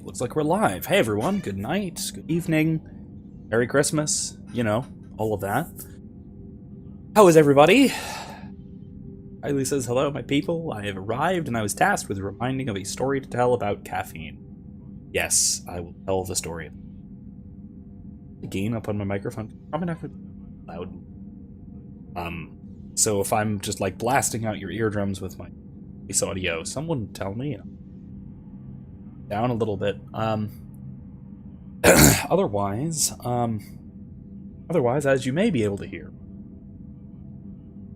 looks like we're live. Hey everyone, good night, good evening, Merry Christmas, you know, all of that. How is everybody? Riley says, hello, my people. I have arrived and I was tasked with reminding of a story to tell about caffeine. Yes, I will tell the story. The gain up on my microphone, probably not going to be loud. So if I'm just like blasting out your eardrums with my bass audio, someone tell me, down a little bit. Otherwise, as you may be able to hear,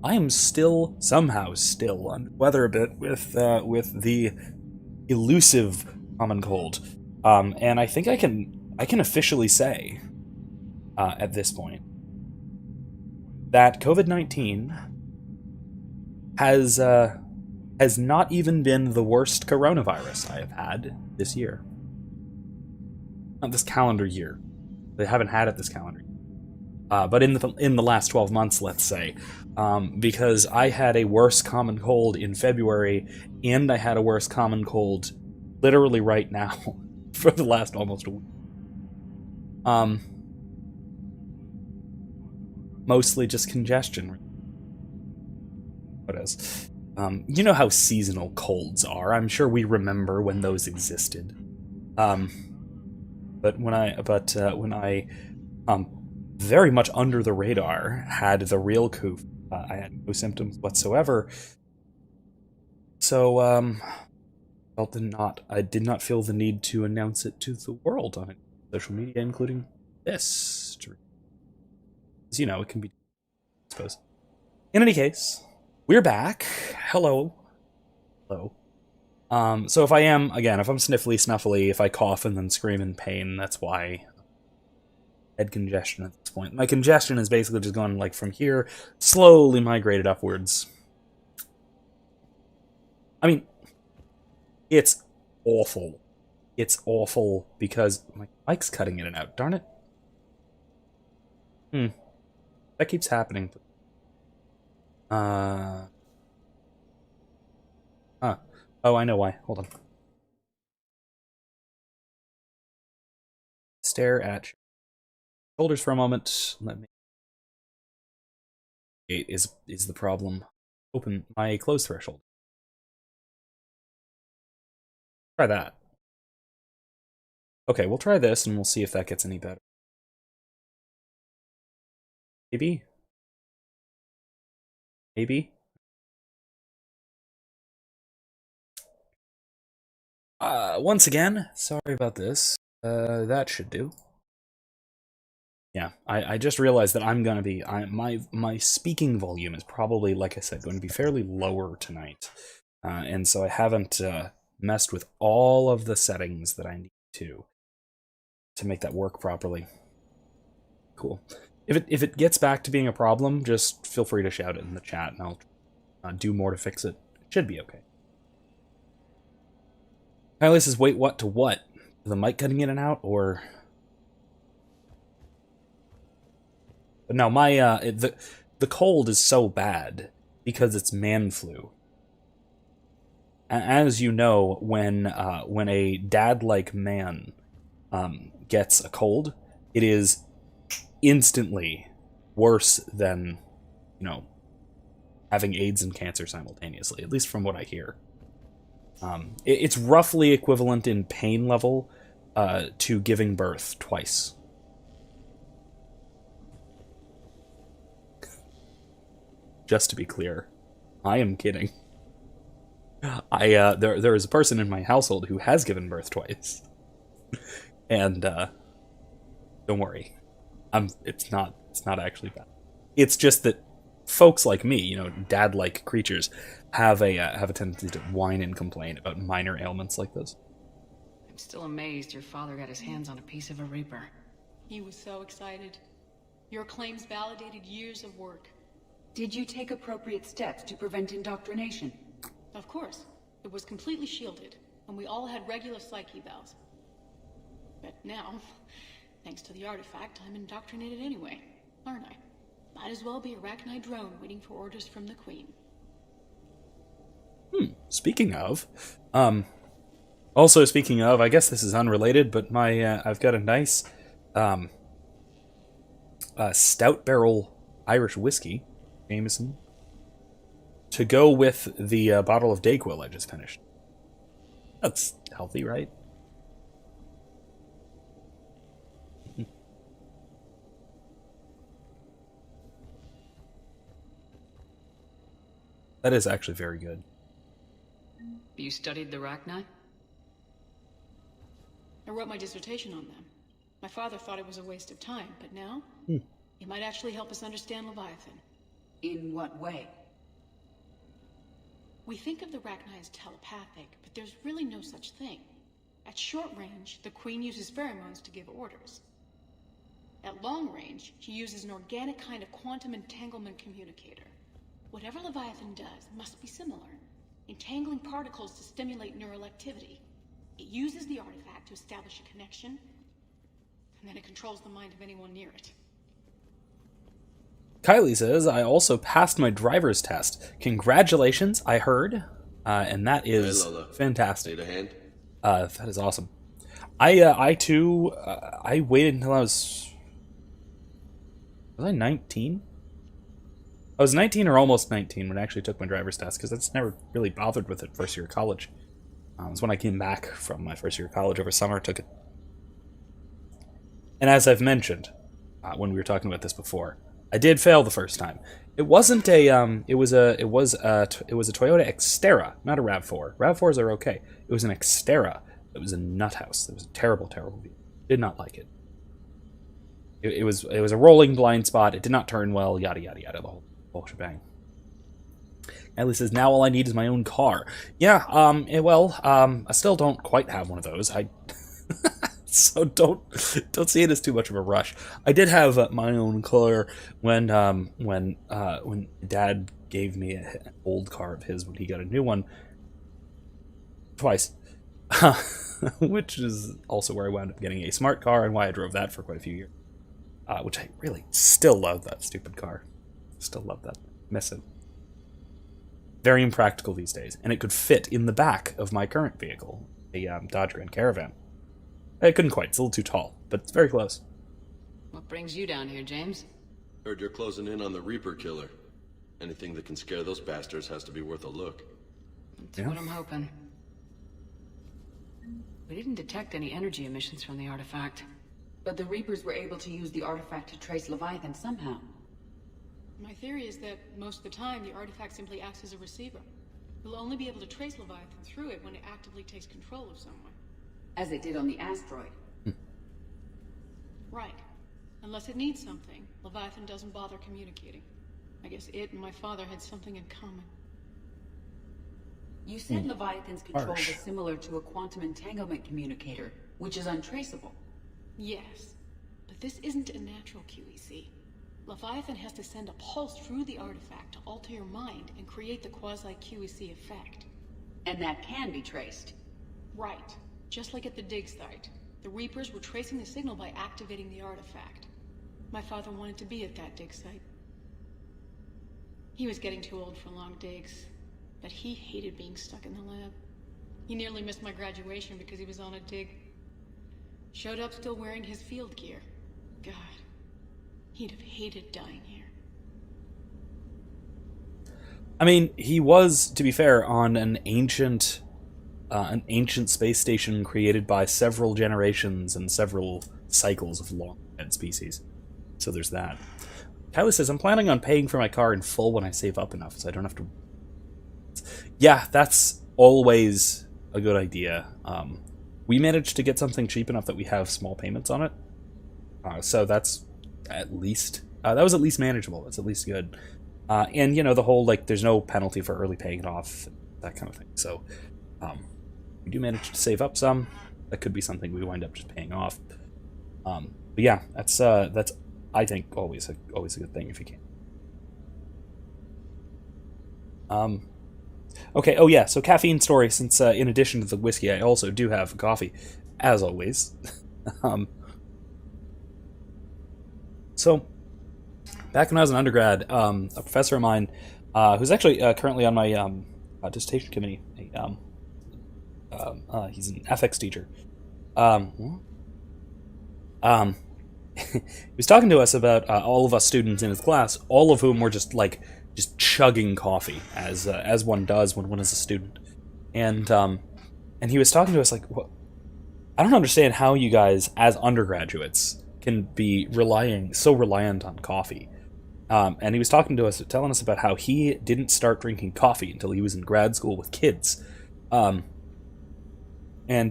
I am somehow still under weather a bit with the elusive common cold, and I think I can officially say at this point that COVID-19 has not even been the worst coronavirus I have had this year. Not this calendar year. They haven't had it this calendar year. But in the last 12 months, let's say. Because I had a worse common cold in February, and I had a worse common cold literally right now for the last almost a week. Mostly just congestion. What is? You know how seasonal colds are. I'm sure we remember when those existed. But when I very much under the radar had the real coof, I had no symptoms whatsoever. So I did not feel the need to announce it to the world on social media, including this. As you know, it can be, I suppose. In any case, we're back. Hello. So if I'm sniffly, snuffly, if I cough and then scream in pain, that's why. Head congestion at this point. My congestion is basically just going like from here, slowly migrated upwards. I mean, it's awful. It's awful because my mic's cutting in and out. Darn it. That keeps happening. Oh, I know why. Hold on. Stare at shoulders for a moment. Let me. Is the problem? Open my close threshold. Try that. Okay, we'll try this and we'll see if that gets any better. Maybe. Once again, sorry about this. That should do. Yeah, I just realized that I'm gonna be my speaking volume is probably, like I said, going to be fairly lower tonight, and so I haven't messed with all of the settings that I need to make that work properly. Cool. If it gets back to being a problem, just feel free to shout it in the chat, and I'll do more to fix it. It should be okay. Kylie says, "Wait, what to what? The mic cutting in and out, or?" No, my the cold is so bad because it's man flu. As you know, when a dad-like man gets a cold, it is instantly worse than, having AIDS and cancer simultaneously. At least from what I hear, it's roughly equivalent in pain level to giving birth twice. Just to be clear, I am kidding. There is a person in my household who has given birth twice, and don't worry, it's not actually bad. It's just that folks like me, dad-like creatures, have a tendency to whine and complain about minor ailments like this. I'm still amazed your father got his hands on a piece of a Reaper. He was so excited. Your claims validated years of work. Did you take appropriate steps to prevent indoctrination? Of course. It was completely shielded, and we all had regular psych evals. But now, thanks to the artifact, I'm indoctrinated anyway, aren't I? Might as well be a Arachnite drone waiting for orders from the Queen. Speaking of, Also, speaking of, I guess this is unrelated, but my I've got a nice stout barrel Irish whiskey, Jameson, to go with the bottle of Dayquil I just finished. That's healthy, right? That is actually very good. You studied the Rachni? I wrote my dissertation on them. My father thought it was a waste of time, but now, it might actually help us understand Leviathan. In what way? We think of the Rachni as telepathic, but there's really no such thing. At short range, the Queen uses pheromones to give orders. At long range, she uses an organic kind of quantum entanglement communicator. Whatever Leviathan does must be similar, entangling particles to stimulate neural activity. It uses the artifact to establish a connection, and then it controls the mind of anyone near it. Kylie says, I also passed my driver's test. Congratulations, I heard. And that is fantastic. Need a hand? That is awesome. I too, I waited until I was I 19? I was 19 or almost 19 when I actually took my driver's test, because that's never really bothered with it first year of college. It was when I came back from my first year of college over summer, took it. And as I've mentioned, when we were talking about this before, I did fail the first time. It wasn't a it was a Toyota Xterra, not a RAV4. RAV4s are okay. It was an Xterra. It was a nut house. It was a terrible, terrible vehicle. Did not like it. It was a rolling blind spot. It did not turn well. Yada yada yada. The whole shebang. Ellie says, now all I need is my own car. Yeah, I still don't quite have one of those. So don't see it as too much of a rush. I did have my own car when Dad gave me an old car of his when he got a new one. Twice. Which is also where I wound up getting a smart car and why I drove that for quite a few years. Which I really still love that stupid car. Still love that. Miss it. Very impractical these days, and it could fit in the back of my current vehicle, a Dodge Grand Caravan. It couldn't quite, it's a little too tall, but it's very close. What brings you down here, James? Heard you're closing in on the Reaper killer. Anything that can scare those bastards has to be worth a look. That's what I'm hoping. We didn't detect any energy emissions from the artifact. But the Reapers were able to use the artifact to trace Leviathan somehow. My theory is that most of the time, the artifact simply acts as a receiver. We'll only be able to trace Leviathan through it when it actively takes control of someone. As it did on the asteroid. Right. Unless it needs something, Leviathan doesn't bother communicating. I guess it and my father had something in common. You said Leviathan's control Harsh. was similar to a quantum entanglement communicator, which is untraceable. Yes, but this isn't a natural QEC. Leviathan has to send a pulse through the artifact to alter your mind and create the quasi-QEC effect. And that can be traced. Right. Just like at the dig site. The Reapers were tracing the signal by activating the artifact. My father wanted to be at that dig site. He was getting too old for long digs, but he hated being stuck in the lab. He nearly missed my graduation because he was on a dig. Showed up still wearing his field gear. God, he'd have hated dying here. I mean, he was, to be fair, on an ancient space station created by several generations and several cycles of long-dead species. So there's that. Kylie says, I'm planning on paying for my car in full when I save up enough, so I don't have to... Yeah, that's always a good idea. We managed to get something cheap enough that we have small payments on it. So that's at least... that was at least manageable. It's at least good. And, you know, the whole, like, there's no penalty for early paying it off, that kind of thing. So, we do manage to save up some. That could be something we wind up just paying off. But yeah, that's I think always a good thing if you can. Okay. Oh yeah. So Caffeine Story. Since in addition to the whiskey, I also do have coffee, as always. So back when I was an undergrad, a professor of mine, who's actually currently on my dissertation committee, He's an ethics teacher. He was talking to us about all of us students in his class, all of whom were just chugging coffee, as one does when one is a student. And he was talking to us like, what? I don't understand how you guys, as undergraduates, can be so reliant on coffee. And he was talking to us, telling us about how he didn't start drinking coffee until he was in grad school with kids. And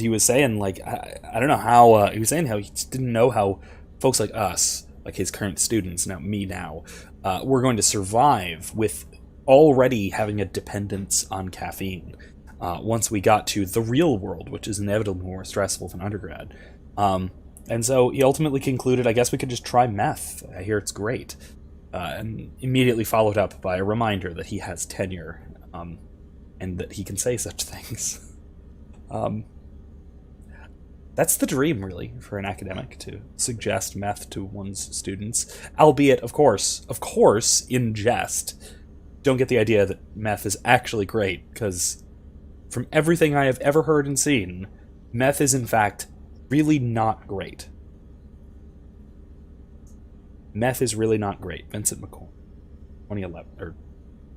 he was saying, like, I don't know how, he was saying how he just didn't know how folks like us, like his current students, we're going to survive with already having a dependence on caffeine once we got to the real world, which is inevitably more stressful than undergrad. And so he ultimately concluded, I guess we could just try meth. I hear it's great. And immediately followed up by a reminder that he has tenure, and that he can say such things. That's the dream, really, for an academic, to suggest meth to one's students. Albeit, of course, in jest. Don't get the idea that meth is actually great, because from everything I have ever heard and seen, meth is in fact really not great. Meth is really not great. Vincent McCoy. 2011. Or,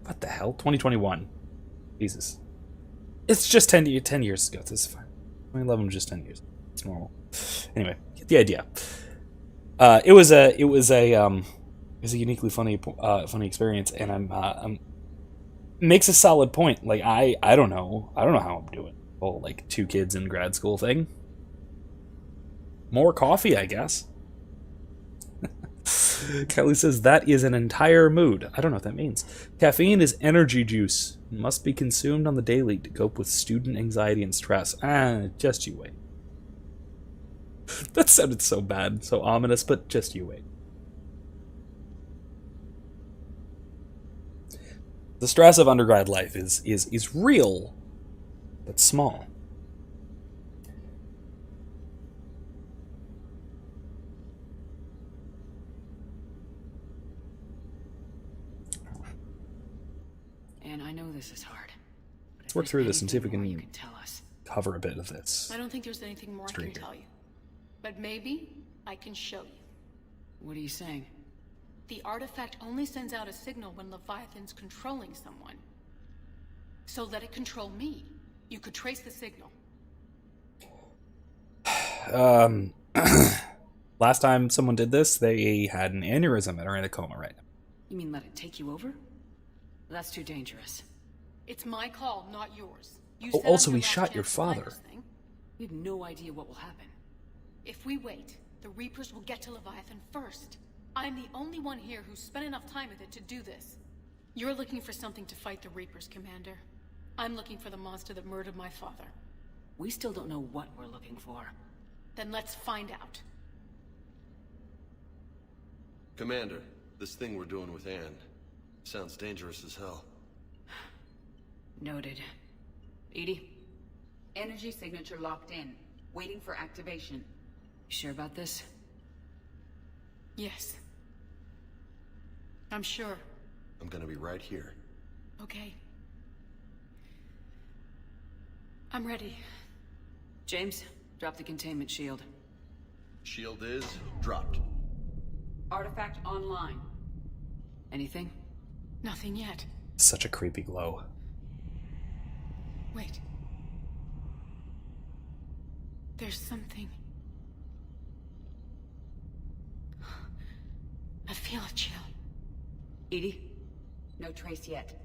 what the hell? 2021. Jesus. It's just 10 years ago. This is fine. 2011 was just 10 years. It's normal. Anyway, get the idea. It was a uniquely funny experience, and I'm makes a solid point. Like, I don't know how I'm doing. Well, like, 2 kids in grad school thing. More coffee, I guess. Kelly says, that is an entire mood. I don't know what that means. Caffeine is energy juice. Must be consumed on the daily to cope with student anxiety and stress. Just you wait. That sounded so bad, so ominous, but just you wait. The stress of undergrad life is real, but small. And I know this is hard. Let's work through this and see if we you can tell us. cover a bit of this. I don't think there's anything more I can tell you. But maybe I can show you. What are you saying? The artifact only sends out a signal when Leviathan's controlling someone. So let it control me. You could trace the signal. Last time someone did this, they had an aneurysm and are in a coma right now. You mean let it take you over? That's too dangerous. It's my call, not yours. You Oh, said also I'm he your shot last your chance to find father. this thing. We have no idea what will happen. If we wait, the Reapers will get to Leviathan first. I'm the only one here who's spent enough time with it to do this. You're looking for something to fight the Reapers, Commander. I'm looking for the monster that murdered my father. We still don't know what we're looking for. Then let's find out. Commander, this thing we're doing with Anne sounds dangerous as hell. Noted. Edie? Energy signature locked in. Waiting for activation. You sure about this? Yes. I'm sure. I'm gonna be right here. Okay. I'm ready. James, drop the containment shield. Shield is dropped. Artifact online. Anything? Nothing yet. Such a creepy glow. Wait. There's something. I feel a chill. Edie? No trace yet.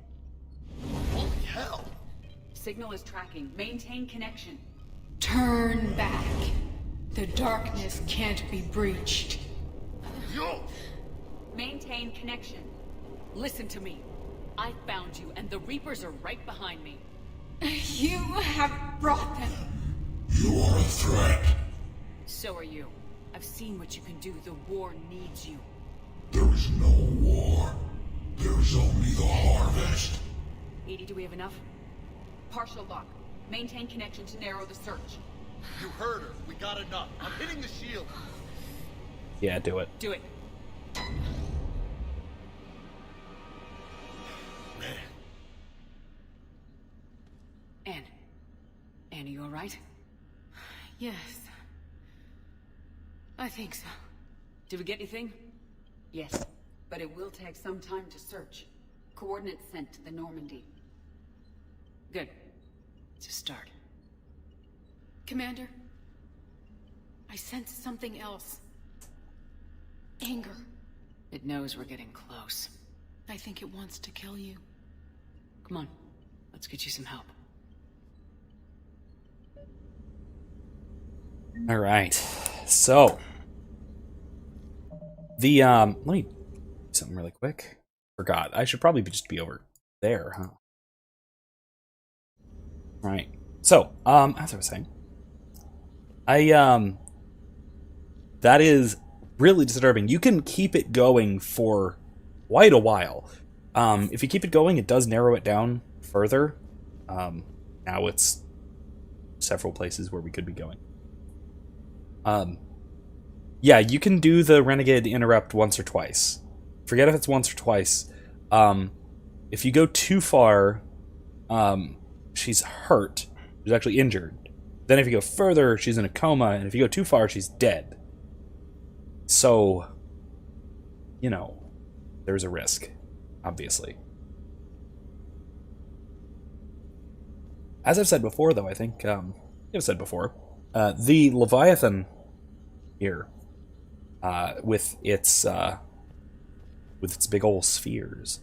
Holy hell! Signal is tracking. Maintain connection. Turn back. The darkness can't be breached. Yo! Maintain connection. Listen to me. I found you, and the Reapers are right behind me. You have brought them. You are a threat. So are you. I've seen what you can do. The war needs you. There is no war. There is only the harvest. Edie, do we have enough? Partial lock. Maintain connection to narrow the search. You heard her. We got enough. I'm hitting the shield. Yeah, do it. Do it. Man. Anne. Annie, you alright? Yes. I think so. Did we get anything? Yes, but it will take some time to search. Coordinates sent to the Normandy. Good. It's a start. Commander, I sense something else. Anger. It knows we're getting close. I think it wants to kill you. Come on, let's get you some help. All right. So the let me do something really quick. Forgot. I should probably just be over there, huh? All right. So, as I was saying, that is really disturbing. You can keep it going for quite a while. If you keep it going, it does narrow it down further. Now it's several places where we could be going. Yeah, you can do the Renegade Interrupt once or twice. Forget if it's once or twice. If you go too far, she's hurt. She's actually injured. Then if you go further, she's in a coma, and if you go too far, she's dead. So, you know, there's a risk, obviously. As I've said before, though, I think, I've said before, the Leviathan Ear, with its big old spheres,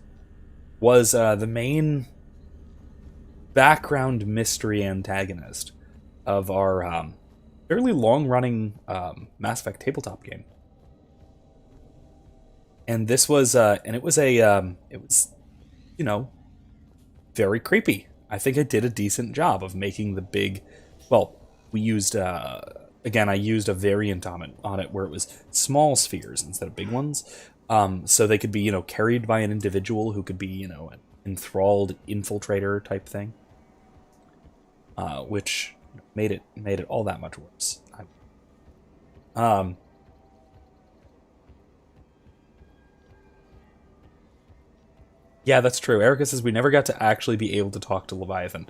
was the main background mystery antagonist of our fairly long-running Mass Effect tabletop game. And this was, it was, you know, very creepy. I think it did a decent job of making the big, well, we used, again, I used a variant on it where it was small spheres instead of big ones. So they could be, you know, carried by an individual who could be, you know, an enthralled infiltrator type thing. Which made it all that much worse. Yeah, that's true. Erica says we never got to actually be able to talk to Leviathan.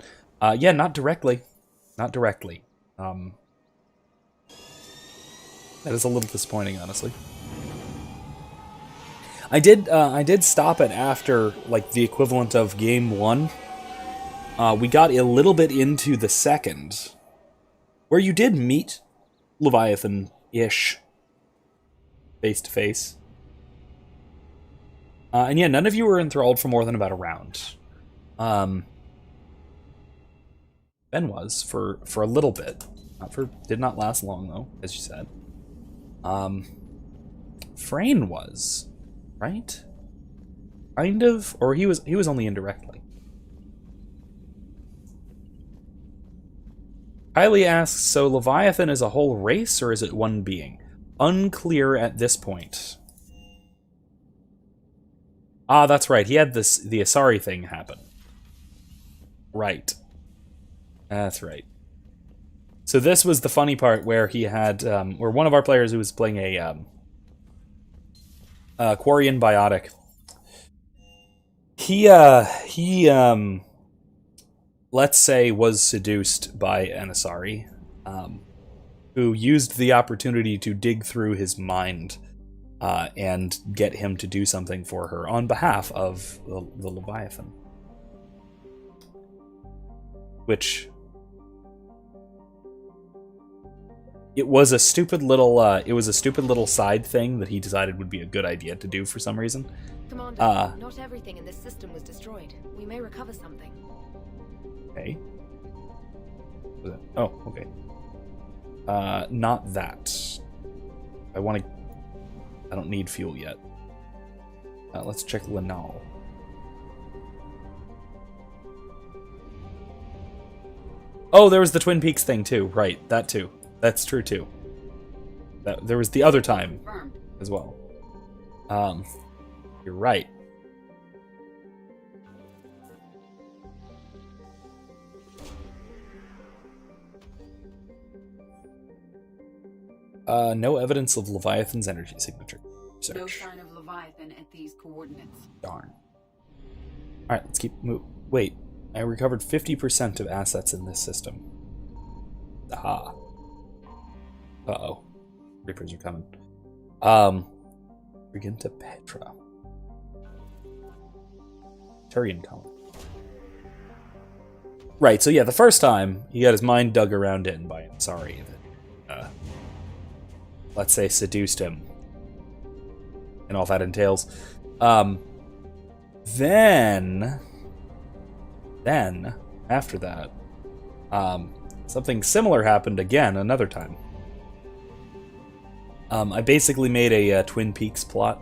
Yeah, not directly. Not directly. That is a little disappointing, honestly. I did stop it after, like, the equivalent of Game 1. We got a little bit into the second, where you did meet Leviathan-ish face-to-face. And yeah, none of you were enthralled for more than about a round. Ben was, for a little bit. Did not last long, though, as you said. Frayne was, right? Kind of? Or he was only indirectly. Kylie asks, so Leviathan is a whole race, or is it one being? Unclear at this point. Ah, that's right. He had the Asari thing happen. Right. That's right. So this was the funny part where he had, where one of our players who was playing a Quarian Biotic, he let's say was seduced by an Asari, who used the opportunity to dig through his mind and get him to do something for her on behalf of the Leviathan. Which, it was a stupid little side thing that he decided would be a good idea to do for some reason. Commander, not everything in this system was destroyed. We may recover something. Okay. Oh, okay. Not that. I don't need fuel yet. Let's check Lanal. Oh, there was the Twin Peaks thing too. Right, that too. That's true too. There was the other time as well. You're right. No evidence of Leviathan's energy signature. Search. No sign of Leviathan at these coordinates. Darn. Alright, let's keep moving. Wait, I recovered 50% of assets in this system. Aha. Uh-oh. Reapers are coming. Begin to Petra. Turian colony. Right, so yeah, the first time, he got his mind dug around in by Ansari that, let's say, seduced him. And all that entails. Then, after that, something similar happened again another time. I basically made a Twin Peaks plot.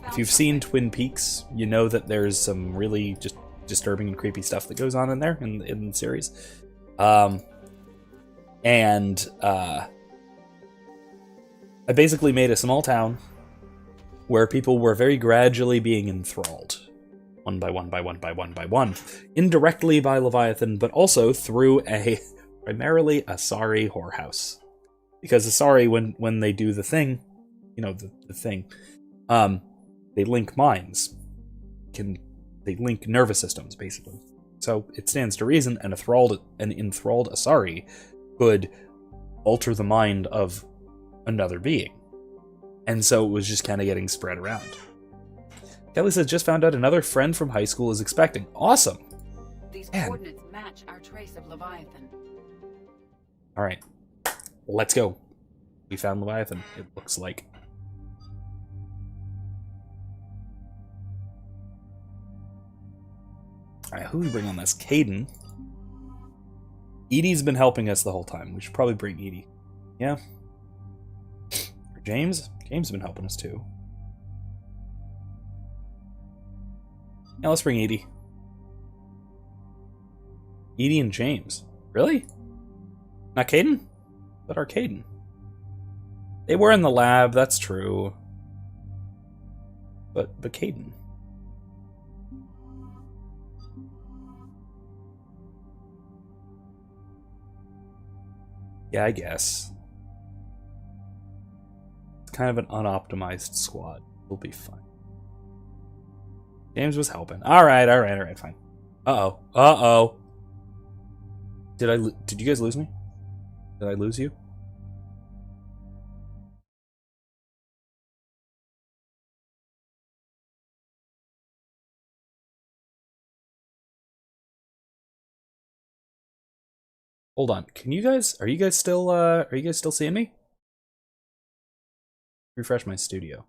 If you've seen Twin Peaks, you know that there's some really just disturbing and creepy stuff that goes on in there in the series. I basically made a small town where people were very gradually being enthralled. One by one by one by one by one. Indirectly by Leviathan, but also through primarily Asari whorehouse. Because Asari, when they do the thing, you know, the thing, they link minds. They link nervous systems, basically. So it stands to reason an enthralled Asari could alter the mind of another being. And so it was just kind of getting spread around. Kelly says, just found out another friend from high school is expecting. Awesome! These coordinates match our trace of Leviathan. Alright. Let's go. We found Leviathan, it looks like. Alright, who do we bring on this? Caden. Edie's been helping us the whole time. We should probably bring Edie. Yeah. Or James? James has been helping us too. Yeah, let's bring Edie. Edie and James. Really? Not Caden? But our Caden. They were in the lab, that's true. But Caden. Yeah, I guess. It's kind of an unoptimized squad. We'll be fine. James was helping. Alright, fine. Uh-oh. Did you guys lose me? Did I lose you? Hold on. Are you guys still seeing me? Refresh my studio.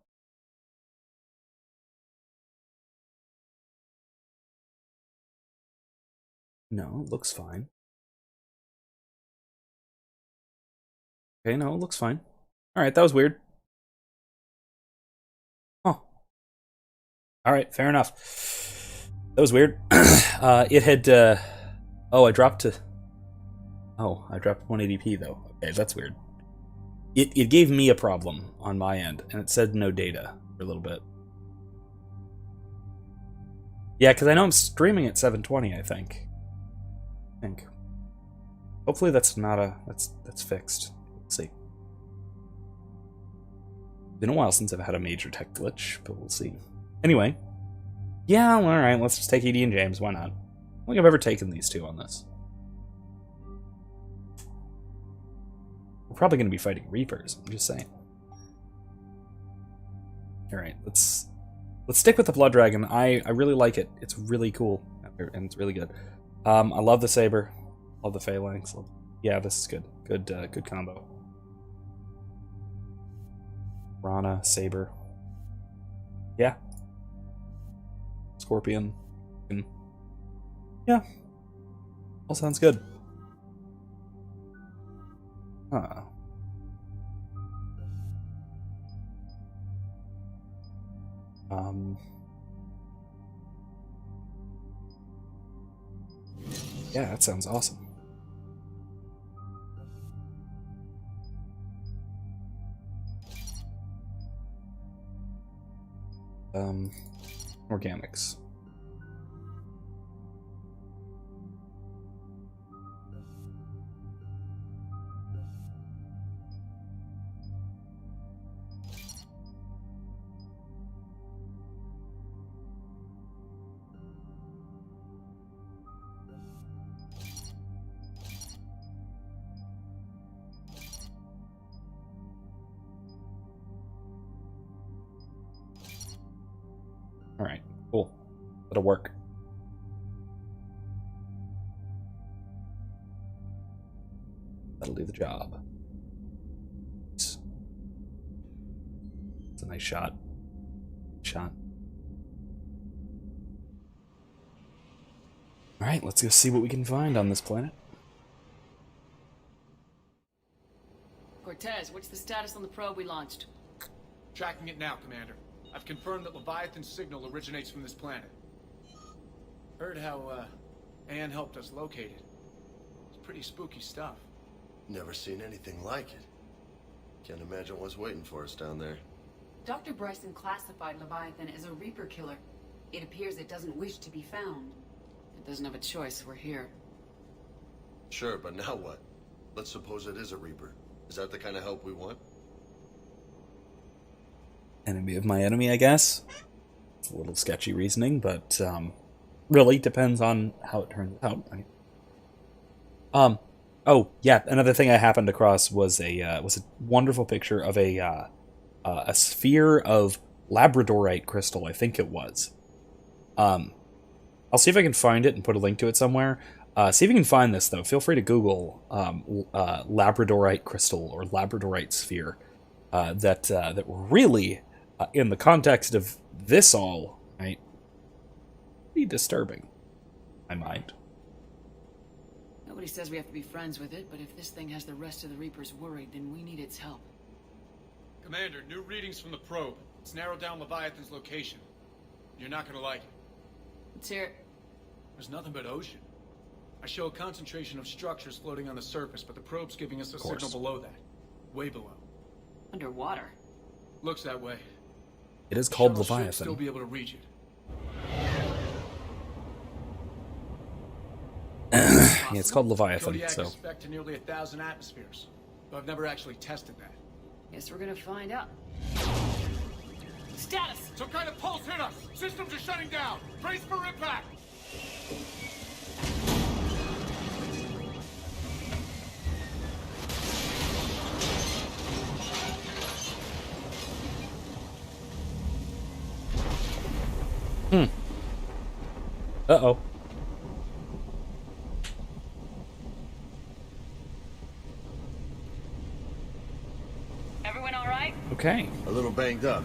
No, it looks fine. Okay, no, it looks fine. Alright, that was weird. Huh. Alright, fair enough. That was weird. It had, oh, I dropped 180p though. Okay, that's weird. It gave me a problem on my end, and it said no data for a little bit. Yeah, because I know I'm streaming at 720, I think. Hopefully that's not that's fixed. Let's see. Been a while since I've had a major tech glitch, but we'll see. Anyway. Yeah, alright, let's just take Edie and James, why not? I don't think I've ever taken these two on this. We're probably going to be fighting Reapers, I'm just saying. Alright, let's stick with the Blood Dragon. I really like it. It's really cool, and it's really good. I love the Saber. Love the Phalanx. Yeah, this is good. Good combo. Rana, Saber. Yeah. Scorpion. Yeah. All sounds good. Huh. Yeah, that sounds awesome. Organics. That'll work. That'll do the job. It's a nice shot. Alright, let's go see what we can find on this planet. Cortez, what's the status on the probe we launched? Tracking it now, Commander. I've confirmed that Leviathan's signal originates from this planet. Heard how, Anne helped us locate it. It's pretty spooky stuff. Never seen anything like it. Can't imagine what's waiting for us down there. Dr. Bryson classified Leviathan as a Reaper killer. It appears it doesn't wish to be found. It doesn't have a choice. We're here. Sure, but now what? Let's suppose it is a Reaper. Is that the kind of help we want? Enemy of my enemy, I guess. It's a little sketchy reasoning, but really depends on how it turns out. Right? Oh yeah, another thing I happened across was a wonderful picture of a sphere of labradorite crystal. I think it was. I'll see if I can find it and put a link to it somewhere. See if you can find this, though. Feel free to Google labradorite crystal or labradorite sphere. That really, in the context of this all, right, pretty disturbing, I mind. Nobody says we have to be friends with it, but if this thing has the rest of the Reapers worried, then we need its help. Commander, new readings from the probe. It's narrowed down Leviathan's location. You're not gonna like it. Let's hear it. There's nothing but ocean. I show a concentration of structures floating on the surface, but the probe's giving us a signal below that. Way below. Underwater. Looks that way. It is called Shuttle should Leviathan. still be able to reach it. Yeah, it's called Leviathan, Kodiak so... is spec to nearly 1,000 atmospheres, but I've never actually tested that. Guess we're gonna find out. Status! Some kind of pulse hit us! Systems are shutting down! Brace for impact! Uh-oh. Everyone all right? Okay. A little banged up,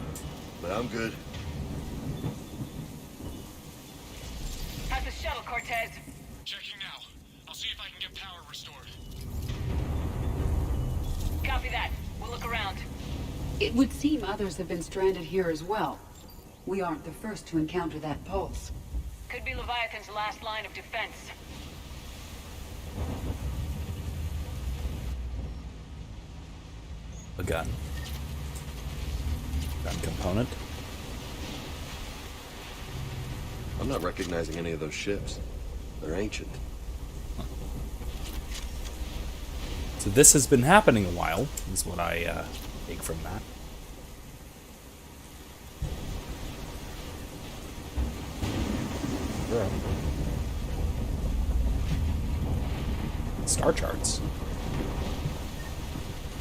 but I'm good. How's the shuttle, Cortez? Checking now. I'll see if I can get power restored. Copy that. We'll look around. It would seem others have been stranded here as well. We aren't the first to encounter that pulse. Could be Leviathan's last line of defense. A gun. Gun component. I'm not recognizing any of those ships. They're ancient. So this has been happening a while, is what I take from that. Yeah. Star charts.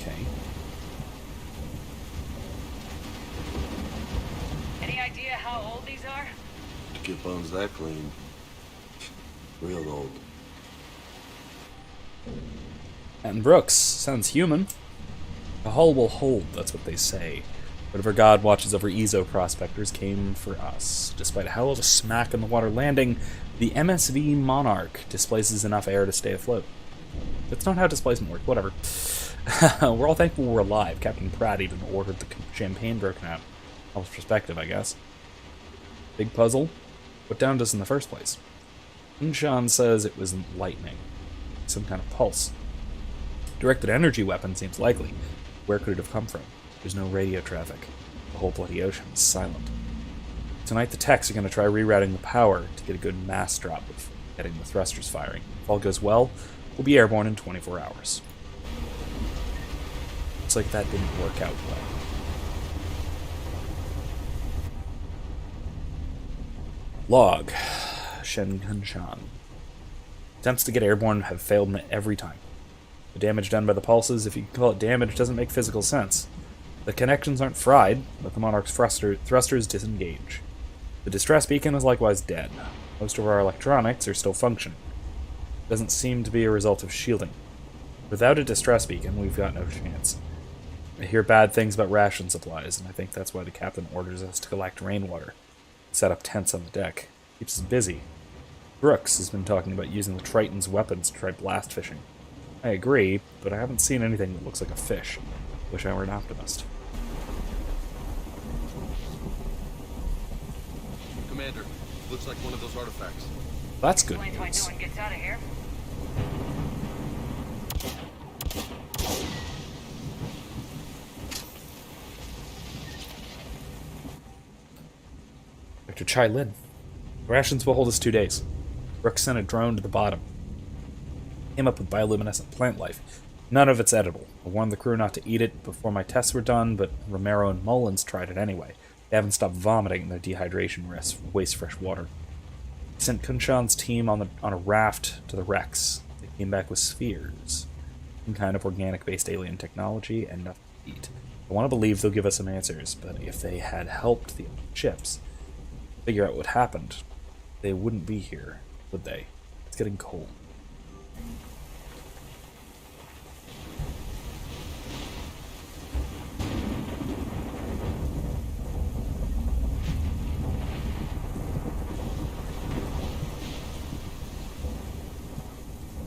Okay. Any idea how old these are? Get bones that clean. Real old. And Brooks, sounds human. The hull will hold, that's what they say. Whatever god watches over Ezo prospectors came for us. Despite a hell of a smack in the water landing, the MSV Monarch displaces enough air to stay afloat. That's not how displacement works, whatever. We're all thankful we're alive. Captain Pratt even ordered the champagne broken out. Helps perspective, I guess. Big puzzle. What downed us in the first place? Unshan says it was lightning. Some kind of pulse. Directed energy weapon seems likely. Where could it have come from? There's no radio traffic. The whole bloody ocean is silent. Tonight the techs are going to try rerouting the power to get a good mass drop of getting the thrusters firing. If all goes well, we'll be airborne in 24 hours. Looks like that didn't work out well. Log. Shen Kunshan. Attempts to get airborne have failed me every time. The damage done by the pulses, if you can call it damage, doesn't make physical sense. The connections aren't fried, but the Monarch's thrusters disengage. The distress beacon is likewise dead. Most of our electronics are still functioning. Doesn't seem to be a result of shielding. Without a distress beacon, we've got no chance. I hear bad things about ration supplies, and I think that's why the captain orders us to collect rainwater. Set up tents on the deck. Keeps us busy. Brooks has been talking about using the Triton's weapons to try blast fishing. I agree, but I haven't seen anything that looks like a fish. Wish I were an optimist. Commander, looks like one of those artifacts. That's good Explains why news. no one gets out of here. Dr. Chai Lin. Rations will hold us 2 days. Brooks sent a drone to the bottom. Came up with bioluminescent plant life. None of it's edible. I warned the crew not to eat it before my tests were done, but Romero and Mullins tried it anyway. They haven't stopped vomiting in their dehydration risks waste fresh water. Sent Kunshan's team on a raft to the wrecks. They came back with spheres. Some kind of organic-based alien technology and nothing to eat. I want to believe they'll give us some answers, but if they had helped the ships figure out what happened, they wouldn't be here, would they? It's getting cold.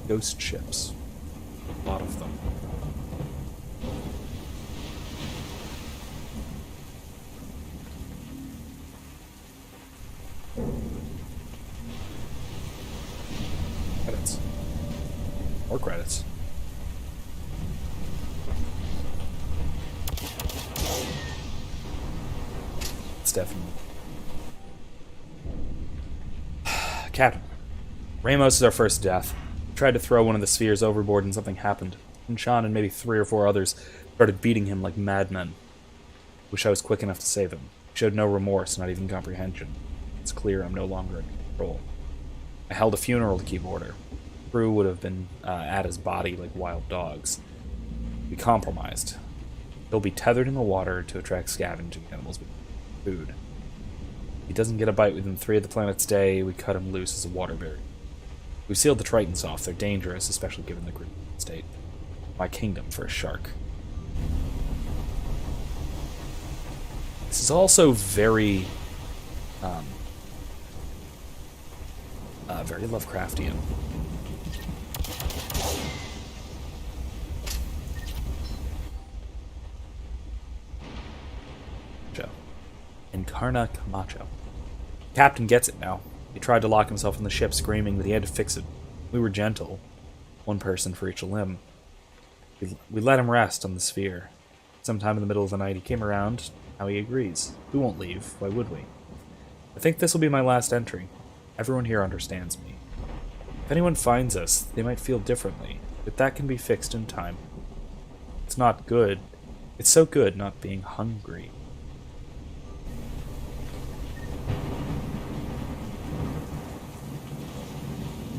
Ghost ships. A lot of them. Credits. More credits. It's definitely. Captain. Ramos is our first death. Tried to throw one of the spheres overboard and something happened. Kunshan and maybe 3 or 4 others started beating him like madmen. Wish I was quick enough to save him. He showed no remorse, not even comprehension. It's clear I'm no longer in control. I held a funeral to keep order. The crew would have been at his body like wild dogs. We compromised. He'll be tethered in the water to attract scavenging animals with food. If he doesn't get a bite within 3 of the planet's day, we cut him loose as a water berry. We've sealed the Tritons off. They're dangerous, especially given the grid state. My kingdom for a shark. This is also very, very Lovecraftian. Encarna Camacho. Captain gets it now. He tried to lock himself in the ship, screaming that he had to fix it. We were gentle. 1 person for each limb. We let him rest on the sphere. Sometime in the middle of the night he came around. Now he agrees. We won't leave. Why would we? I think this will be my last entry. Everyone here understands me. If anyone finds us, they might feel differently, but that can be fixed in time. It's not good. It's so good not being hungry.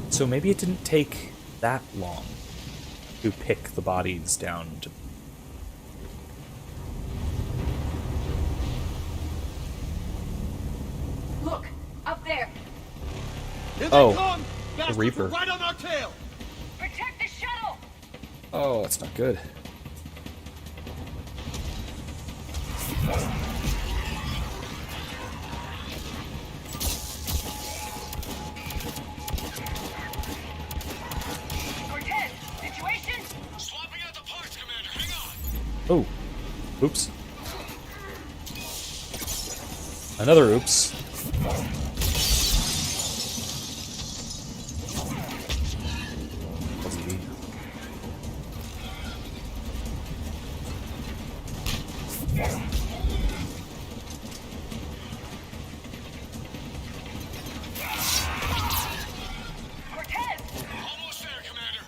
So maybe it didn't take that long to pick the bodies down to... Look, up there. Oh, the Reaper. Right on our tail. Protect the shuttle! Oh, that's not good. Cortez, situation? Swapping out the parts, Commander. Hang on. Oh, oops. Another oops. Cortez! Almost there, Commander.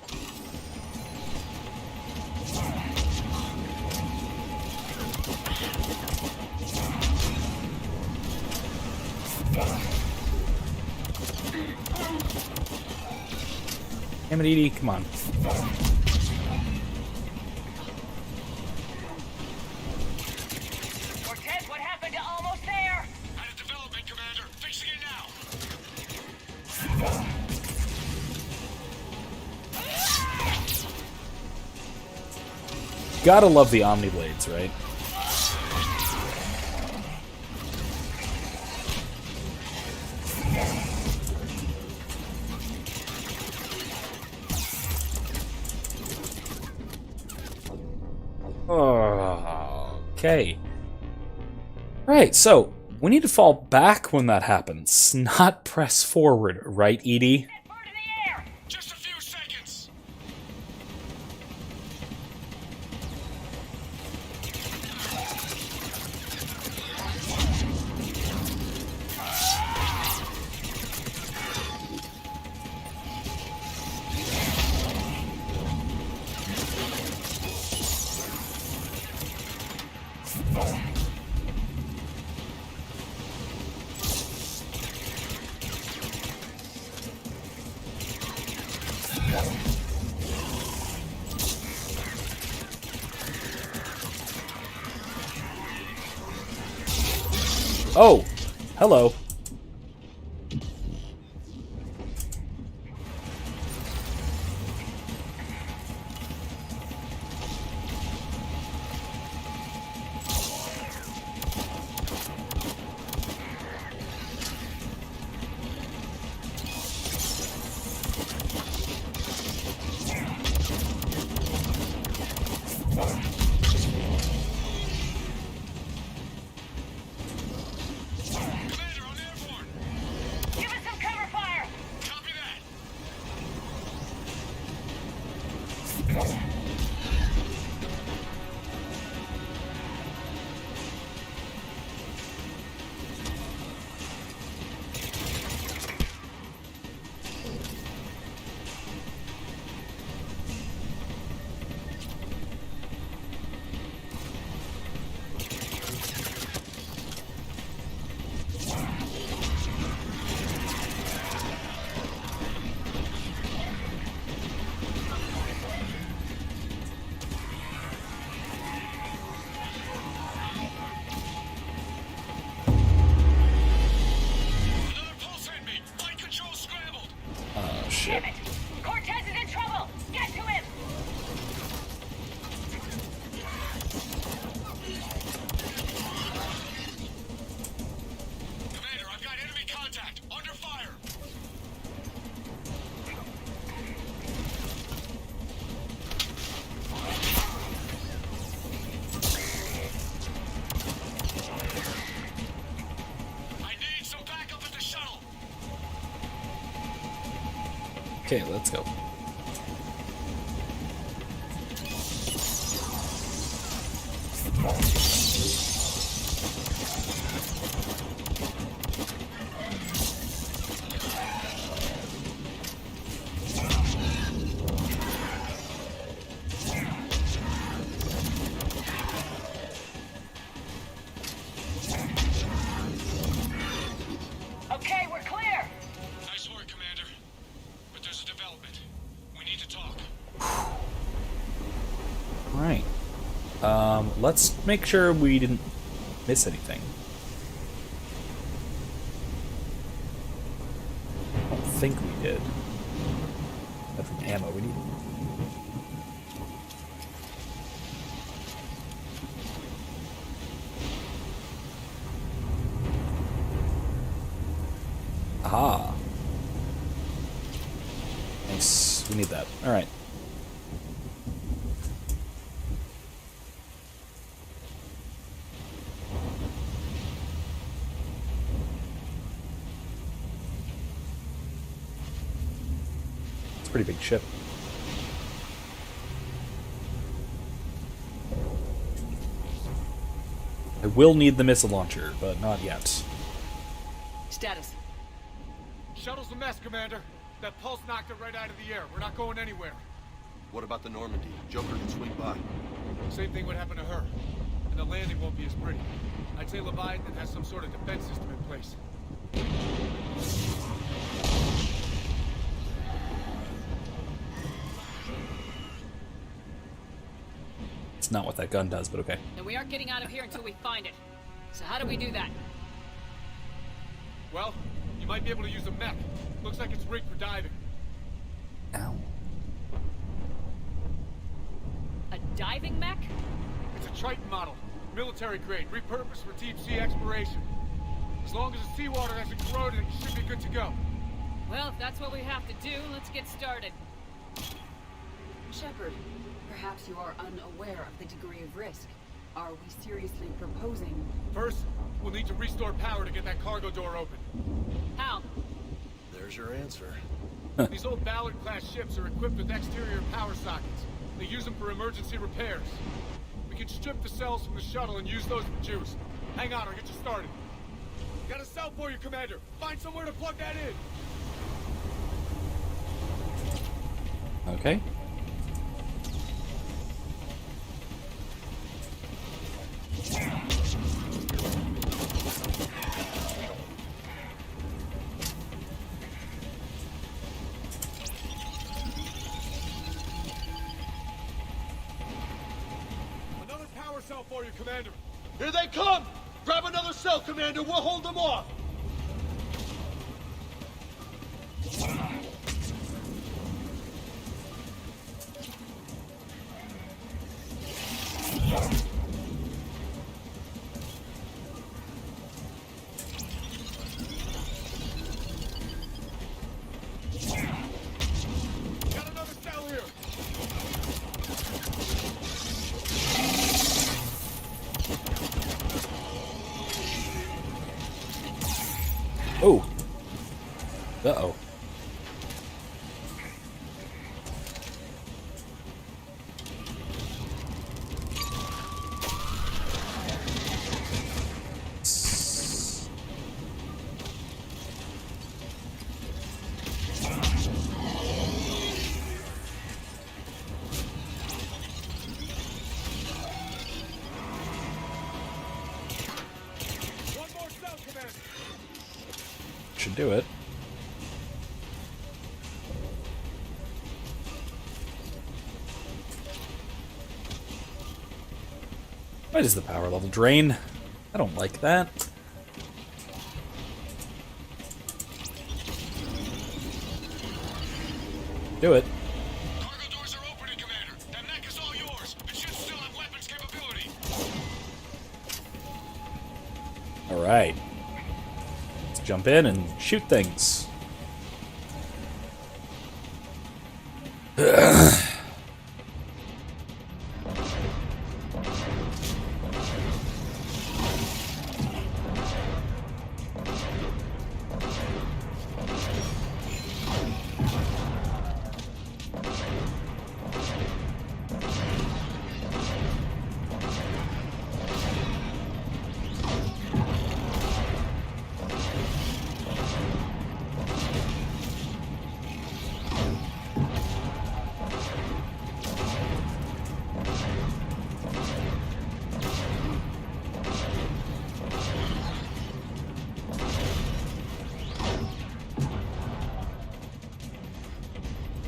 Damn it, Edie, come on. Cortez, what happened to almost there? Had a development, Commander. Gotta love the Omni Blades, right? Okay. Right, so we need to fall back when that happens, not press forward, right, Edie? Just a few seconds. Oh, hello. Shit. Cortez is in trouble! Get to him! Commander, I've got enemy contact. Under fire. I need some backup at the shuttle. Okay, let's go. Okay, we're clear! Nice work, Commander. But there's a development. We need to talk. Alright. Let's make sure we didn't miss anything. I don't think we did. But from ammo, we need. Aha. Nice. We need that. Alright. It's a pretty big ship. I will need the missile launcher, but not yet. Status. Shuttle's a mess, Commander. That pulse knocked it right out of the air. We're not going anywhere. What about the Normandy? Joker can swing by. Same thing would happen to her. And the landing won't be as pretty. I'd say Leviathan has some sort of defense system in place. It's not what that gun does, but okay. And we aren't getting out of here until we find it. So how do we do that? Well, you might be able to use a mech. Looks like it's rigged for diving. Ow. A diving mech? Triton model. Military grade, repurposed for deep sea exploration. As long as the seawater hasn't corroded, it should be good to go. Well, if that's what we have to do, let's get started. Shepard, perhaps you are unaware of the degree of risk. Are we seriously proposing? First, we'll need to restore power to get that cargo door open. How? There's your answer. These old Ballard-class ships are equipped with exterior power sockets. They use them for emergency repairs. We can strip the cells from the shuttle and use those for juice. Hang on, I'll get you started. Got a cell for you, Commander. Find somewhere to plug that in. Okay. Another power cell for you, Commander. Here they come! Grab another cell, Commander. We'll hold them off. Got another cell here. Oh. Uh-oh. One more cell, Commander. Should do it. Why does the power level drain? I don't like that. Do it. Cargo doors are opening, Commander. That mech is all yours. It should still have weapons capability. Alright. Let's jump in and shoot things.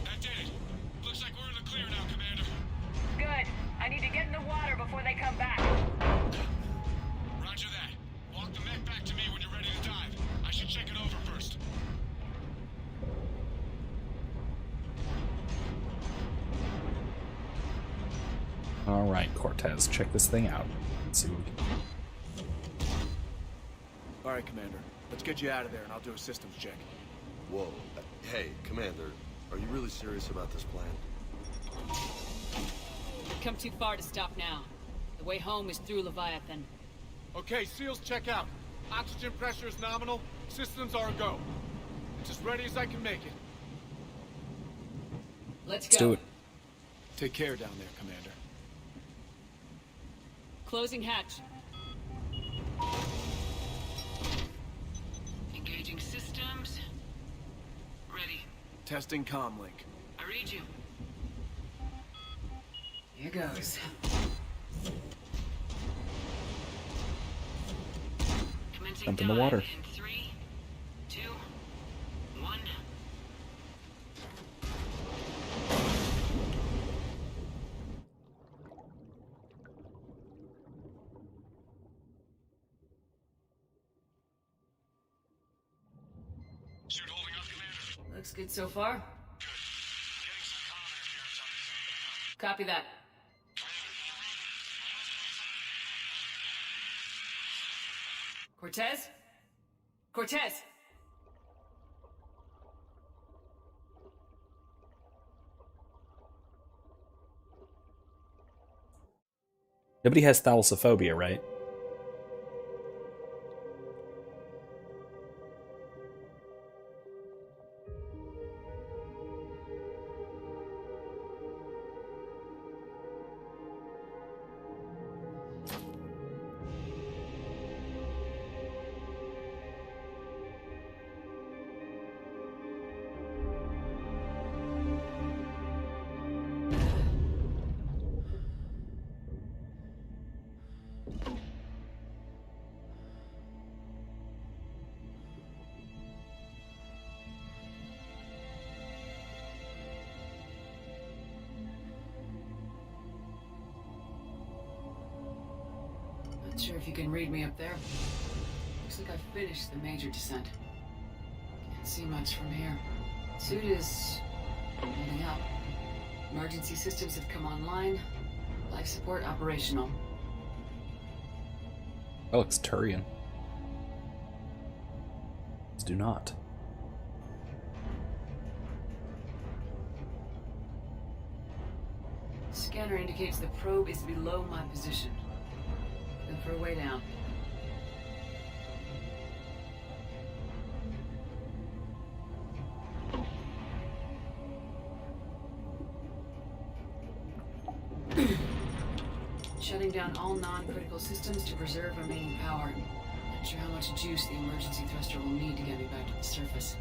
That did it. Looks like we're in the clear now, Commander. Good. I need to get in the water before they come back. Roger that. Walk the mech back to me when you're ready to dive. I should check it over first. Alright, Cortez, check this thing out. Let's see what we can do. All right, Commander. Let's get you out of there, and I'll do a systems check. Whoa. Hey, Commander. Are you really serious about this plan? We've come too far to stop now. The way home is through Leviathan. Okay, SEALs check out. Oxygen pressure is nominal. Systems are a go. It's as ready as I can make it. Let's Let's go. do it. Take care down there, Commander. Closing hatch. Engaging systems. Ready. Testing comlink. I read you. Here goes. Commencing Jump in the dive water. in 3, 2, 1. Suit holding up, Commander. Looks good so far. Good. Getting some comm interference on this. Copy that. Cortez? Cortez! Nobody has thalassophobia, right? Not sure if you can read me up there. Looks like I finished the major descent. Can't see much from here. Suit is holding up. Emergency systems have come online. Life support operational. That looks Turian. Do not. Scanner indicates the probe is below my position. Looking for a way down. Shutting down all non-critical systems to preserve remaining power. Not sure how much juice the emergency thruster will need to get me back to the surface.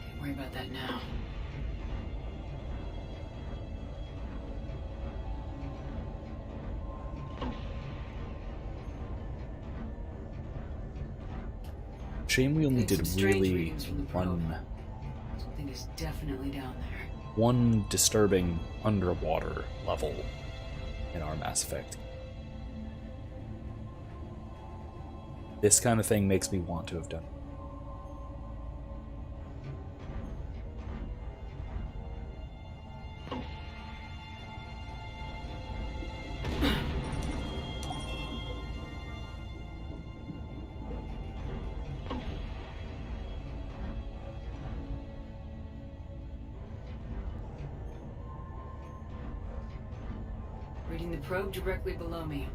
Can't worry about that now. Shame we only did really Something is definitely down there. one disturbing underwater level in our Mass Effect. This kind of thing makes me want to have done. Reading the probe directly below me.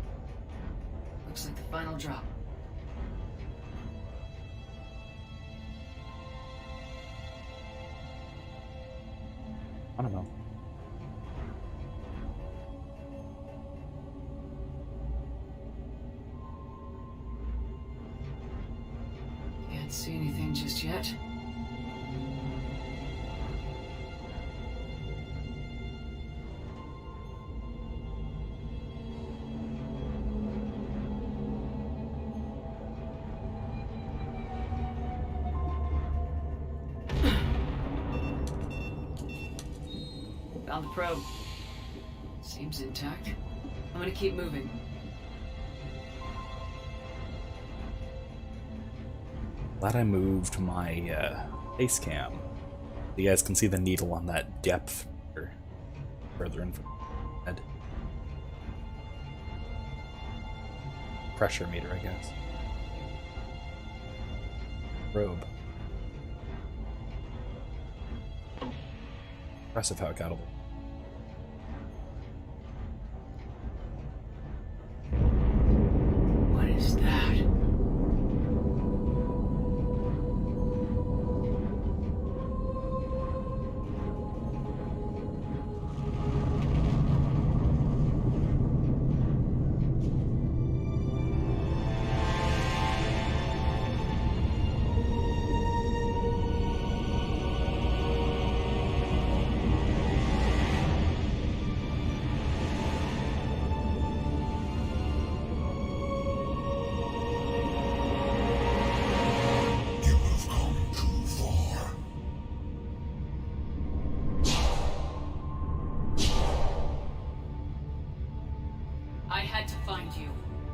Looks like the final drop. I don't know. Can't see anything just yet. Found the probe. Seems intact. I'm gonna keep moving. Glad I moved my base cam. You guys can see the needle on that depth or further in from the head. Pressure meter, I guess. Probe. Impressive how it got a little. What is that? You have come too far. I had to find you.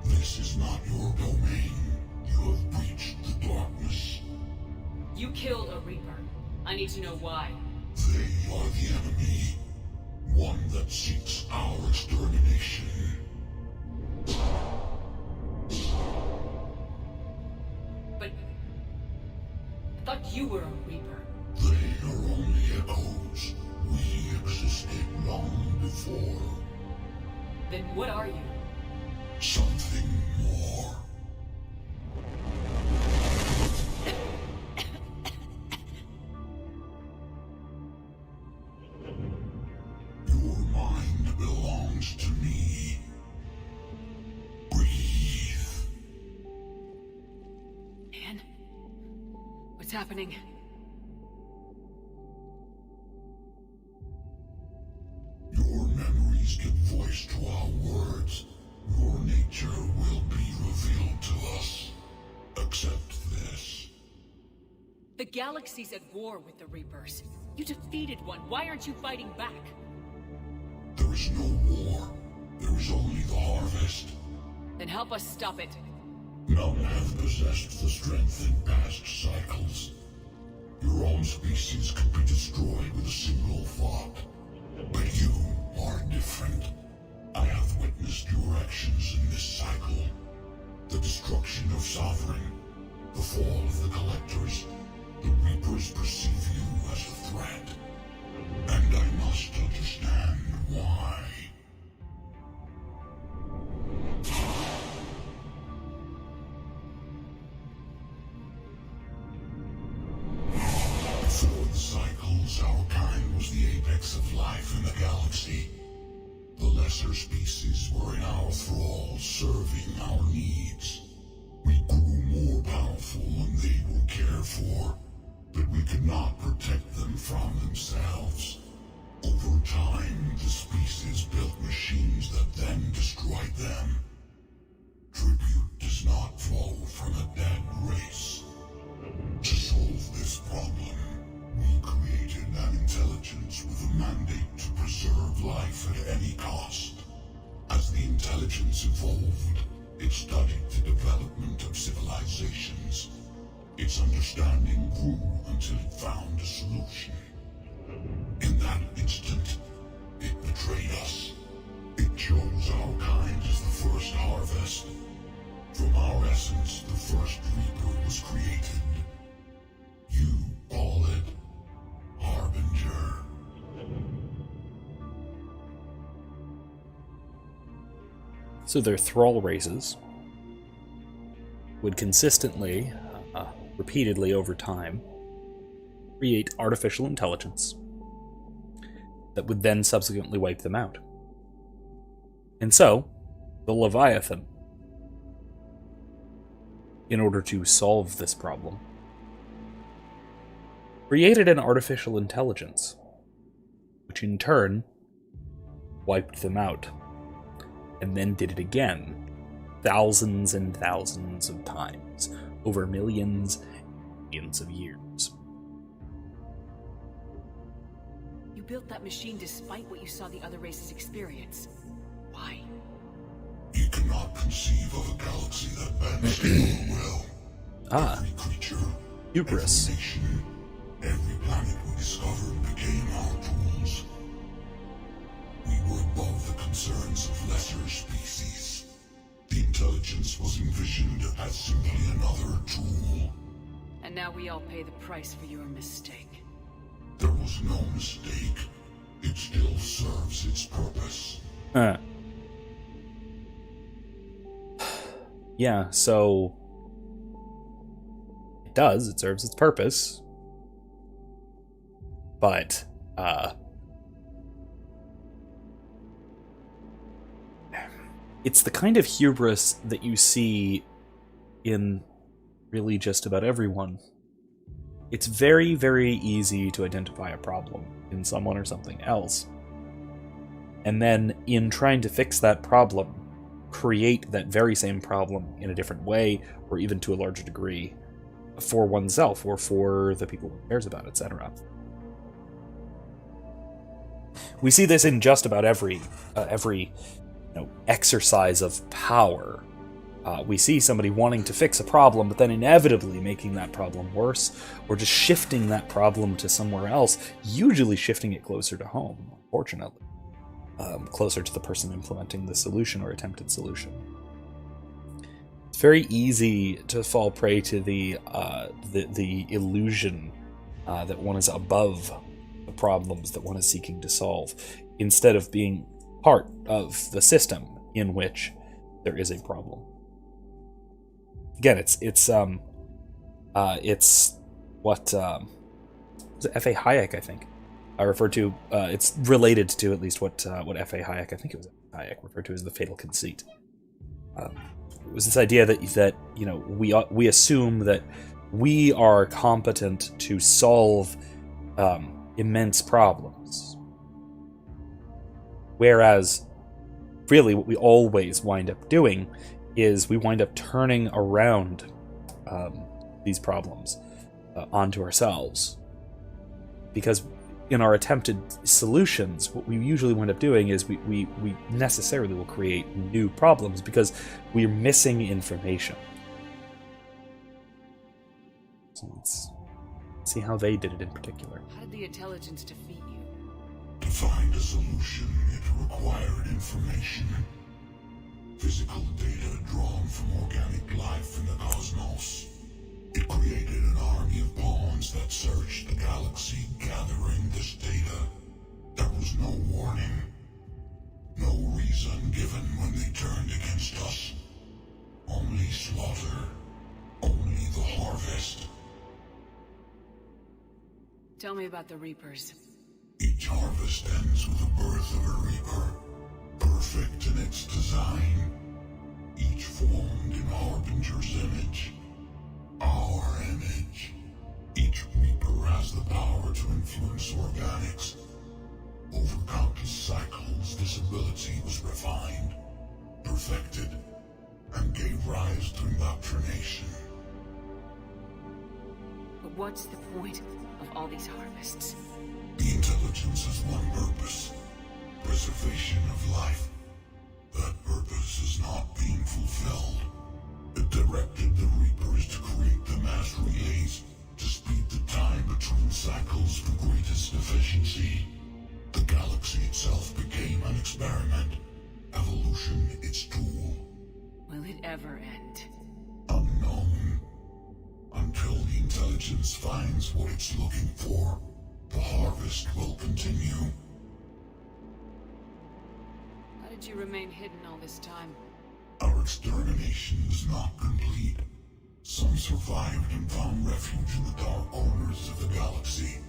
This is not your domain. You have breached the darkness. You killed a Reaper. I need to know why. They are the enemy. One that seeks our extermination. you were a Reaper. They are only echoes. We existed long before. Then what are you? Something more. Your mind belongs to me. Breathe. Man? What's happening? Your memories give voice to our words. Your nature will be revealed to us. Accept this. The galaxy's at war with the Reapers. You defeated one. Why aren't you fighting back? There is no war. There is only the harvest. Then help us stop it. None have possessed the strength in past cycles. Your own species could be destroyed with a single thought. But you are different. I have witnessed your actions in this cycle. The destruction of Sovereign, the fall of the Collectors. The Reapers perceive you as a threat. And I must understand why. Before the cycles, our kind was the apex of life in the galaxy. The lesser species were in our thrall, serving our needs. We grew more powerful and they were cared for, but we could not protect them from themselves. Over time, the species built machines that then destroyed them. Tribute does not flow from a dead race. To solve this problem, we created an intelligence with a mandate to preserve life at any cost. As the intelligence evolved, it studied the development of civilizations. Its understanding grew until it found a solution. In that instant, it betrayed us. It chose our kind as the first harvest. From our essence, the first Reaper was created. You call it Harbinger. So their thrall races would consistently, repeatedly over time, create artificial intelligence that would then subsequently wipe them out. And so, the Leviathan, in order to solve this problem, created an artificial intelligence, which in turn wiped them out, and then did it again, thousands and thousands of times, over millions and millions of years. You built that machine despite what you saw the other races experience. Why? You cannot conceive of a galaxy that bends to your will. Every creature, hubris. every nation, every planet we discovered became our tools. We were above the concerns of lesser species. The intelligence was envisioned as simply another tool. And now we all pay the price for your mistake. There was no mistake. It still serves its purpose. Yeah, so it does, it serves its purpose. But, it's the kind of hubris that you see in really just about everyone. It's very, very easy to identify a problem in someone or something else. And then, in trying to fix that problem, create that very same problem in a different way, or even to a larger degree, for oneself, or for the people who cares about, etc. We see this in just about every exercise of power. We see somebody wanting to fix a problem, but then inevitably making that problem worse, or just shifting that problem to somewhere else, usually shifting it closer to home, unfortunately. Closer to the person implementing the solution or attempted solution. It's very easy to fall prey to the illusion that one is above the problems that one is seeking to solve, instead of being part of the system in which there is a problem. Again, it's what was it F.A. Hayek, I think, I referred to. It's related to at least what F.A. Hayek, I think it was Hayek, referred to as the fatal conceit. It was this idea that you know, we assume that we are competent to solve immense problems, whereas really what we always wind up doing is we wind up turning around these problems onto ourselves, because in our attempted solutions, what we usually wind up doing is we necessarily will create new problems because we're missing information. So let's see how they did it in particular. How did the intelligence defeat you? To find a solution, it required information. Physical data drawn from organic life in the cosmos. It created an army of pawns that searched the galaxy, gathering this data. There was no warning. No reason given when they turned against us. Only slaughter. Only the harvest. Tell me about the Reapers. Each harvest ends with the birth of a Reaper. Perfect in its design. Each formed in Harbinger's image. Our image. Each Reaper has the power to influence organics. Over countless cycles, this ability was refined, perfected, and gave rise to indoctrination. But what's the point of all these harvests? The intelligence has one purpose: preservation of life. That purpose is not being fulfilled. It directed the Reapers to create the mass relays to speed the time between cycles for greatest efficiency. The galaxy itself became an experiment. Evolution its tool. Will it ever end? Unknown. Until the intelligence finds what it's looking for, the harvest will continue. How did you remain hidden all this time? Our extermination is not complete. Some survived and found refuge in the dark corners of the galaxy.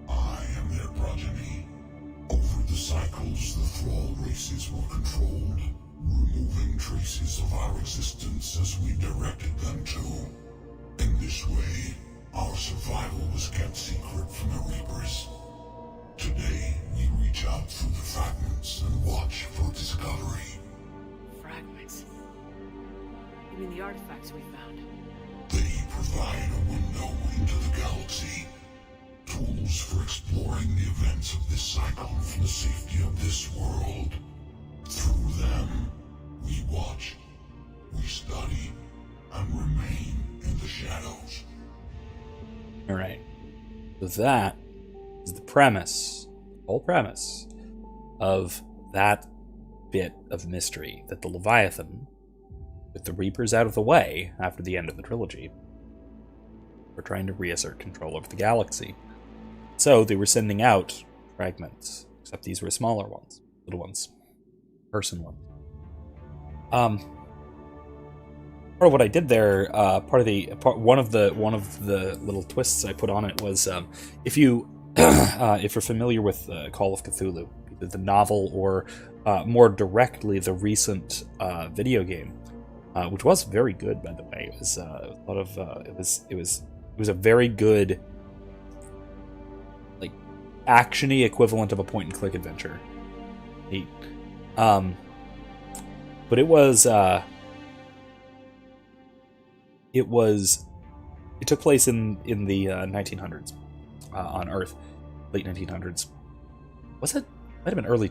I am their progeny. Over the cycles, the Thrall races were controlled, removing traces of our existence as we directed them to. In this way, our survival was kept secret from the Reapers. Today, we reach out through the fragments and watch for discovery. Fragments? You mean the artifacts we found? They provide a window into the galaxy. Tools for exploring the events of this cycle from the safety of this world. Through them, we watch, we study, and remain in the shadows. Alright. So that is the premise, the whole premise, of that bit of mystery, that the Leviathan, with the Reapers out of the way after the end of the trilogy, were trying to reassert control over the galaxy. So they were sending out fragments, except these were smaller ones, little ones, person ones. Part of what I did there, one of the little twists I put on it was, if you're familiar with Call of Cthulhu, either the novel or more directly the recent video game, which was very good, by the way. It was a lot of it was a very good, like, action-y equivalent of a point-and-click adventure. Neat. But it took place in the 1900s on Earth, late 1900s. Was it? Might have been early.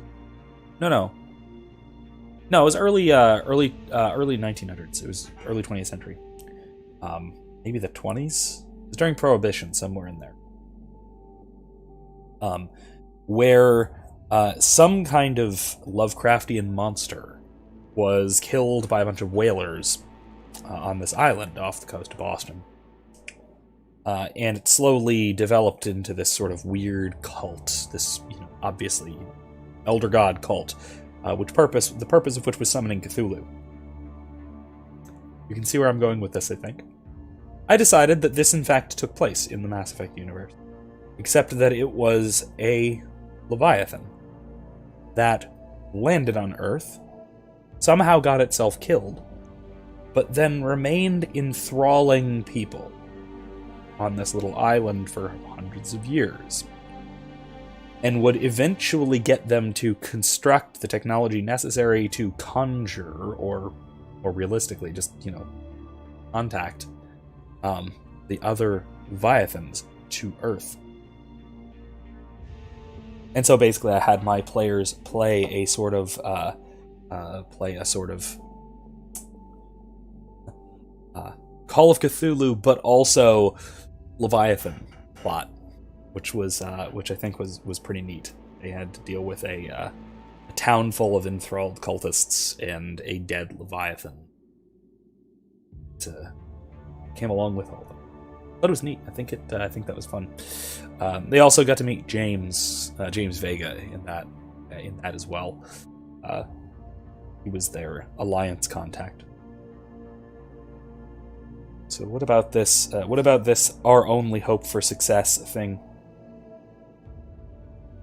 No, it was early 1900s. It was early 20th century. Maybe the 20s. It was during Prohibition, somewhere in there. Where some kind of Lovecraftian monster was killed by a bunch of whalers on this island off the coast of Boston. And it slowly developed into this sort of weird cult, this, obviously elder god cult, the purpose of which was summoning Cthulhu. You can see where I'm going with this, I think. I decided that this, in fact, took place in the Mass Effect universe, except that it was a Leviathan that landed on Earth, somehow got itself killed, but then remained enthralling people on this little island for hundreds of years, and would eventually get them to construct the technology necessary to conjure, or realistically, just, contact the other Leviathans to Earth. And so basically I had my players play a sort of Call of Cthulhu, but also Leviathan plot, which I think was pretty neat. They had to deal with a town full of enthralled cultists and a dead Leviathan. It came along with all of them. But it was neat. I think that was fun. They also got to meet James Vega in that as well. He was their alliance contact. So what about this? Our only hope for success thing?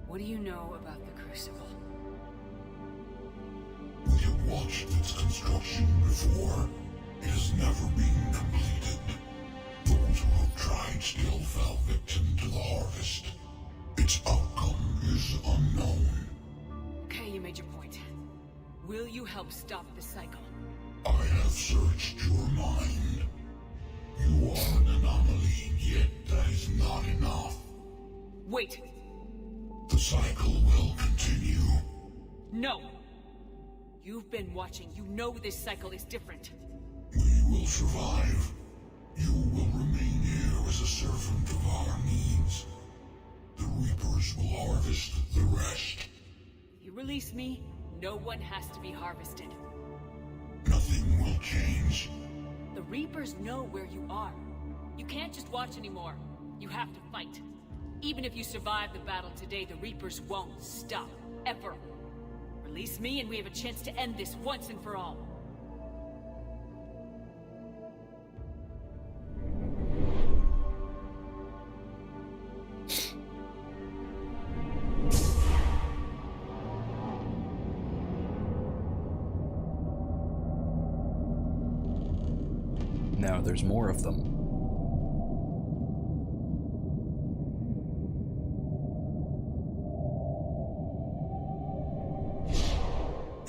What do you know about the Crucible? We have watched its construction before. It has never been completed. Those who have tried still fell victim to the harvest. Its outcome is unknown. Okay, you made your point. Will you help stop the cycle? I have searched your mind. You are an anomaly, yet that is not enough. Wait! The cycle will continue. No! You've been watching. You know this cycle is different. We will survive. You will remain here as a servant of our needs. The Reapers will harvest the rest. You release me, no one has to be harvested. Nothing will change. The Reapers know where you are. You can't just watch anymore. You have to fight. Even if you survive the battle today, the Reapers won't stop. Ever. Release me and we have a chance to end this once and for all. No, there's more of them.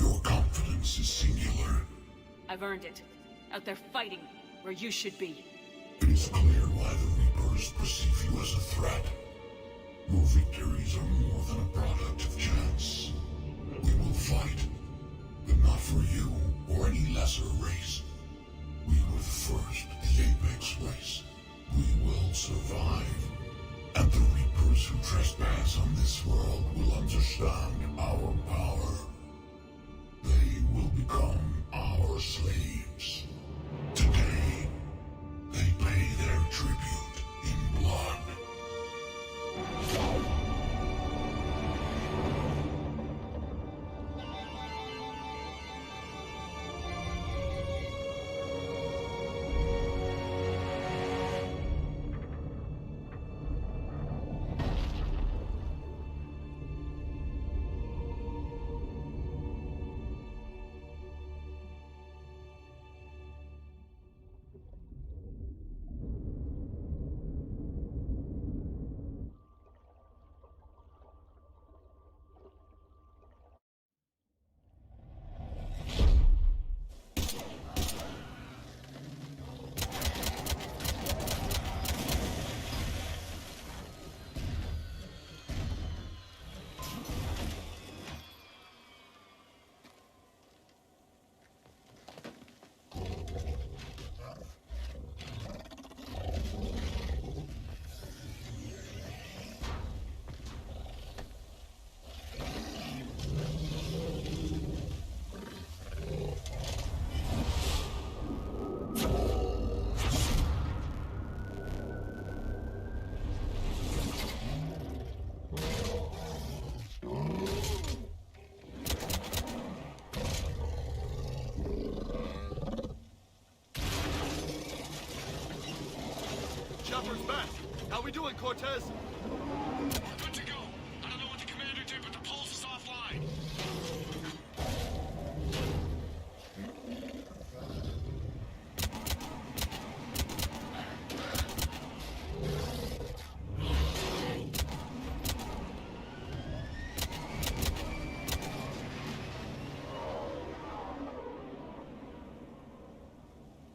Your confidence is singular. I've earned it. Out there fighting, where you should be. It is clear why the Reapers perceive you as a threat. Your victories are more than a product of chance. We will fight, but not for you or any lesser race. We were the first, the Apex race. We will survive. And the Reapers who trespass on this world will understand our power. They will become our slaves. Today, they pay their tribute in blood. we doing, Cortez? Good to go. I don't know what the commander did, but the pulse is offline.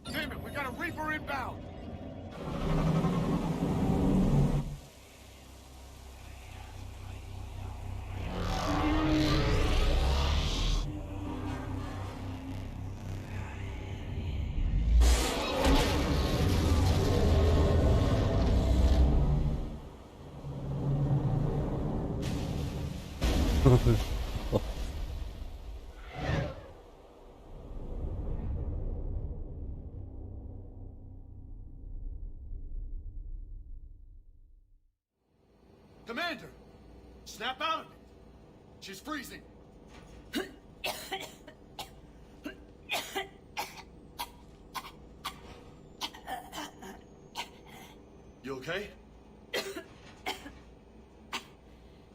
Damn it, we got a Reaper inbound! Commander! Snap out of it! She's freezing! You okay?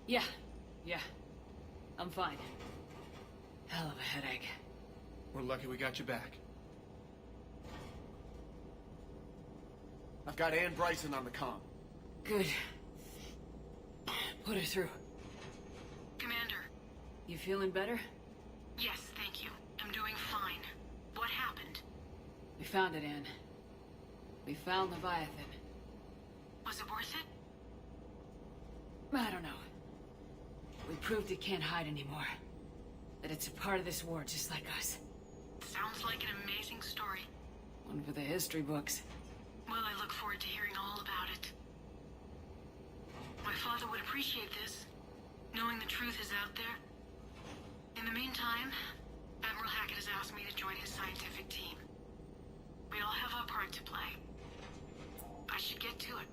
Yeah. I'm fine. Hell of a headache. We're lucky we got you back. I've got Ann Bryson on the comm. Good. Put her through. Commander. You feeling better? Yes, thank you. I'm doing fine. What happened? We found it, Ann. We found Leviathan. Was it worth it? I don't know. We proved it can't hide anymore. That it's a part of this war just like us. Sounds like an amazing story. One for the history books. Well, I look forward to hearing all about it. My father would appreciate this, knowing the truth is out there. In the meantime, Admiral Hackett has asked me to join his scientific team. We all have our part to play. I should get to it.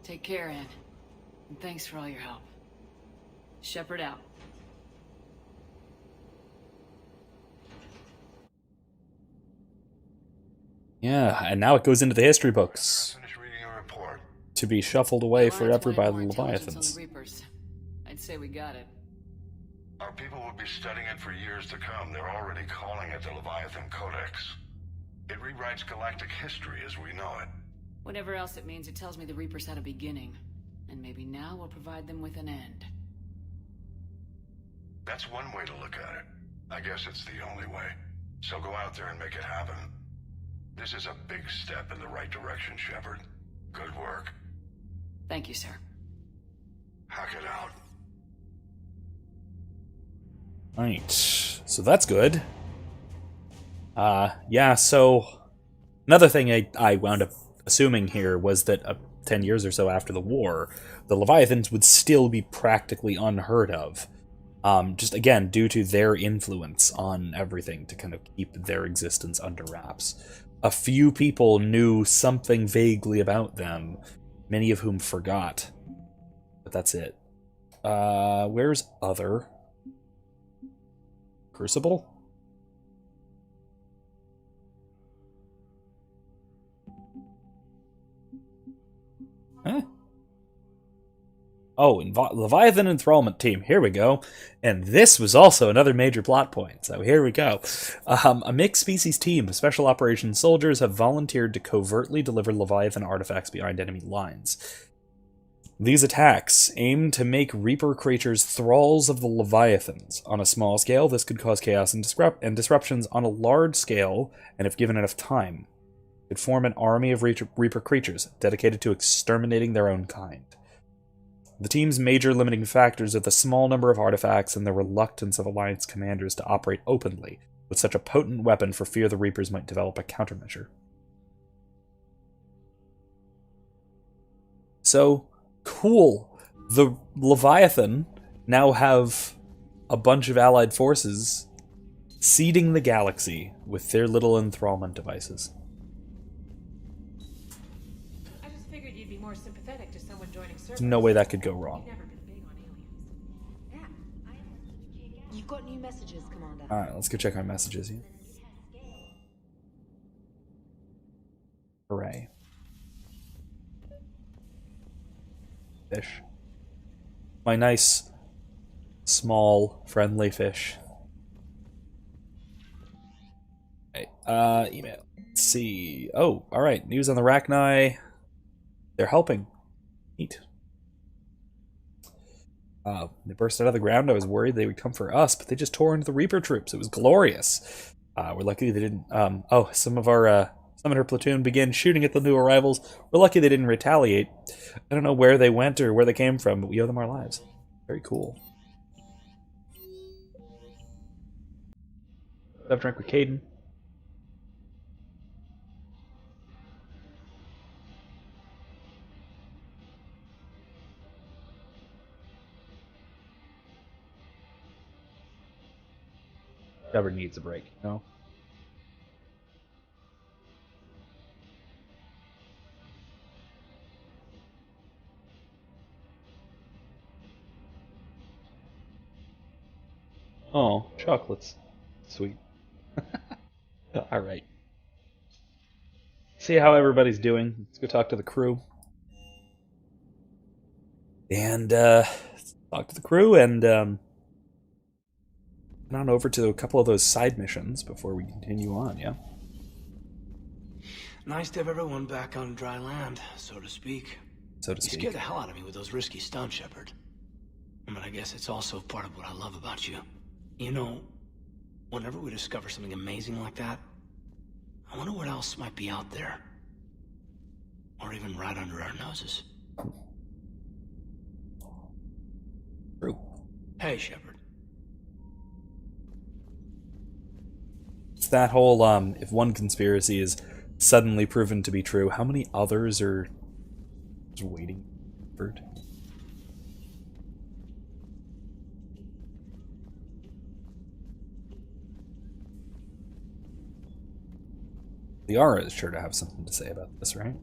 Take care, Ann. And thanks for all your help. Shepard out. Yeah, and now it goes into the history books Finish reading your report. to be shuffled away Alliance forever by the wanted more intelligence Leviathans. on the Reapers. I'd say we got it. Our people will be studying it for years to come. They're already calling it the Leviathan Codex. It rewrites galactic history as we know it. Whatever else it means, it tells me the Reapers had a beginning. And maybe now we'll provide them with an end. That's one way to look at it. I guess it's the only way. So go out there and make it happen. This is a big step in the right direction, Shepard. Good work. Thank you, sir. Hack it out. Right, so that's good. Yeah, so another thing I wound up assuming here was that 10 years or so after the war, the Leviathans would still be practically unheard of. Just again, due to their influence on everything to kind of keep their existence under wraps. A few people knew something vaguely about them, many of whom forgot. But that's it. Where's other? Crucible? Huh? Oh, Leviathan Enthrallment Team. Here we go. And this was also another major plot point. So here we go. A mixed species team of special operations soldiers have volunteered to covertly deliver Leviathan artifacts behind enemy lines. These attacks aim to make Reaper creatures thralls of the Leviathans. On a small scale, this could cause chaos and disruptions. On a large scale, and if given enough time, could form an army of Reaper creatures dedicated to exterminating their own kind. The team's major limiting factors are the small number of artifacts and the reluctance of Alliance commanders to operate openly with such a potent weapon for fear the Reapers might develop a countermeasure. So, cool. The Leviathan now have a bunch of allied forces seeding the galaxy with their little enthrallment devices. I just figured you'd be more sympathetic to someone joining service. There's no way that could go wrong. You've never been big on aliens. Yeah, you've got new messages, Commander. Alright, let's go check our messages here. Hooray. fish. My nice, small, friendly fish. Okay, email. Let's see. Oh, alright. News on the Rachni. They're helping. Neat. They burst out of the ground. I was worried they would come for us, but they just tore into the Reaper troops. It was glorious. We're lucky they didn't... some of her platoon began shooting at the new arrivals. We're lucky they didn't retaliate. I don't know where they went or where they came from, but we owe them our lives. Very cool. Have a drink with Caden. Shepard needs a break, no? Oh, chocolates. Sweet. Alright. See how everybody's doing. Let's go talk to the crew. And, talk to the crew and, on over to a couple of those side missions before we continue on, yeah? Nice to have everyone back on dry land, so to speak. So to speak. You scared the hell out of me with those risky stunts, Shepard. But I guess it's also part of what I love about you. You know, whenever we discover something amazing like that, I wonder what else might be out there. Or even right under our noses. True. Hey, Shepard. It's that whole, if one conspiracy is suddenly proven to be true, how many others are just waiting for it? Liara is sure to have something to say about this, right?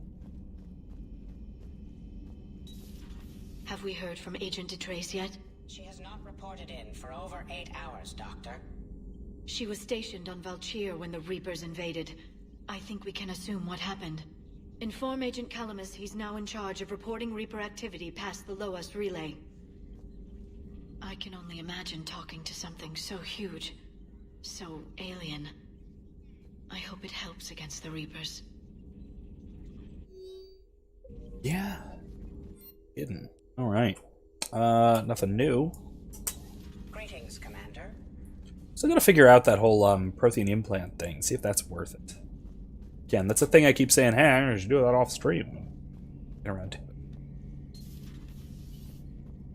Have we heard from Agent DeTrace yet? She has not reported in for over 8 hours, Doctor. She was stationed on Valchir when the Reapers invaded. I think we can assume what happened. Inform Agent Calamus he's now in charge of reporting Reaper activity past the Loas relay. I can only imagine talking to something so huge, so alien. I hope it helps against the Reapers. Yeah. Hidden. Alright. Nothing new. Greetings, Commander. Still gotta figure out that whole protein implant thing, see if that's worth it. Again, that's a thing I keep saying, hey, I should do that off stream. Get around to it.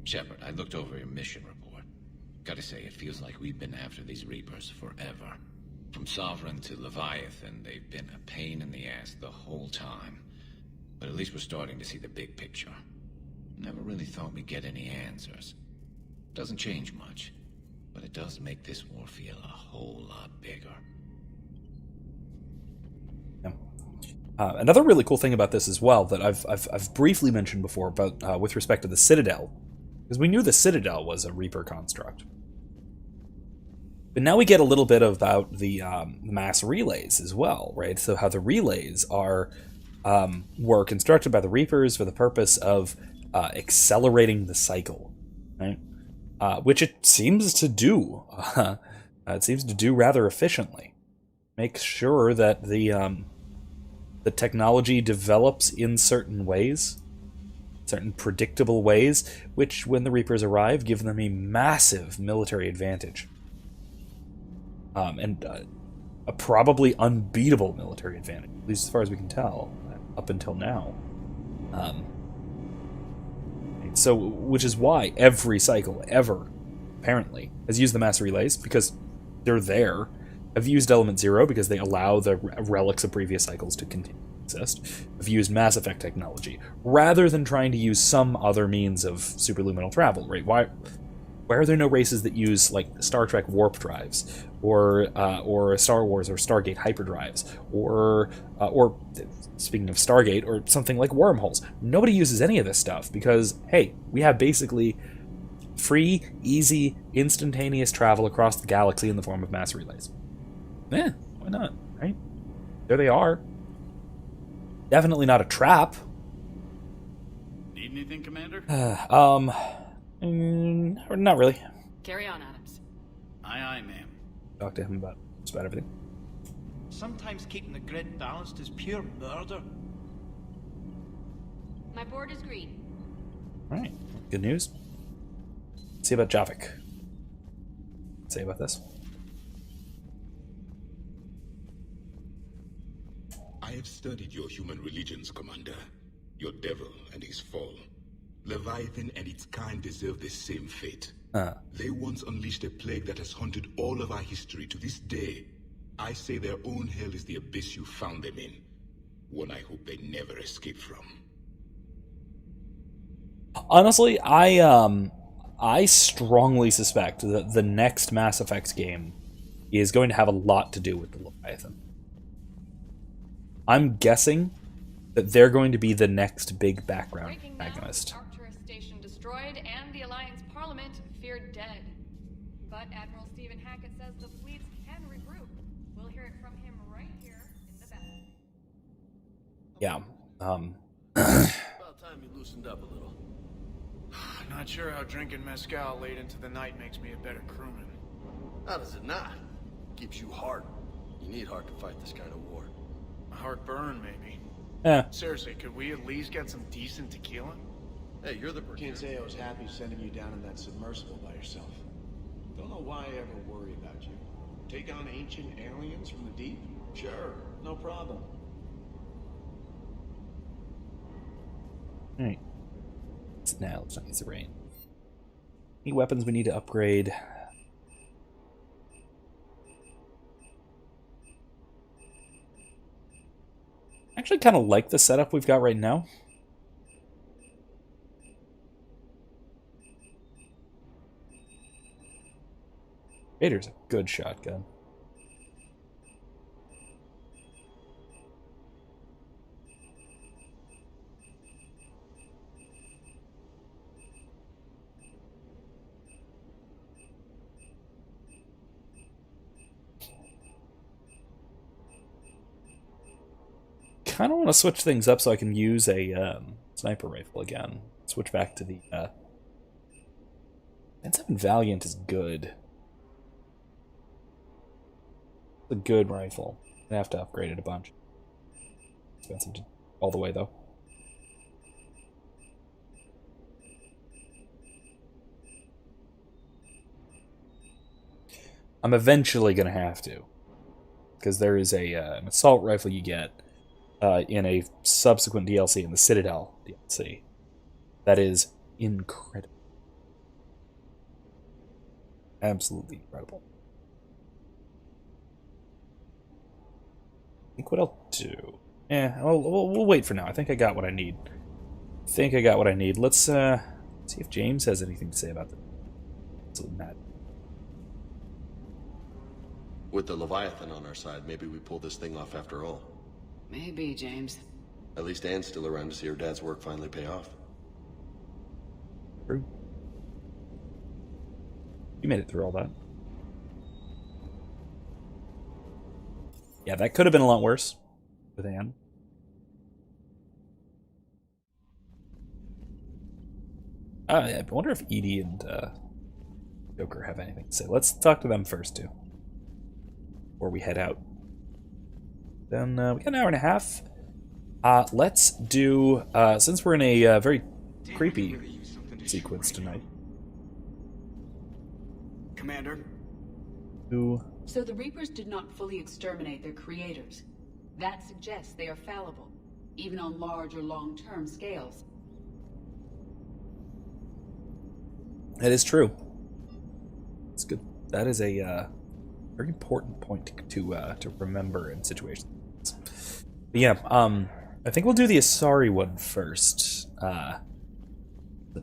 Shepard, I looked over your mission report. Gotta say, it feels like we've been after these Reapers forever. From Sovereign to Leviathan, they've been a pain in the ass the whole time. But at least we're starting to see the big picture. Never really thought we'd get any answers. Doesn't change much, but it does make this war feel a whole lot bigger. Yeah. Another really cool thing about this as well that I've briefly mentioned before, but with respect to the Citadel, because we knew the Citadel was a Reaper construct. But now we get a little bit about the mass relays as well, right? So how the relays were constructed by the Reapers for the purpose of accelerating the cycle, right? Which it seems to do. It seems to do rather efficiently. Make sure that the technology develops in certain ways, certain predictable ways, which, when the Reapers arrive, give them a massive military advantage. And a probably unbeatable military advantage, at least as far as we can tell, up until now. So, which is why every cycle ever, apparently, has used the mass relays, because they're there. Have used Element Zero because they allow the relics of previous cycles to continue to exist. Have used Mass Effect technology, rather than trying to use some other means of superluminal travel, right? Why are there no races that use, like, Star Trek warp drives, or Star Wars or Stargate hyperdrives, or speaking of Stargate, or something like wormholes? Nobody uses any of this stuff because, hey, we have basically free, easy, instantaneous travel across the galaxy in the form of mass relays. Eh, why not, right? There they are. Definitely not a trap. Need anything, Commander? Not really. Carry on, Adams. Aye, aye, ma'am. Talk to him about just about everything. Sometimes keeping the grid balanced is pure murder. My board is green. Alright, good news. Let's see about Javik. Say about this. I have studied your human religions, Commander. Your devil and his fall. Leviathan and its kind deserve the same fate. They once unleashed a plague that has haunted all of our history to this day. I say their own hell is the abyss you found them in. One I hope they never escape from. Honestly, I strongly suspect that the next Mass Effect game is going to have a lot to do with the Leviathan. I'm guessing that they're going to be the next big background antagonist. Arcturus station destroyed and the Alliance Parliament feared dead. But Admiral Stephen Hackett says the fleets can regroup. We'll hear it from him right here in the battle. Yeah. About time you loosened up a little. Not sure how drinking mezcal late into the night makes me a better crewman. How does it not? Keeps you heart. You need heart to fight this kind of war. A heartburn, maybe. Yeah. Seriously, could we at least get some decent tequila? Hey, you're the Can't say I was happy sending you down in that submersible by yourself. Don't know why I ever worry about you. Take on ancient aliens from the deep? Sure, no problem. Alright. Now, let's not use the rain. Any weapons we need to upgrade? I actually kind of like the setup we've got right now. Vader's a good shotgun. Kind of want to switch things up so I can use a sniper rifle again. Switch back to the N7 Valiant is good. It's a good rifle. I have to upgrade it a bunch. Expensive all the way though. I'm eventually gonna have to, because there is an assault rifle you get in a subsequent DLC in the Citadel DLC. That is incredible. Absolutely incredible. I think what I'll do... we'll wait for now. I think I got what I need. Let's see if James has anything to say about this. Absolutely mad. With the Leviathan on our side, maybe we pull this thing off after all. Maybe, James. At least Anne's still around to see her dad's work finally pay off. True. You made it through all that. Yeah, that could have been a lot worse with Anne. I wonder if Edie and Joker have anything to say. Let's talk to them first, too. Before we head out. Then we got an hour and a half. Let's do, since we're in a very creepy sequence tonight. Commander? Who? So the Reapers did not fully exterminate their creators. That suggests they are fallible, even on large or long-term scales. That is true. It's good. That is a very important point to remember in situations. But yeah, I think we'll do the Asari one first.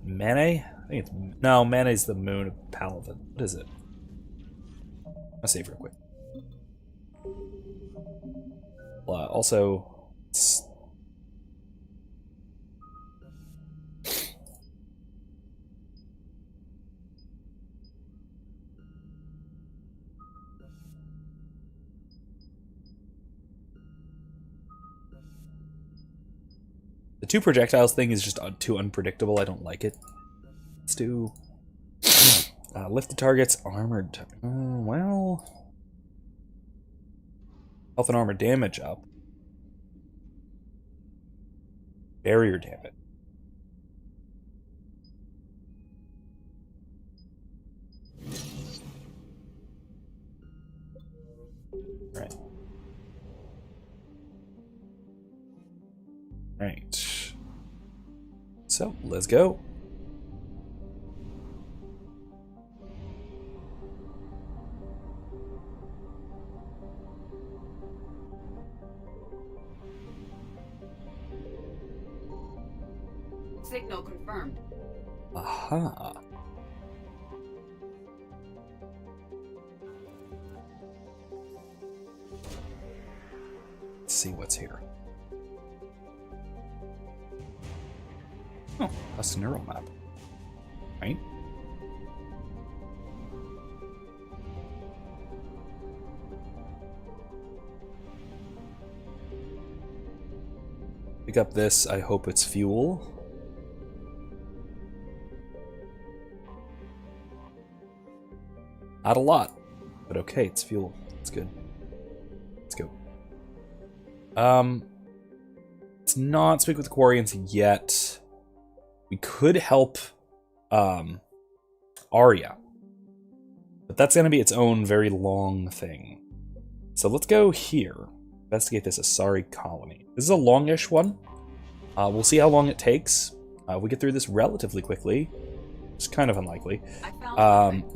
Mane? I think it's no. Mane's the moon of Palaven. What is it? I'll save real quick. Also, The 2 projectiles thing is just too unpredictable. I don't like it. Let's do lift the target's armored. Well, health and armor damage up. Barrier damage. Right. Right. So, let's go. Signal confirmed. Aha. Let's see what's here. Oh, that's a neural map. Right? Pick up this, I hope it's fuel. Not a lot, but okay, it's fuel. It's good. Let's go. Let's not speak with the Quarians yet. We could help Arya, but that's going to be its own very long thing. So let's go here. Investigate this Asari colony. This is a longish one. We'll see how long it takes. We get through this relatively quickly. It's kind of unlikely.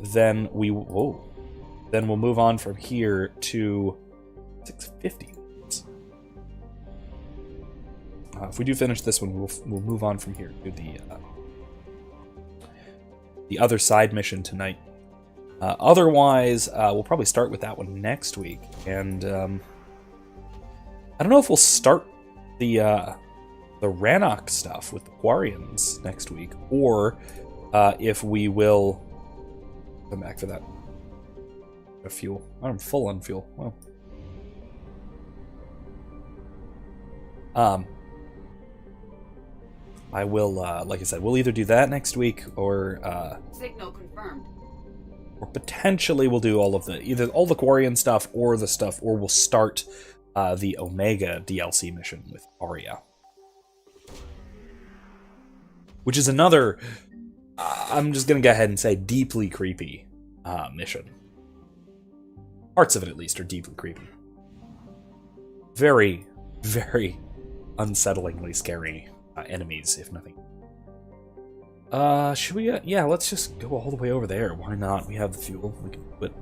Then we'll move on from here to 650. If we do finish this one, we'll move on from here to the other side mission tonight. Otherwise, we'll probably start with that one next week. And I don't know if we'll start the Rannoch stuff with the Quarians next week, or if we will come back for that. Fuel. I'm full on fuel. Wow. I will, like I said, we'll either do that next week, or Signal confirmed. Or potentially we'll do all the Quarian stuff, or we'll start the Omega DLC mission with Arya, which is another. I'm just gonna go ahead and say deeply creepy mission. Parts of it, at least, are deeply creepy. Very, very unsettlingly scary enemies, if nothing. Should we? Yeah, let's just go all the way over there. Why not? We have the fuel. We can do it.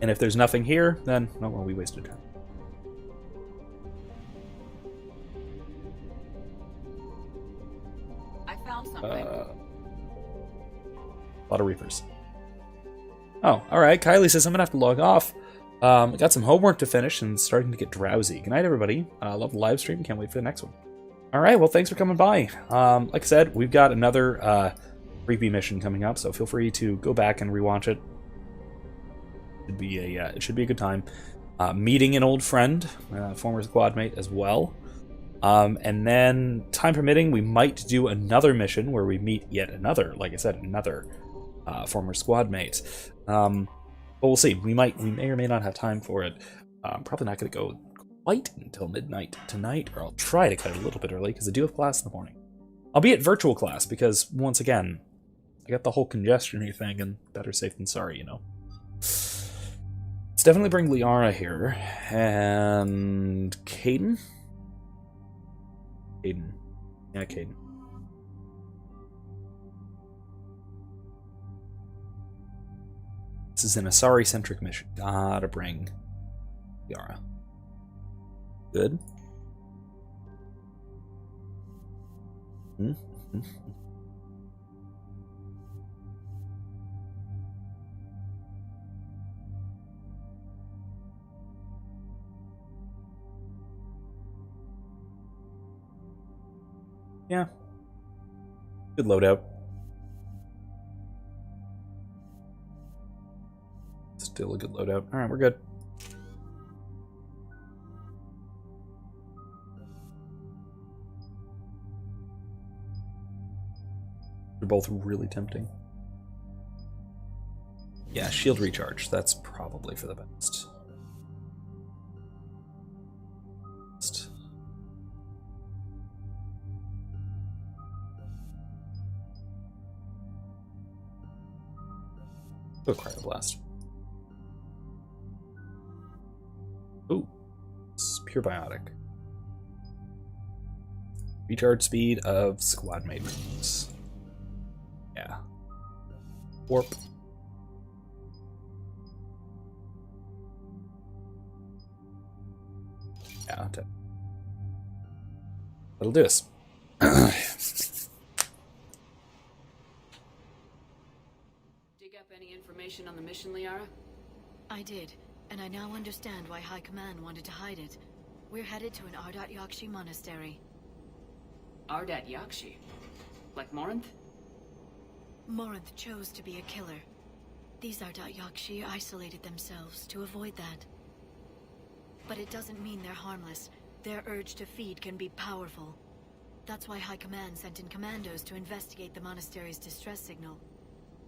And if there's nothing here, then no, well, we wasted time. I found something. A lot of Reapers. Oh, alright. Kylie says I'm gonna have to log off. Got some homework to finish and starting to get drowsy. Good night, everybody. Love the live stream. Can't wait for the next one. Alright, well, thanks for coming by. Like I said, we've got another creepy mission coming up, so feel free to go back and rewatch it. It should be a good time. Meeting an old friend, former squadmate as well. And then, time permitting, we might do another mission where we meet yet another, like I said, another former squadmate. But we'll see. We may or may not have time for it. Probably not going to go quite until midnight tonight, or I'll try to cut it a little bit early because I do have class in the morning. I'll be at virtual class because, once again, I got the whole congestion thing, and better safe than sorry, you know. Let's definitely bring Liara here. And Caden? Caden. Yeah, Caden. This is an Asari-centric mission. Gotta bring Liara. Good. Mm-hmm. Yeah. Good loadout. Still a good loadout. Alright, we're good. They're both really tempting. Yeah, shield recharge. That's probably for the best. Oh, cryoblast. Ooh, it's pure biotic. Recharge speed of squadmates. Yeah. Warp. Yeah, that'll do us. Dig up any information on the mission, Liara? I did, and I now understand why High Command wanted to hide it. We're headed to an Ardat Yakshi monastery. Ardat Yakshi? Like Morinth? Morinth chose to be a killer. These Ardat Yakshi isolated themselves to avoid that. But it doesn't mean they're harmless. Their urge to feed can be powerful. That's why High Command sent in commandos to investigate the monastery's distress signal.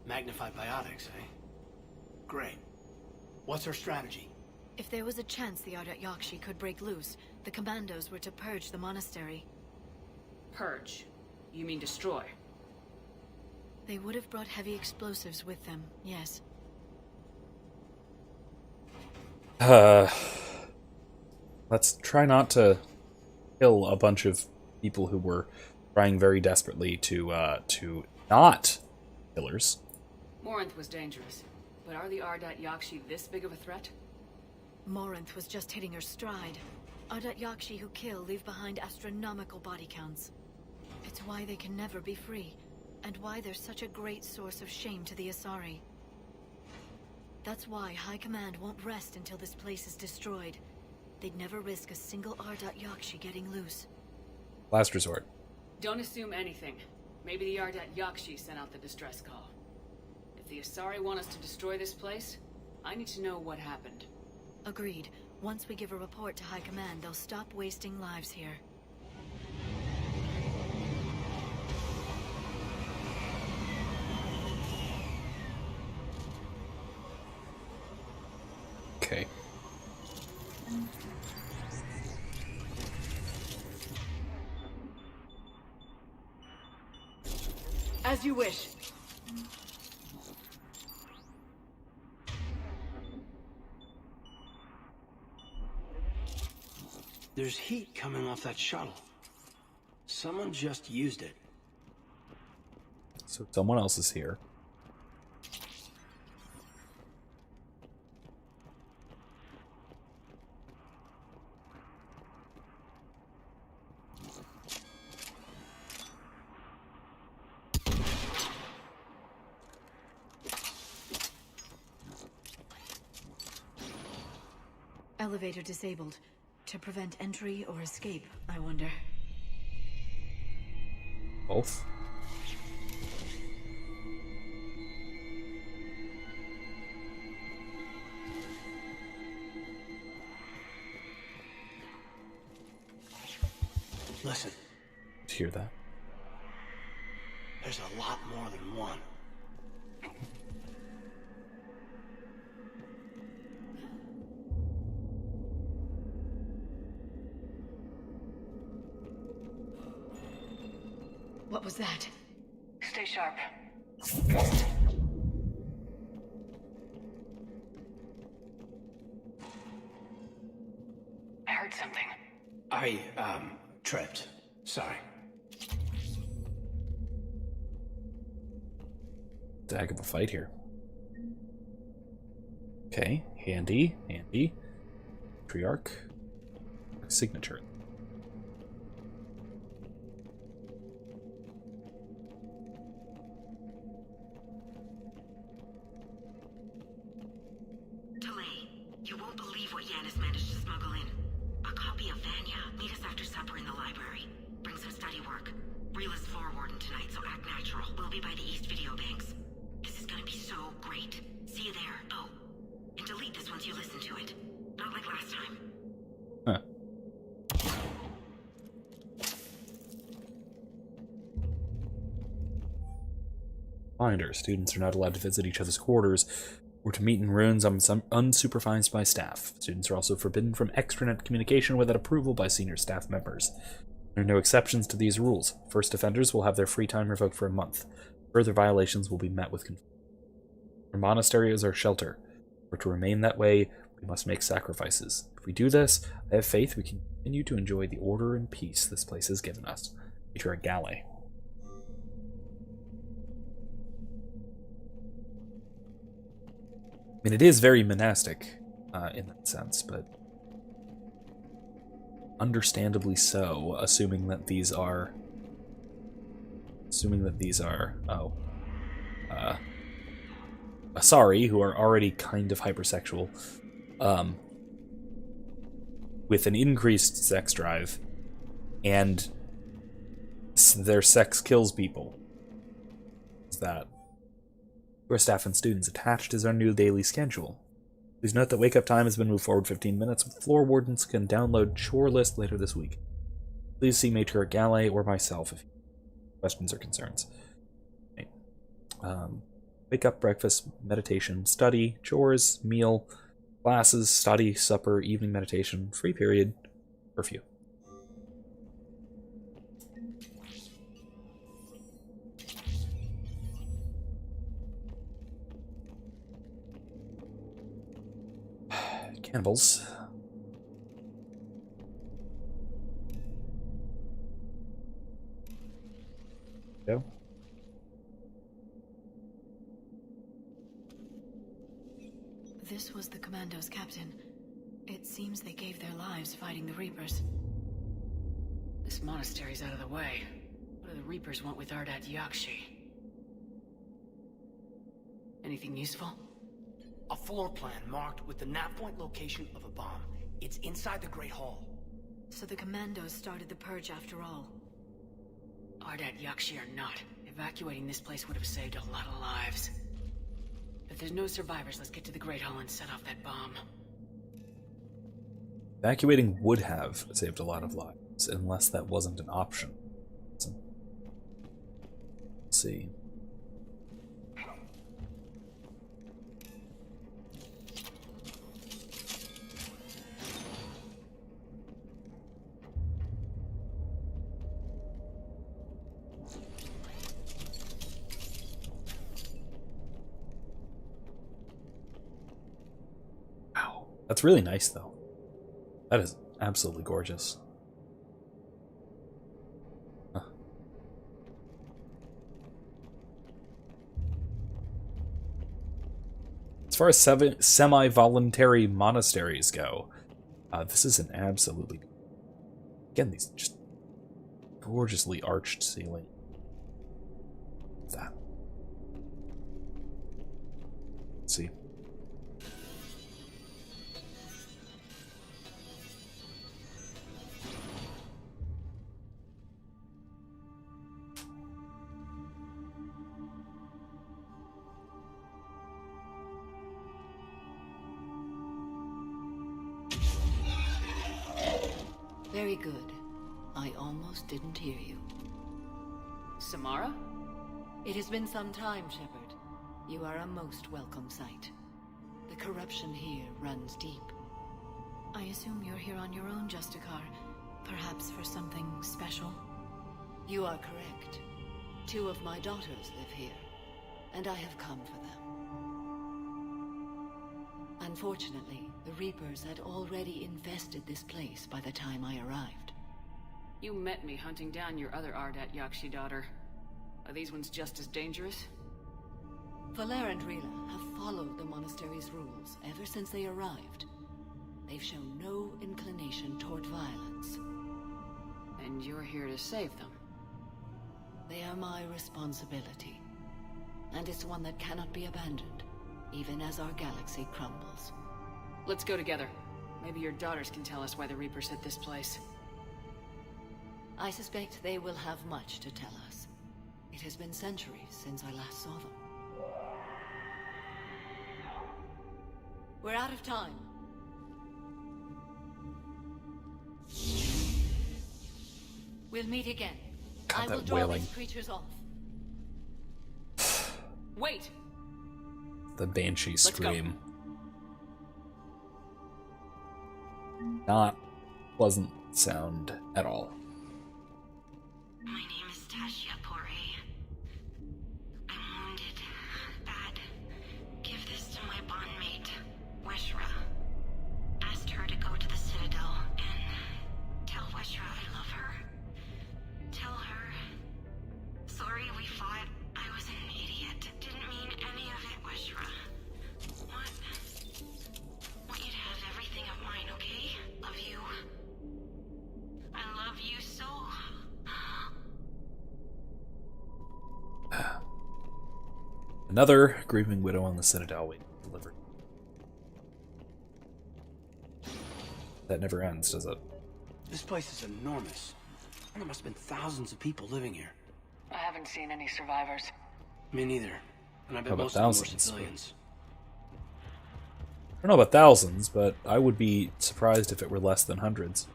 Magnified biotics, eh? Great. What's our strategy? If there was a chance the Ardat Yakshi could break loose, the commandos were to purge the monastery. Purge? You mean destroy? They would have brought heavy explosives with them, yes. Let's try not to kill a bunch of people who were trying very desperately to not killers. Morinth was dangerous, but are the Ardat Yakshi this big of a threat? Morinth was just hitting her stride. Ardat Yakshi who kill leave behind astronomical body counts. It's why they can never be free, and why they're such a great source of shame to the Asari. That's why High Command won't rest until this place is destroyed. They'd never risk a single Ardat Yakshi getting loose. Last resort. Don't assume anything. Maybe the Ardat Yakshi sent out the distress call. If the Asari want us to destroy this place, I need to know what happened. Agreed. Once we give a report to High Command, they'll stop wasting lives here. Okay. As you wish. There's heat coming off that shuttle. Someone just used it. So someone else is here. Elevator disabled. To prevent entry or escape, I wonder. Both. Listen. Did you hear that? There's a lot more than one. What was that? Stay sharp. I heard something. I, tripped. Sorry. It's a heck of a fight here. Okay, handy. Triarch. Signature. You won't believe what Yanis managed to smuggle in. A copy of Vanya. Meet us after supper in the library. Bring some study work. Reel is forewarned tonight, so act natural. We'll be by the East Video Banks. This is gonna be so great. See you there. Oh, and delete this once you listen to it. Not like last time. Huh. Reminder, students are not allowed to visit each other's quarters or to meet in rooms unsupervised by staff. Students are also forbidden from extranet communication without approval by senior staff members. There are no exceptions to these rules. First offenders will have their free time revoked for a month. Further violations will be met with confusion. Our monastery is our shelter. For to remain that way, we must make sacrifices. If we do this, I have faith we can continue to enjoy the order and peace this place has given us. Enter a galley. I mean, it is very monastic in that sense, but understandably so, assuming that these are Asari, who are already kind of hypersexual, with an increased sex drive, and their sex kills people. Is that our staff and students attached is our new daily schedule. Please note that wake-up time has been moved forward 15 minutes. Floor wardens can download chore list later this week. Please see Mater Galley or myself if you have questions or concerns. Okay. Wake up, breakfast, meditation, study, chores, meal, classes, study, supper, evening meditation, free period, curfew. Cannibals. Go. This was the Commando's captain. It seems they gave their lives fighting the Reapers. This monastery's out of the way. What do the Reapers want with Ardat Yakshi? Anything useful? A floor plan marked with the nav point location of a bomb. It's inside the Great Hall. So the Commandos started the purge after all. Ardat Yakshi or not, evacuating this place would have saved a lot of lives. If there's no survivors, let's get to the Great Hall and set off that bomb. Evacuating would have saved a lot of lives, unless that wasn't an option. Let's see. That's really nice, though. That is absolutely gorgeous. Huh. As far as semi-voluntary monasteries go, this is an absolutely... Again, these just gorgeously arched ceiling. What's that? Let's see. Very good. I almost didn't hear you. Samara? It has been some time, Shepard. You are a most welcome sight. The corruption here runs deep. I assume you're here on your own, Justicar. Perhaps for something special? You are correct. 2 of my daughters live here, and I have come for them. Unfortunately, the Reapers had already infested this place by the time I arrived. You met me hunting down your other Ardat Yakshi daughter. Are these ones just as dangerous? Valer and Rila have followed the monastery's rules ever since they arrived. They've shown no inclination toward violence. And you're here to save them? They are my responsibility. And it's one that cannot be abandoned, even as our galaxy crumbles. Let's go together. Maybe your daughters can tell us why the Reapers hit this place. I suspect they will have much to tell us. It has been centuries since I last saw them. We're out of time. We'll meet again. God, I will that draw wailing. these creatures off. Wait! The banshee Let's scream. Not pleasant sound at all. My name is Tashia Poré. I'm wounded. Bad. Give this to my bondmate, Weshra. Asked her to go to the Citadel and tell Weshra I love her. Tell her. Sorry we fought. I was an idiot. Didn't mean any of it, Weshra. Want you to have everything of mine, okay? Love you. I love you so. Another grieving widow on the Citadel waiting delivered. That never ends, does it? This place is enormous. There must have been thousands of people living here. I haven't seen any survivors. Me neither. And I How bet about most of them were thousands? civilians. I don't know about thousands, but I would be surprised if it were less than hundreds.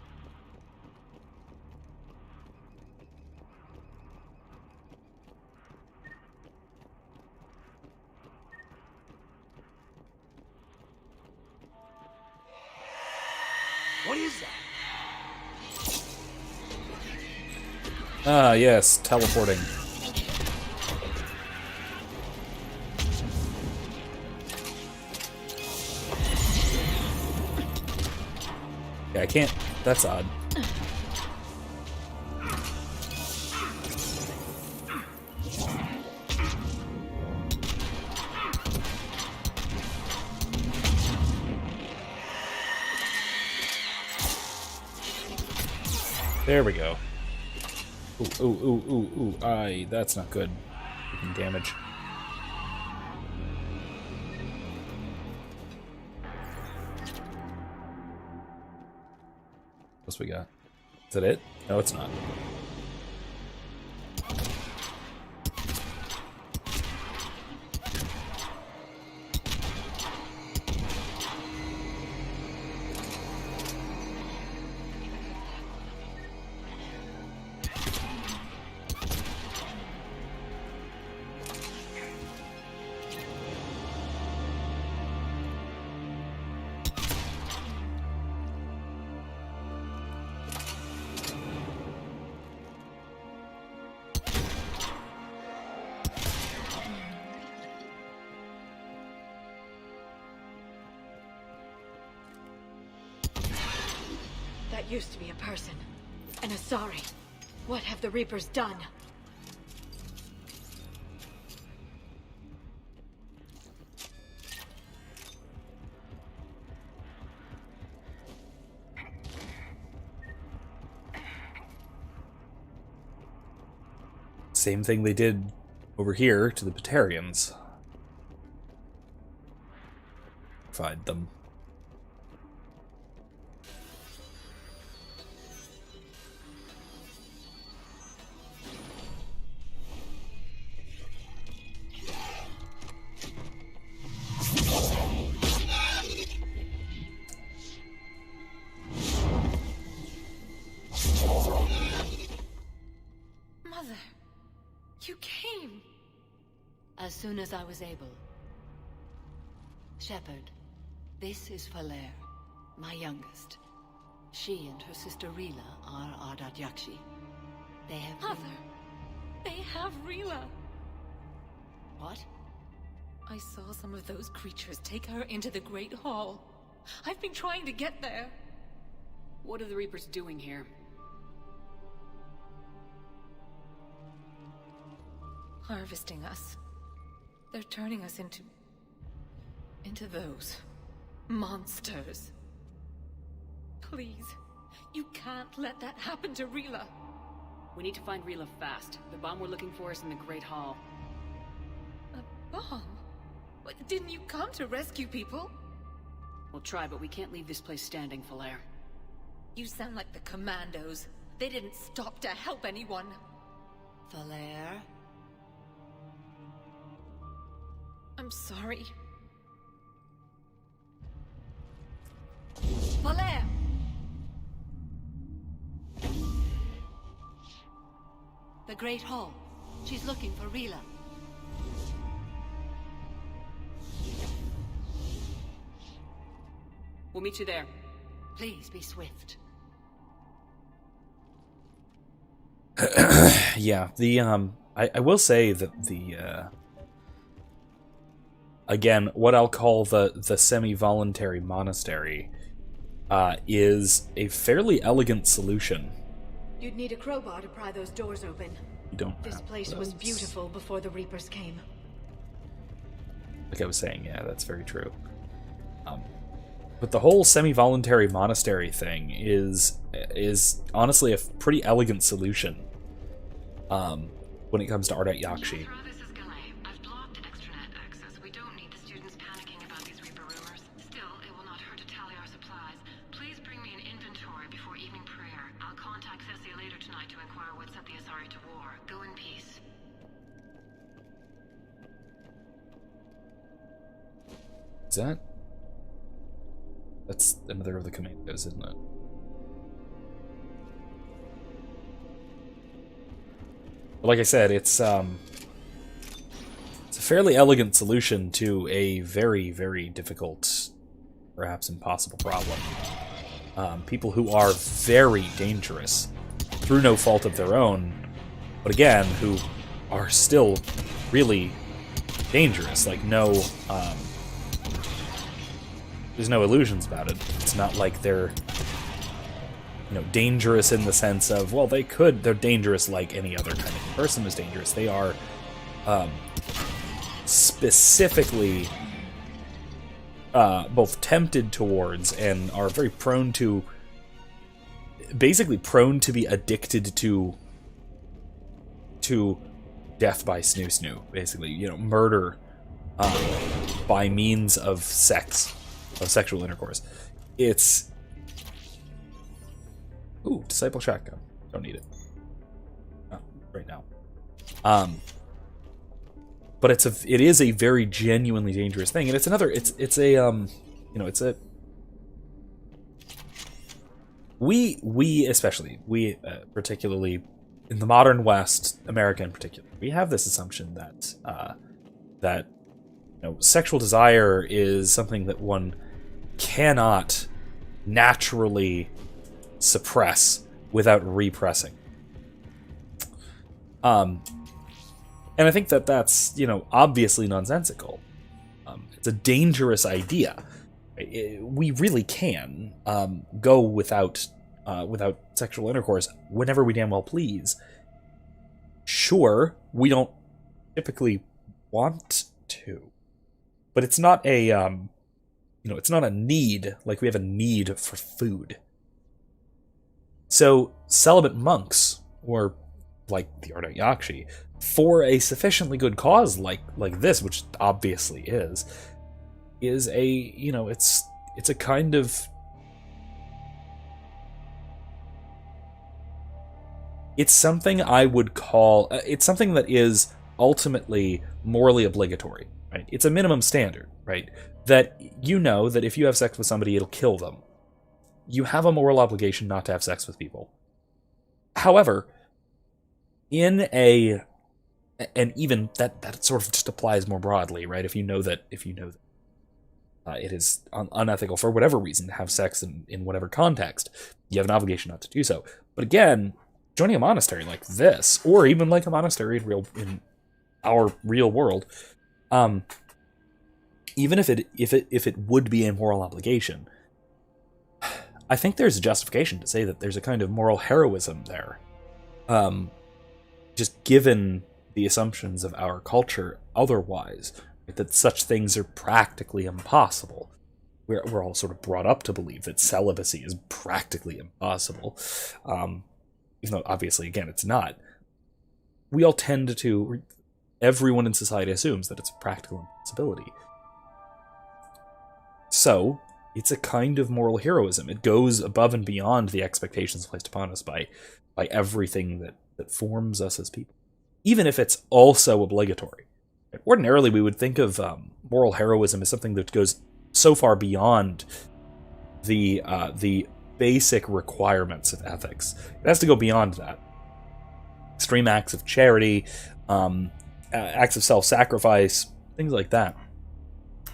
What is that? Ah, yes, teleporting. Yeah, I can't. That's odd. There we go. Ooh, ooh, ooh, ooh, ooh. Aye, that's not good. Taking damage. What else we got? Is that it? No, it's not. That used to be a person. And a sorry. What have the Reapers done? Same thing they did over here to the Batarians. Find them. Mother, you came. As soon as I was able. Shepard, this is Falere, my youngest. She and her sister Rila are Ardat Yakshi. They have Mother, they have Rila. What? I saw some of those creatures take her into the Great Hall. I've been trying to get there. What are the Reapers doing here? Harvesting us. They're turning us into those monsters. Please, you can't let that happen to Rila. We need to find Rila fast. The bomb we're looking for is in the Great Hall. A bomb? What, didn't you come to rescue people? We'll try, but we can't leave this place standing, Falere. You sound like the Commandos. They didn't stop to help anyone. Falere? I'm sorry. Falere! The Great Hall. She's looking for Rila. We'll meet you there. Please be swift. Yeah, I will say that again, what I'll call the semi-voluntary monastery is a fairly elegant solution. You'd need a crowbar to pry those doors open. You don't. This place was beautiful before the Reapers came. Like I was saying, yeah, that's very true. But the whole semi-voluntary monastery thing is honestly a pretty elegant solution when it comes to Ardite Yakshi. This is Galay. I've blocked extranet access. We don't need the students panicking about these Reaper rumors. Still, it will not hurt to tally our supplies. Please bring me an inventory before evening prayer. I'll contact Cessia later tonight to inquire what set the Asari to war. Go in peace. Is that? That's another of the commandos, isn't it? But like I said, it's a fairly elegant solution to a very, very difficult, perhaps impossible problem. People who are very dangerous through no fault of their own, but again, who are still really dangerous. Like there's no illusions about it. It's not like they're, dangerous in the sense of, well, they're dangerous like any other kind of person is dangerous. They are specifically both tempted towards and are very prone to be addicted to death by snoo, basically, murder by means of sexual intercourse. It's disciple shotgun. Don't need it. No, right now. But it is a very genuinely dangerous thing, and we particularly in the modern West, America in particular, we have this assumption that sexual desire is something that one cannot naturally suppress without repressing. And I think that's, obviously nonsensical. It's a dangerous idea. We really can go without sexual intercourse whenever we damn well please. Sure, we don't typically want to, but it's not a it's not a need like we have a need for food. So celibate monks, or like the Ardite Yakshi, for a sufficiently good cause like this, which obviously is a it's a kind of, it's something I would call, it's something that is ultimately morally obligatory, right? It's a minimum standard, right? That that if you have sex with somebody, it'll kill them. You have a moral obligation not to have sex with people. However, and even that sort of just applies more broadly, right? If you know that it is unethical for whatever reason to have sex in whatever context, you have an obligation not to do so. But again, joining a monastery like this, or even like a monastery in our real world, even if it would be a moral obligation, I think there's a justification to say that there's a kind of moral heroism there. Just given the assumptions of our culture otherwise, right, that such things are practically impossible. We're all sort of brought up to believe that celibacy is practically impossible. Even though, obviously, again, it's not. We all tend to... Everyone in society assumes that it's a practical impossibility. So, it's a kind of moral heroism. It goes above and beyond the expectations placed upon us by everything that forms us as people. Even if it's also obligatory. Ordinarily, we would think of moral heroism as something that goes so far beyond the basic requirements of ethics. It has to go beyond that. Extreme acts of charity, acts of self-sacrifice, things like that.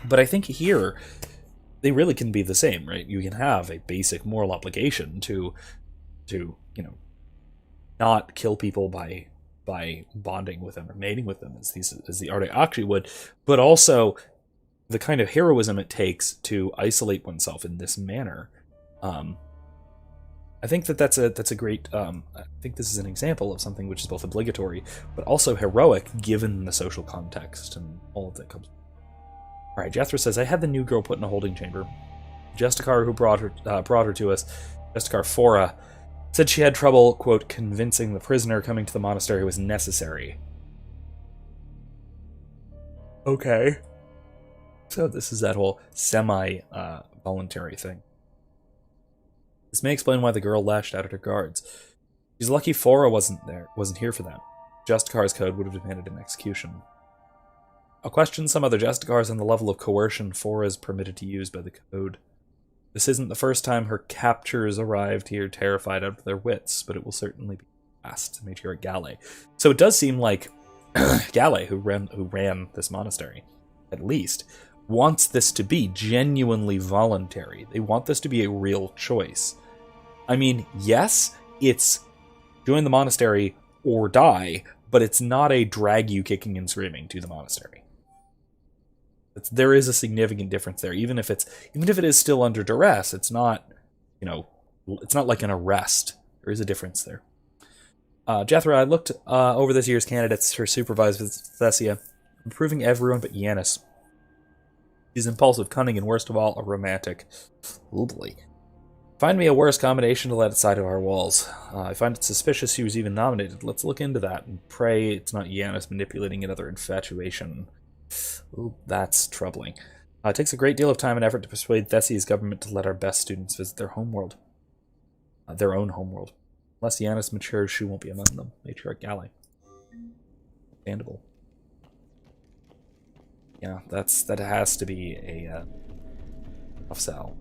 But I think here, they really can be the same, right? You can have a basic moral obligation to not kill people by bonding with them or mating with them, as the Arctic actually would, but also the kind of heroism it takes to isolate oneself in this manner. I think that's a great. I think this is an example of something which is both obligatory but also heroic, given the social context and all of that comes. All right, Jethro says, I had the new girl put in a holding chamber. Justicar, who brought her to us, Justicar Fora, said she had trouble, quote, convincing the prisoner coming to the monastery was necessary. Okay. So this is that whole semi-voluntary thing. This may explain why the girl lashed out at her guards. She's lucky Fora wasn't here for them. Justicar's code would have demanded an execution. I'll question some other Justicars on the level of coercion Fora is permitted to use by the code. This isn't the first time her captors arrived here terrified out of their wits, but it will certainly be fast, Matriarch Galley. So it does seem like Galley, who ran this monastery, at least, wants this to be genuinely voluntary. They want this to be a real choice. I mean, yes, it's join the monastery or die, but it's not a drag you kicking and screaming to the monastery. There is a significant difference there. Even if it is still under duress, it's not, it's not like an arrest. There is a difference there. Jethro, I looked over this year's candidates for supervised with Thessia, improving everyone but Yanis. She's impulsive, cunning, and worst of all, a romantic. Oh boy. Find me a worse combination to let outside of our walls. I find it suspicious she was even nominated. Let's look into that and pray it's not Yanis manipulating another infatuation. Ooh, that's troubling. It takes a great deal of time and effort to persuade Thessia's government to let our best students visit their homeworld. Their own homeworld. Unless Yanis matures, she won't be among them. Matriarch Galley. Understandable. Yeah, that has to be a tough sell.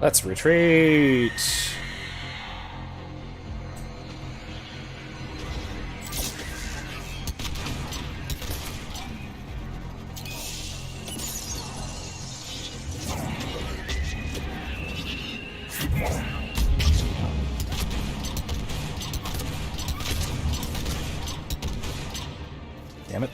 Let's retreat! Damn it.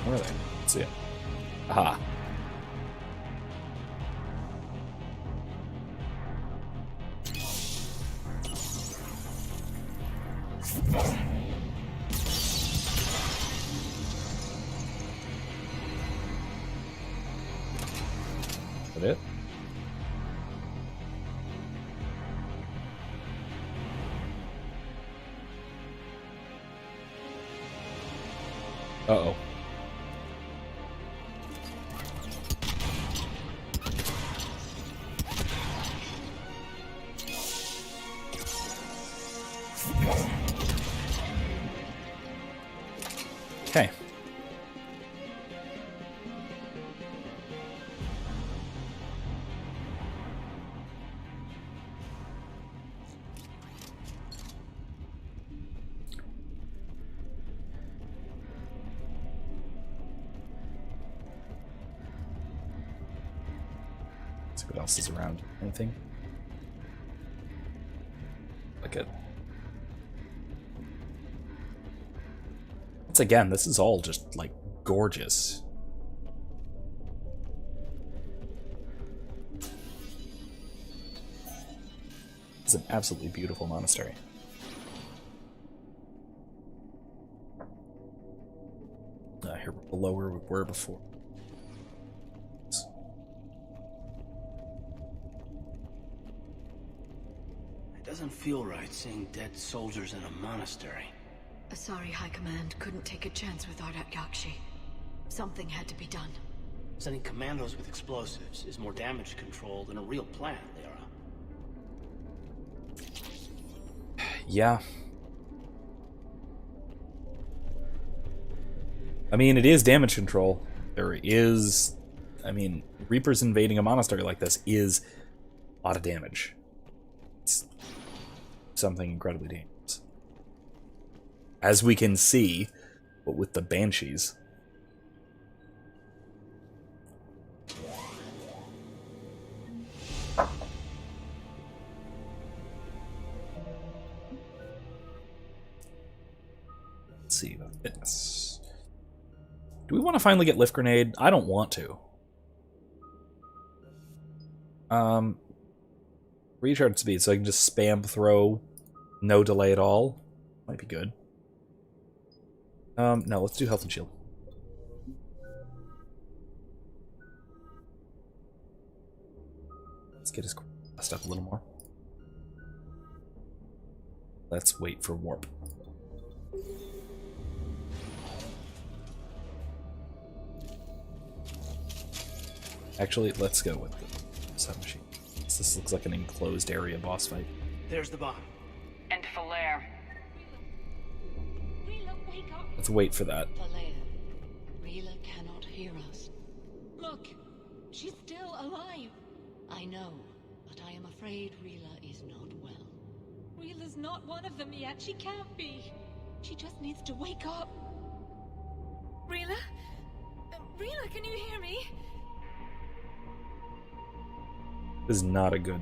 Where are they? Let's see it. Aha. Is that it? Uh-oh. Okay. Let's see what else is around. Anything? Look at. Once again, this is all just, like, gorgeous. It's an absolutely beautiful monastery. Here below where we were before. It doesn't feel right seeing dead soldiers in a monastery. Asari High Command couldn't take a chance with Ardat Yakshi. Something had to be done. Sending commandos with explosives is more damage control than a real plan, Liara. Yeah. I mean, it is damage control. There is... I mean, Reapers invading a monastery like this is a lot of damage. It's something incredibly dangerous. As we can see, but with the Banshees. Let's see about fitness. Do we want to finally get Lift Grenade? I don't want to. Recharge speed, so I can just spam throw, no delay at all. Might be good. No, let's do health and shield. Let's get his quest up a little more. Let's wait for warp. Actually, let's go with the submachine. This looks like an enclosed area boss fight. There's the bomb. And Falere. Let's wait for that. Falere, Rila cannot hear us. Look, she's still alive. I know, but I am afraid Rila is not well. Rila's not one of them yet. She can't be. She just needs to wake up. Rila? Rila, can you hear me? This is not a good...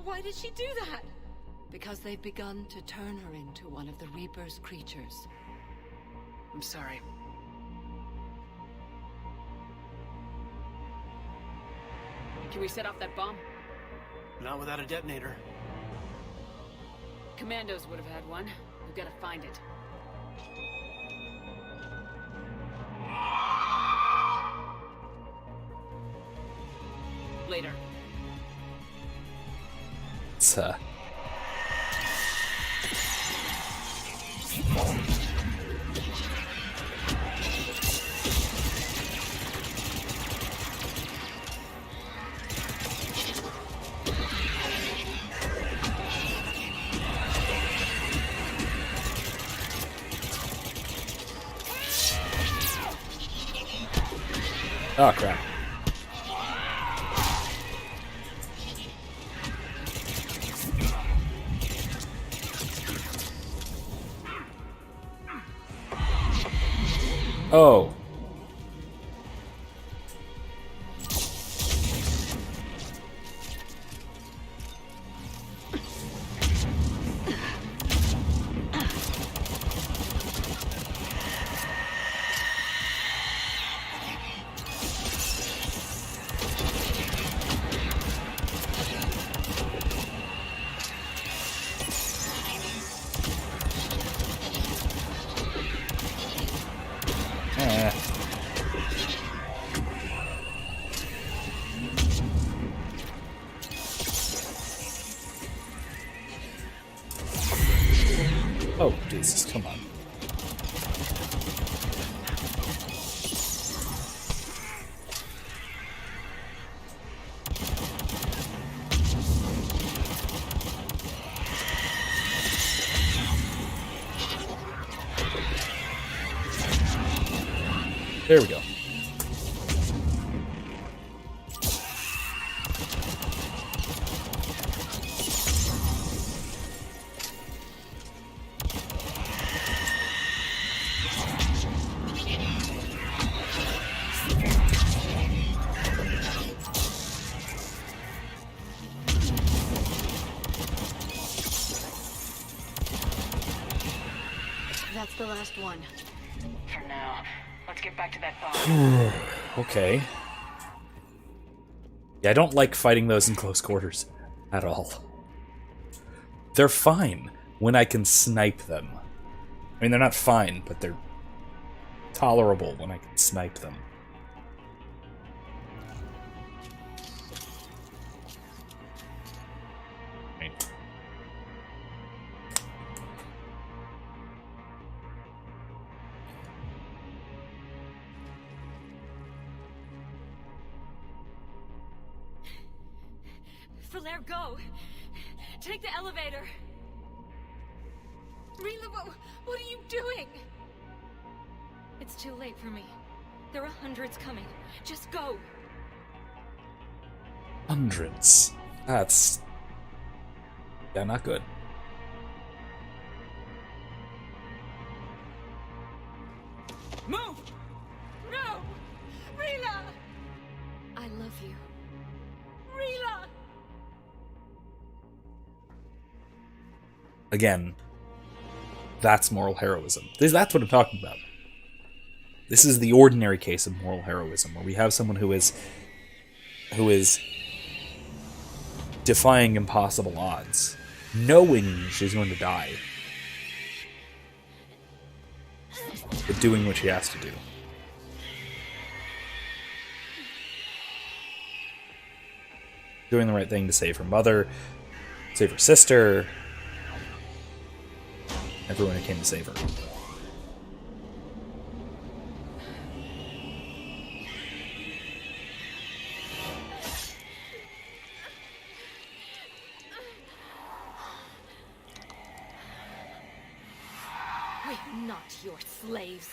Why did she do that? Because they've begun to turn her into one of the Reaper's creatures. I'm sorry. Can we set off that bomb? Not without a detonator. Commandos would have had one. We've got to find it. Later. It's, oh, crap. Oh. Oh, Jesus, come on. There we go. That's the last one. For now. Let's Let's get back to that bomb. Okay. Yeah, I don't like fighting those in close quarters at all. They're fine when I can snipe them. I mean, they're not fine, but they're tolerable when I can snipe them. Right. Falaire, go! Take the elevator! Rila, what are you doing? It's too late for me. There are hundreds coming. Just go! Hundreds. That's... yeah, not good. Move! No! Rila! I love you. Rila! Again, that's moral heroism. That's what I'm talking about. This is the ordinary case of moral heroism, where we have someone who is defying impossible odds, knowing she's going to die, but doing what she has to do. Doing the right thing to save her mother, save her sister, everyone who came to save her. We're not your slaves.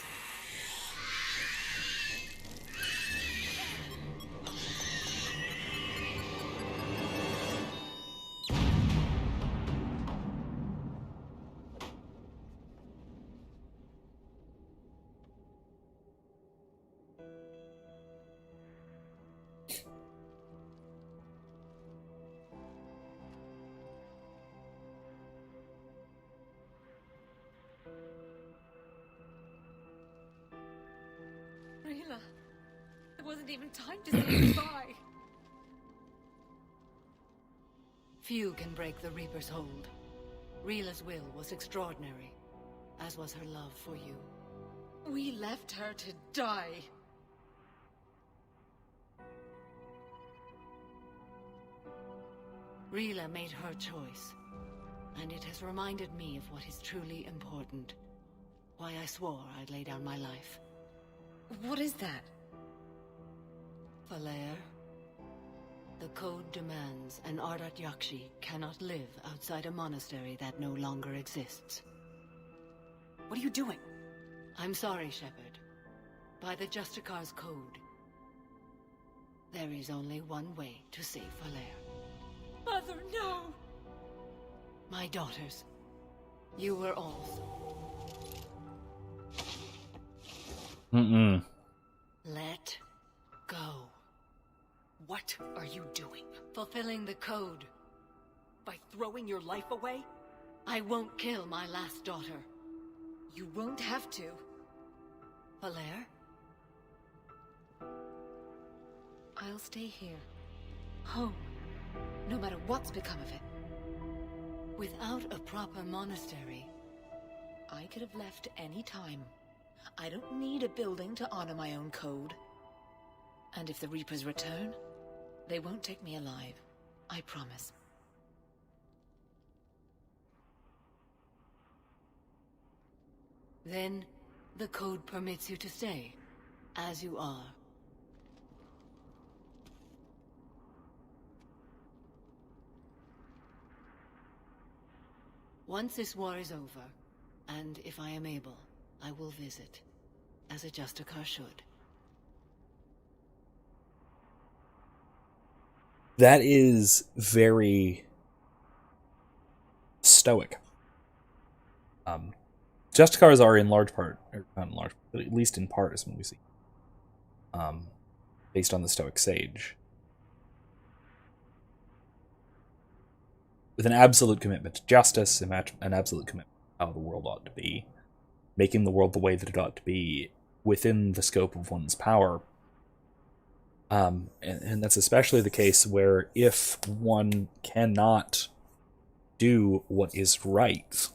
Rila, there wasn't even time to say goodbye. Few can break the Reaper's hold. Rila's will was extraordinary, as was her love for you. We left her to die. Rila made her choice, and it has reminded me of what is truly important. Why I swore I'd lay down my life. What is that? Falaire, the code demands an Ardat Yakshi cannot live outside a monastery that no longer exists. What are you doing? I'm sorry, Shepard. By the Justicar's code, there is only one way to save Falaire. Mother, no! My daughters, you were also. Let go. What are you doing? Fulfilling the code. By throwing your life away? I won't kill my last daughter. You won't have to. Falaire? I'll stay here. Home. No matter what's become of it. Without a proper monastery, I could have left any time. I don't need a building to honor my own code. And if the Reapers return, they won't take me alive. I promise. Then, the code permits you to stay, as you are. Once this war is over, and if I am able, I will visit, as a Justicar should. That is very stoic. Justicars are in large part, or not in large, but at least in part, is what we see. Based on the Stoic Sage. With an absolute commitment to justice, an absolute commitment to how the world ought to be, making the world the way that it ought to be, within the scope of one's power. And that's especially the case where if one cannot do what is right,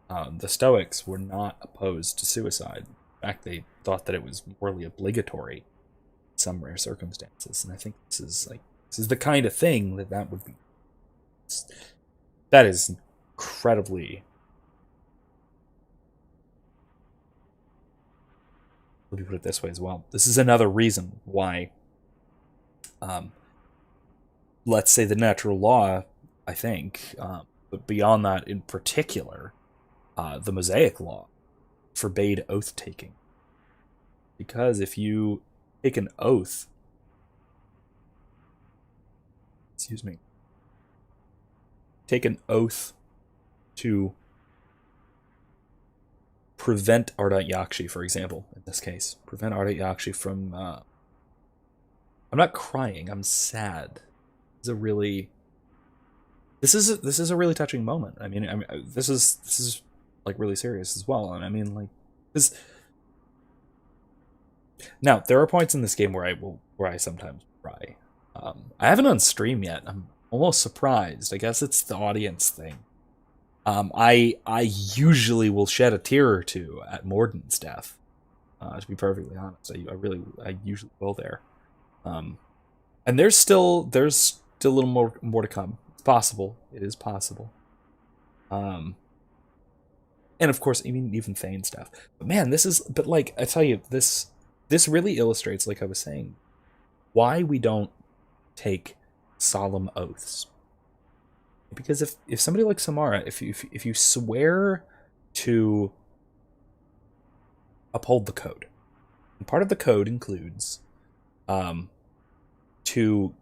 the Stoics were not opposed to suicide. In fact, they thought that it was morally obligatory in some rare circumstances. And I think this is the kind of thing that would be. That is incredibly. Let me put it this way as well. This is another reason why, let's say the natural law, I think, but beyond that in particular, the Mosaic law forbade oath-taking. Because if you take an oath, take an oath to prevent Ardat Yakshi, for example, in this case. Prevent Ardat Yakshi from... I'm not crying, I'm sad. This is a really touching moment. I mean this is like really serious as well. And I mean, like, this... Now, there are points in this game where I sometimes cry. I haven't on stream yet. I'm almost surprised. I guess it's the audience thing. I usually will shed a tear or two at Morden's death. To be perfectly honest, I usually will there. And there's still a little more to come. It's possible. It is possible. And of course, even Thane stuff. But man, but like I tell you, this really illustrates, like I was saying, why we don't take solemn oaths. Because if somebody like Samara, if you swear to uphold the code, and part of the code includes to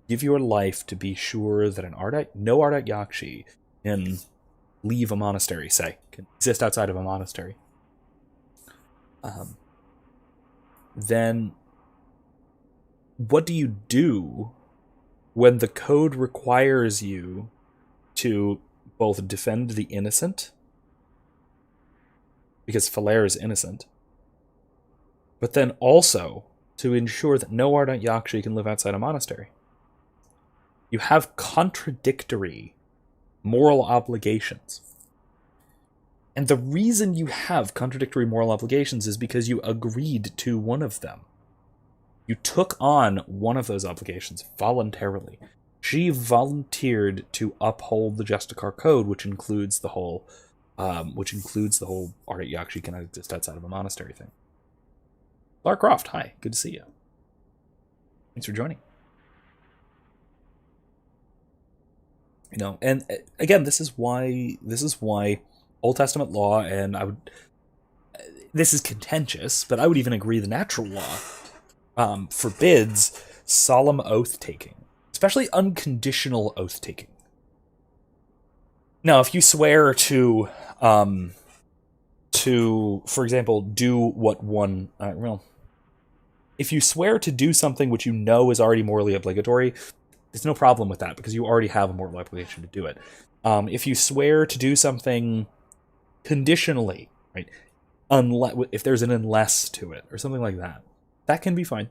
give your life to be sure that no Ardat Yakshi can leave a monastery, can exist outside of a monastery, then what do you do when the code requires you to both defend the innocent, because Falere is innocent, but then also to ensure that no Ardat Yakshi can live outside a monastery? You have contradictory moral obligations. And the reason you have contradictory moral obligations is because you agreed to one of them. You took on one of those obligations voluntarily. She volunteered to uphold the Justicar Code, which includes the whole Ardat Yakshi cannot exist outside of a monastery thing. Lara Croft, hi, good to see you. Thanks for joining. You know, and again, this is why Old Testament law, and this is contentious, but I would even agree the natural law forbids solemn oath taking. Especially unconditional oath-taking. Now, if you swear to, for example, do what one... if you swear to do something which you know is already morally obligatory, there's no problem with that, because you already have a moral obligation to do it. If you swear to do something conditionally, right, if there's an unless to it, or something like that, that can be fine.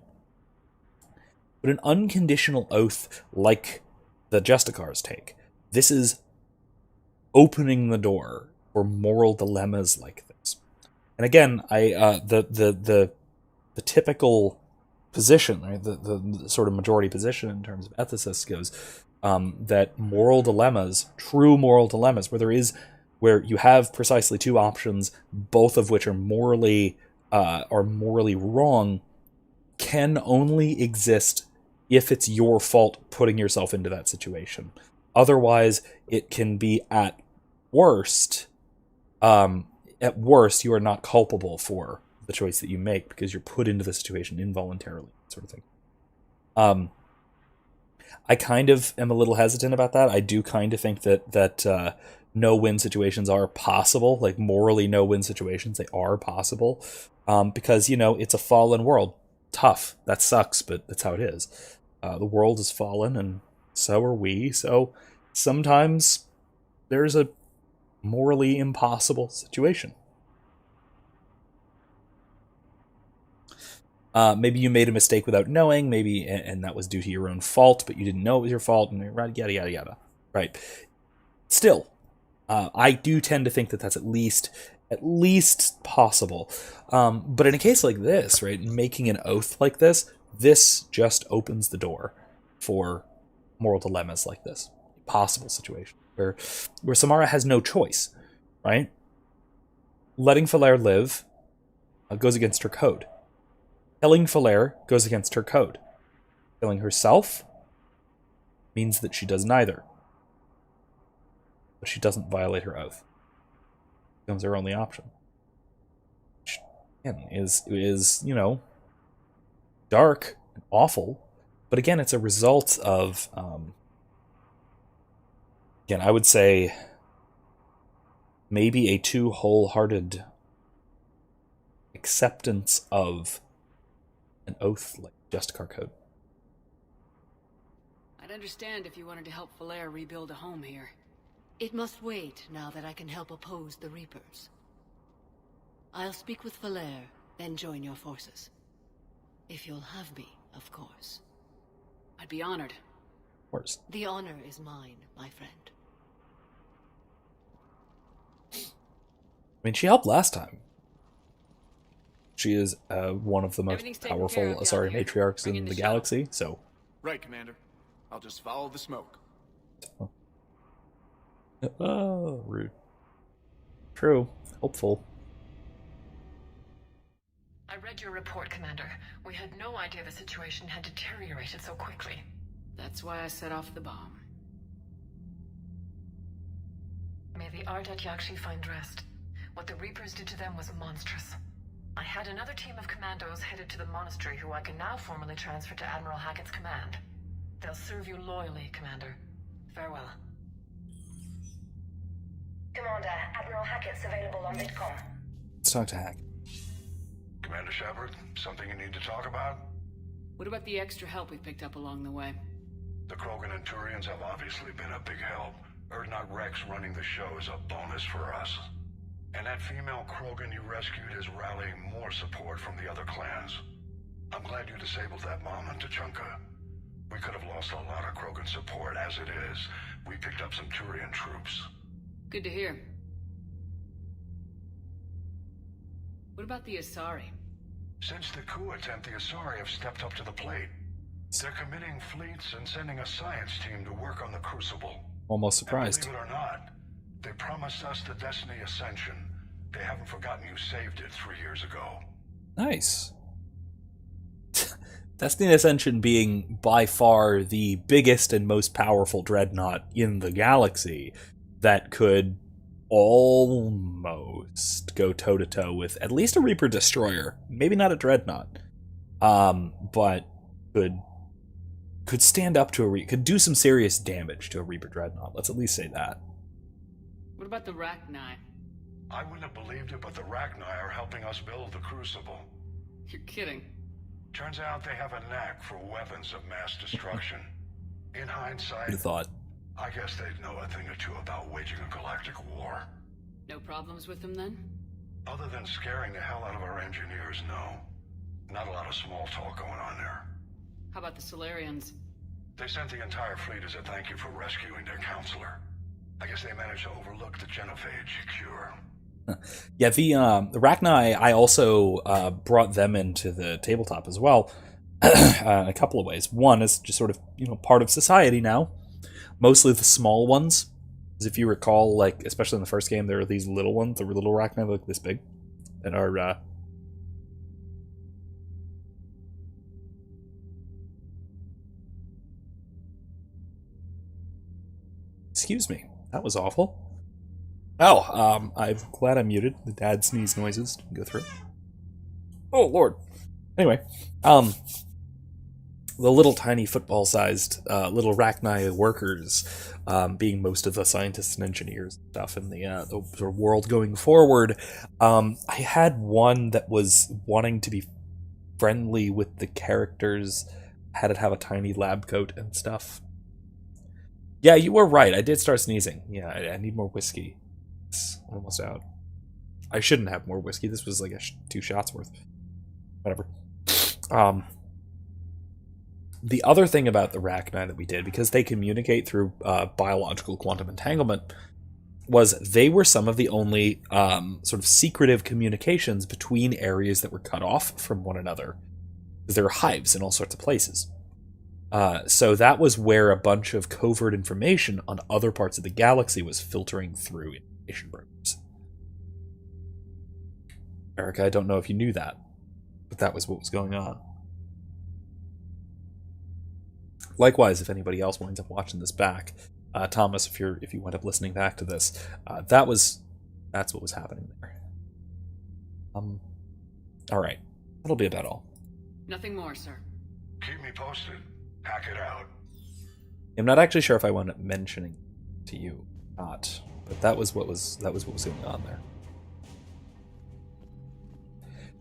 But an unconditional oath like the Justicars take, this is opening the door for moral dilemmas like this. And again, the typical position, right, the sort of majority position in terms of ethicists goes that moral dilemmas, true moral dilemmas, where you have precisely two options, both of which are morally wrong, can only exist if it's your fault putting yourself into that situation. Otherwise, it can be at worst, you are not culpable for the choice that you make because you're put into the situation involuntarily, sort of thing. I kind of am a little hesitant about that. I do kind of think that no-win situations are possible, like morally no-win situations. They are possible because, it's a fallen world. Tough. That sucks, but that's how it is. The world has fallen, and so are we. So sometimes there's a morally impossible situation. Maybe you made a mistake without knowing, maybe, and that was due to your own fault, but you didn't know it was your fault, and yada, yada, yada. Right. Still, I do tend to think that that's at least possible. But in a case like this, right, making an oath like this just opens the door for moral dilemmas like this. Possible situation where Samara has no choice, right? Letting Falere live goes against her code. Killing Falere goes against her code. Killing herself means that she does neither. But she doesn't violate her oath. It becomes her only option. Which, again, is, you know, dark and awful. But again, it's a result of, again, I would say maybe a too wholehearted acceptance of an oath like Justicar Code. I'd understand if you wanted to help Falere rebuild a home here. It must wait now that I can help oppose the Reapers. I'll speak with Falere, then join your forces. If you'll have me, of course. I'd be honored. Of course. The honor is mine, my friend. I mean, she helped last time. She is one of the most powerful Asari matriarchs in the galaxy, so... Right, Commander. I'll just follow the smoke. Oh, rude. True. Hopeful. I read your report, Commander. We had no idea the situation had deteriorated so quickly. That's why I set off the bomb. May the Ardat Yakshi find rest. What the Reapers did to them was monstrous. I had another team of commandos headed to the monastery who I can now formally transfer to Admiral Hackett's command. They'll serve you loyally, Commander. Farewell. Commander, Admiral Hackett's available on Midcom. Let's talk to Hack. Commander Shepard, something you need to talk about? What about the extra help we picked up along the way? The Krogan and Turians have obviously been a big help. Urdnot Rex running the show is a bonus for us. And that female Krogan you rescued is rallying more support from the other clans. I'm glad you disabled that bomb on Tachanka. We could have lost a lot of Krogan support as it is. We picked up some Turian troops. Good to hear. What about the Asari? Since the coup attempt, the Asari have stepped up to the plate. They're committing fleets and sending a science team to work on the Crucible. Almost surprised. And believe it or not, they promised us the Destiny Ascension. They haven't forgotten you saved it 3 years ago. Nice. Destiny Ascension being by far the biggest and most powerful dreadnought in the galaxy that could almost go toe-to-toe with at least a Reaper Destroyer. Maybe not a dreadnought. But could stand up to could do some serious damage to a Reaper Dreadnought. Let's at least say that. What about the Rachni? I wouldn't have believed it, but the Rachni are helping us build the Crucible. You're kidding. Turns out they have a knack for weapons of mass destruction. In hindsight, Who'd have thought? I guess they'd know a thing or two about waging a galactic war. No problems with them then? Other than scaring the hell out of our engineers, no. Not a lot of small talk going on there. How about the Solarians? They sent the entire fleet as a thank you for rescuing their counselor. I guess they managed to overlook the genophage cure. Yeah, the Rachni, I also brought them into the tabletop as well in a couple of ways. One is just sort of, part of society now. Mostly the small ones. Because if you recall, like, especially in the first game, there are these little ones, the little Rachni look this big, that are... Excuse me. That was awful. Oh, I'm glad I'm muted. The dad sneeze noises didn't go through. Oh, Lord. Anyway, the little tiny football-sized little Rachni workers, being most of the scientists and engineers and stuff in the sort of world going forward, I had one that was wanting to be friendly with the characters, had it have a tiny lab coat and stuff. Yeah, you were right. I did start sneezing. Yeah, I need more whiskey. It's almost out. I shouldn't have more whiskey. This was like 2 shots worth. Whatever. The other thing about the Rachni that we did, because they communicate through biological quantum entanglement, was they were some of the only sort of secretive communications between areas that were cut off from one another. There are hives in all sorts of places. So that was where a bunch of covert information on other parts of the galaxy was filtering through information brokers. Erica, I don't know if you knew that, but that was what was going on. Likewise, if anybody else winds up watching this back, Thomas, if you wind up listening back to this, that's what was happening there. All right, that'll be about all. Nothing more, sir. Keep me posted. Hack it out. I'm not actually sure if I wound up mentioning to you, not, but that was what was going on there.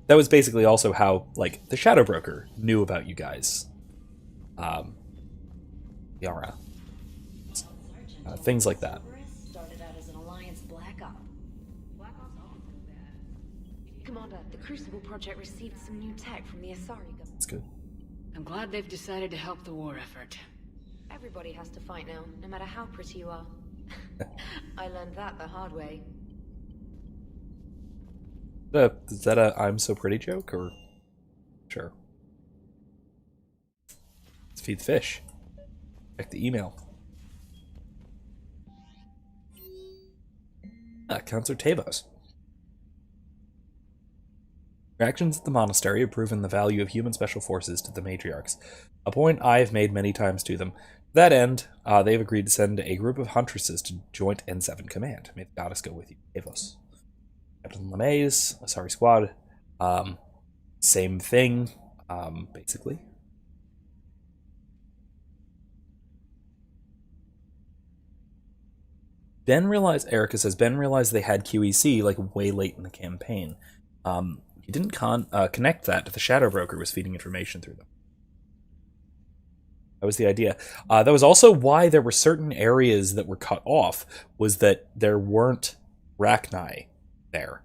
That was basically also how, like, the Shadow Broker knew about you guys. Yara. Things like that. Started out as an Alliance Black Op. Black Ops always go bad. Commander, the Crucible Project received some new tech from the Asari government. That's good. I'm glad they've decided to help the war effort. Everybody has to fight now, no matter how pretty you are. I learned that the hard way. Is that a I'm so pretty joke, or? Sure. Let's feed the fish. Check the email. Counselor Tavos. Reactions at the monastery have proven the value of human special forces to the matriarchs, a point I have made many times to them. To that end, they have agreed to send a group of huntresses to joint N7 command. May the goddess go with you, Tavos. Captain LeMays, Asari squad, same thing, basically. Erica says, Ben realized they had QEC like way late in the campaign. He didn't connect that to the Shadow Broker was feeding information through them. That was the idea. That was also why there were certain areas that were cut off, was that there weren't Rachni there.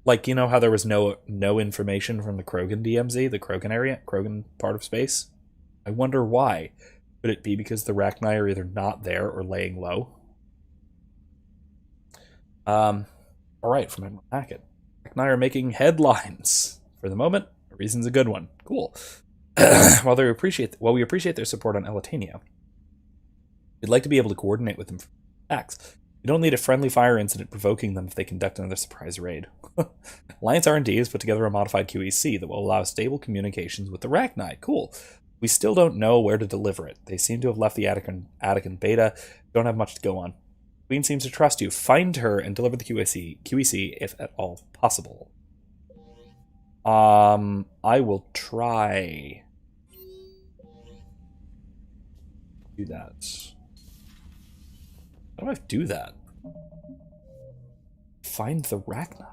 Like, you know how there was no information from the Krogan DMZ, the Krogan area, Krogan part of space? I wonder why. Could it be because the Rachni are either not there or laying low? Alright, from Admiral Hackett. Rachni are making headlines. For the moment, the reason's a good one. Cool. While we appreciate their support on Elitania, we'd like to be able to coordinate with them for attacks. You don't need a friendly fire incident provoking them if they conduct another surprise raid. Alliance R&D has put together a modified QEC that will allow stable communications with the Rachni. Cool. We still don't know where to deliver it. They seem to have left the Attican beta. Don't have much to go on. Queen seems to trust you. Find her and deliver the QEC if at all possible. I will try do that. How do I do that? Find the Rachni.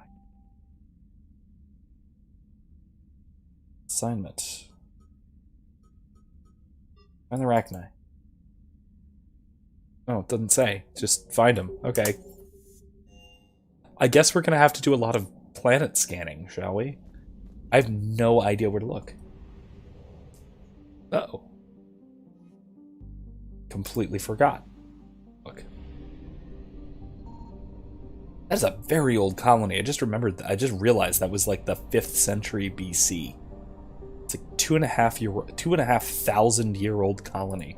Assignment. Find the Rachni. Oh, it doesn't say. Just find them. Okay. I guess we're going to have to do a lot of planet scanning, shall we? I have no idea where to look. Uh-oh. Completely forgot. Look. That's a very old colony. I just realized that was like the 5th century BC. It's like 2,500 year old colony.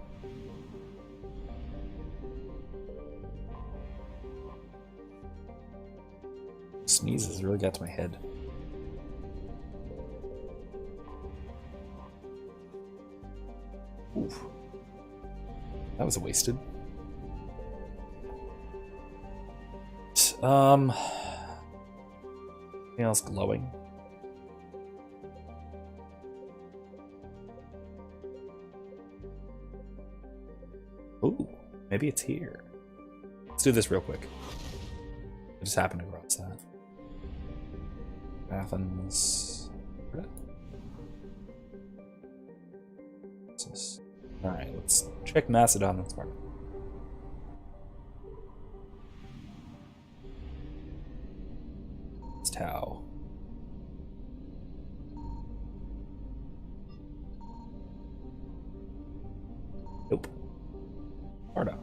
Sneezes really got to my head. Oof. That was wasted. Anything else glowing? Ooh, maybe it's here. Let's do this real quick. I just happened to cross that. Athens. Alright, let's check Macedon and Sparta. It's Tau. Nope. Sparta.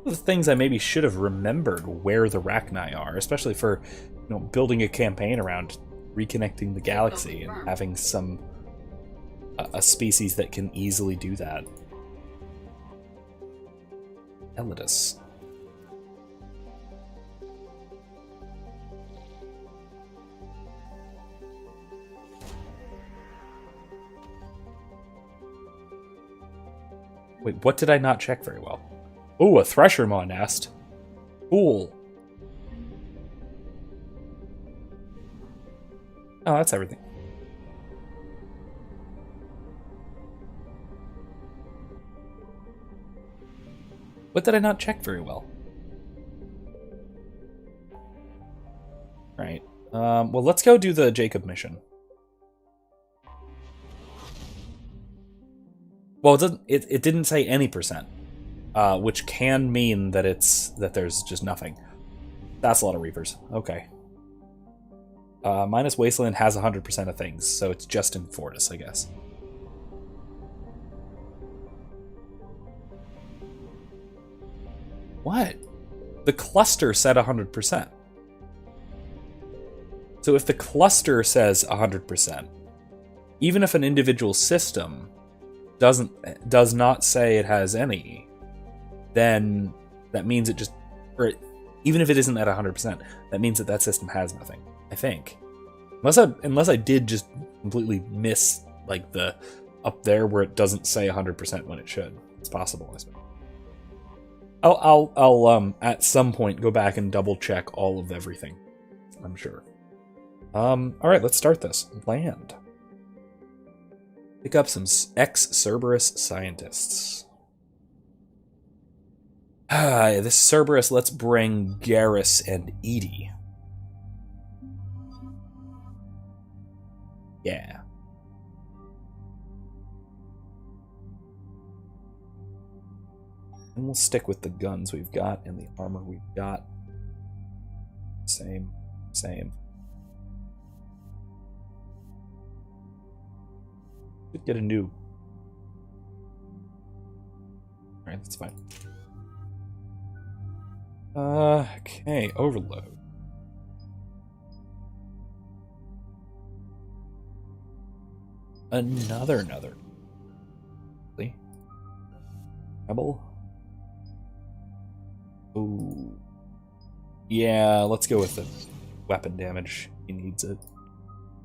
The things I maybe should have remembered where the Rachni are, especially for, you know, building a campaign around reconnecting the galaxy and having some a species that can easily do that. Elidus. Wait, what did I not check very well? Oh, a Thresher Maw nest. Cool. Oh, that's everything. What did I not check very well? Right. Well, let's go do the Jacob mission. Well, it didn't say any percent, which can mean that there's just nothing. That's a lot of Reapers. Okay. Minus Wasteland has 100% of things, so it's just in Fortis, I guess. What? The cluster said 100%. So if the cluster says 100%, even if an individual system does not say it has any, then that means it just, even if it isn't at 100%, that means that system has nothing, I think. Unless I did just completely miss, like, the up there where it doesn't say 100% when it should. It's possible, I suppose. I'll at some point go back and double check all of everything, I'm sure. Alright, let's start this. Land. Pick up some ex-Cerberus scientists. This Cerberus, let's bring Garrus and Edie. Yeah. And we'll stick with the guns we've got and the armor we've got. Same. Could get a new. Alright, that's fine. Okay, overload. Another. Rebel. Ooh. Yeah, let's go with the weapon damage. He needs it.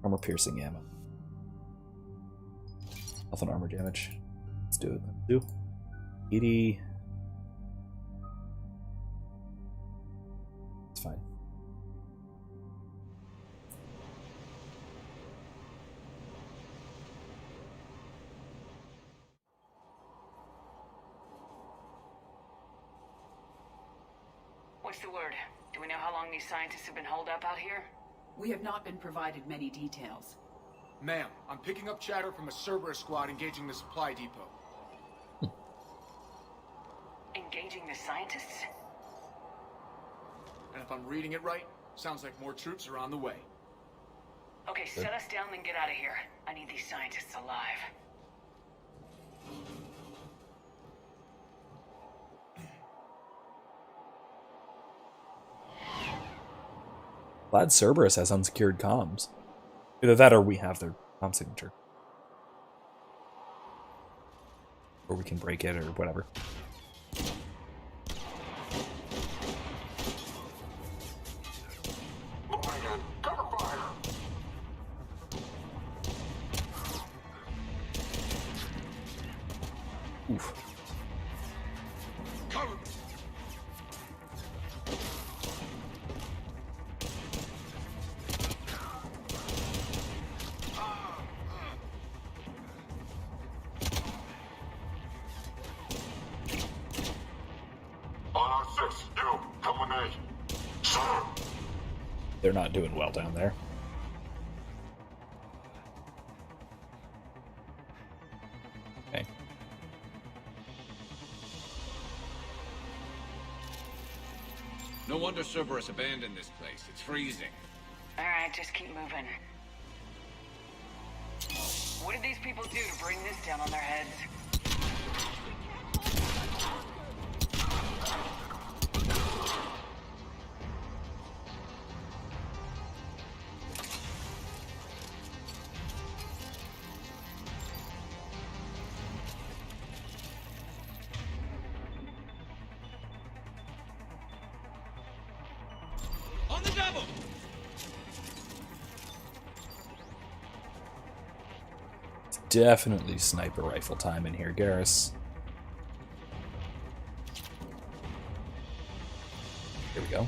Armor piercing ammo. Health and armor damage. Let's do it. Let's do 80. It's fine. What's the word? Do we know how long these scientists have been holed up out here? We have not been provided many details. Ma'am, I'm picking up chatter from a Cerberus squad engaging the supply depot. Engaging the scientists? And if I'm reading it right, sounds like more troops are on the way. Okay, set us down and get out of here. I need these scientists alive. Glad Cerberus has unsecured comms. Either that or we have their comm signature. Or we can break it or whatever. Oof. They're not doing well down there. Okay. No wonder Cerberus abandoned this place. It's freezing. Alright, just keep moving. What did these people do to bring this down on their heads? On the double! Definitely sniper rifle time in here, Garrus. Here we go.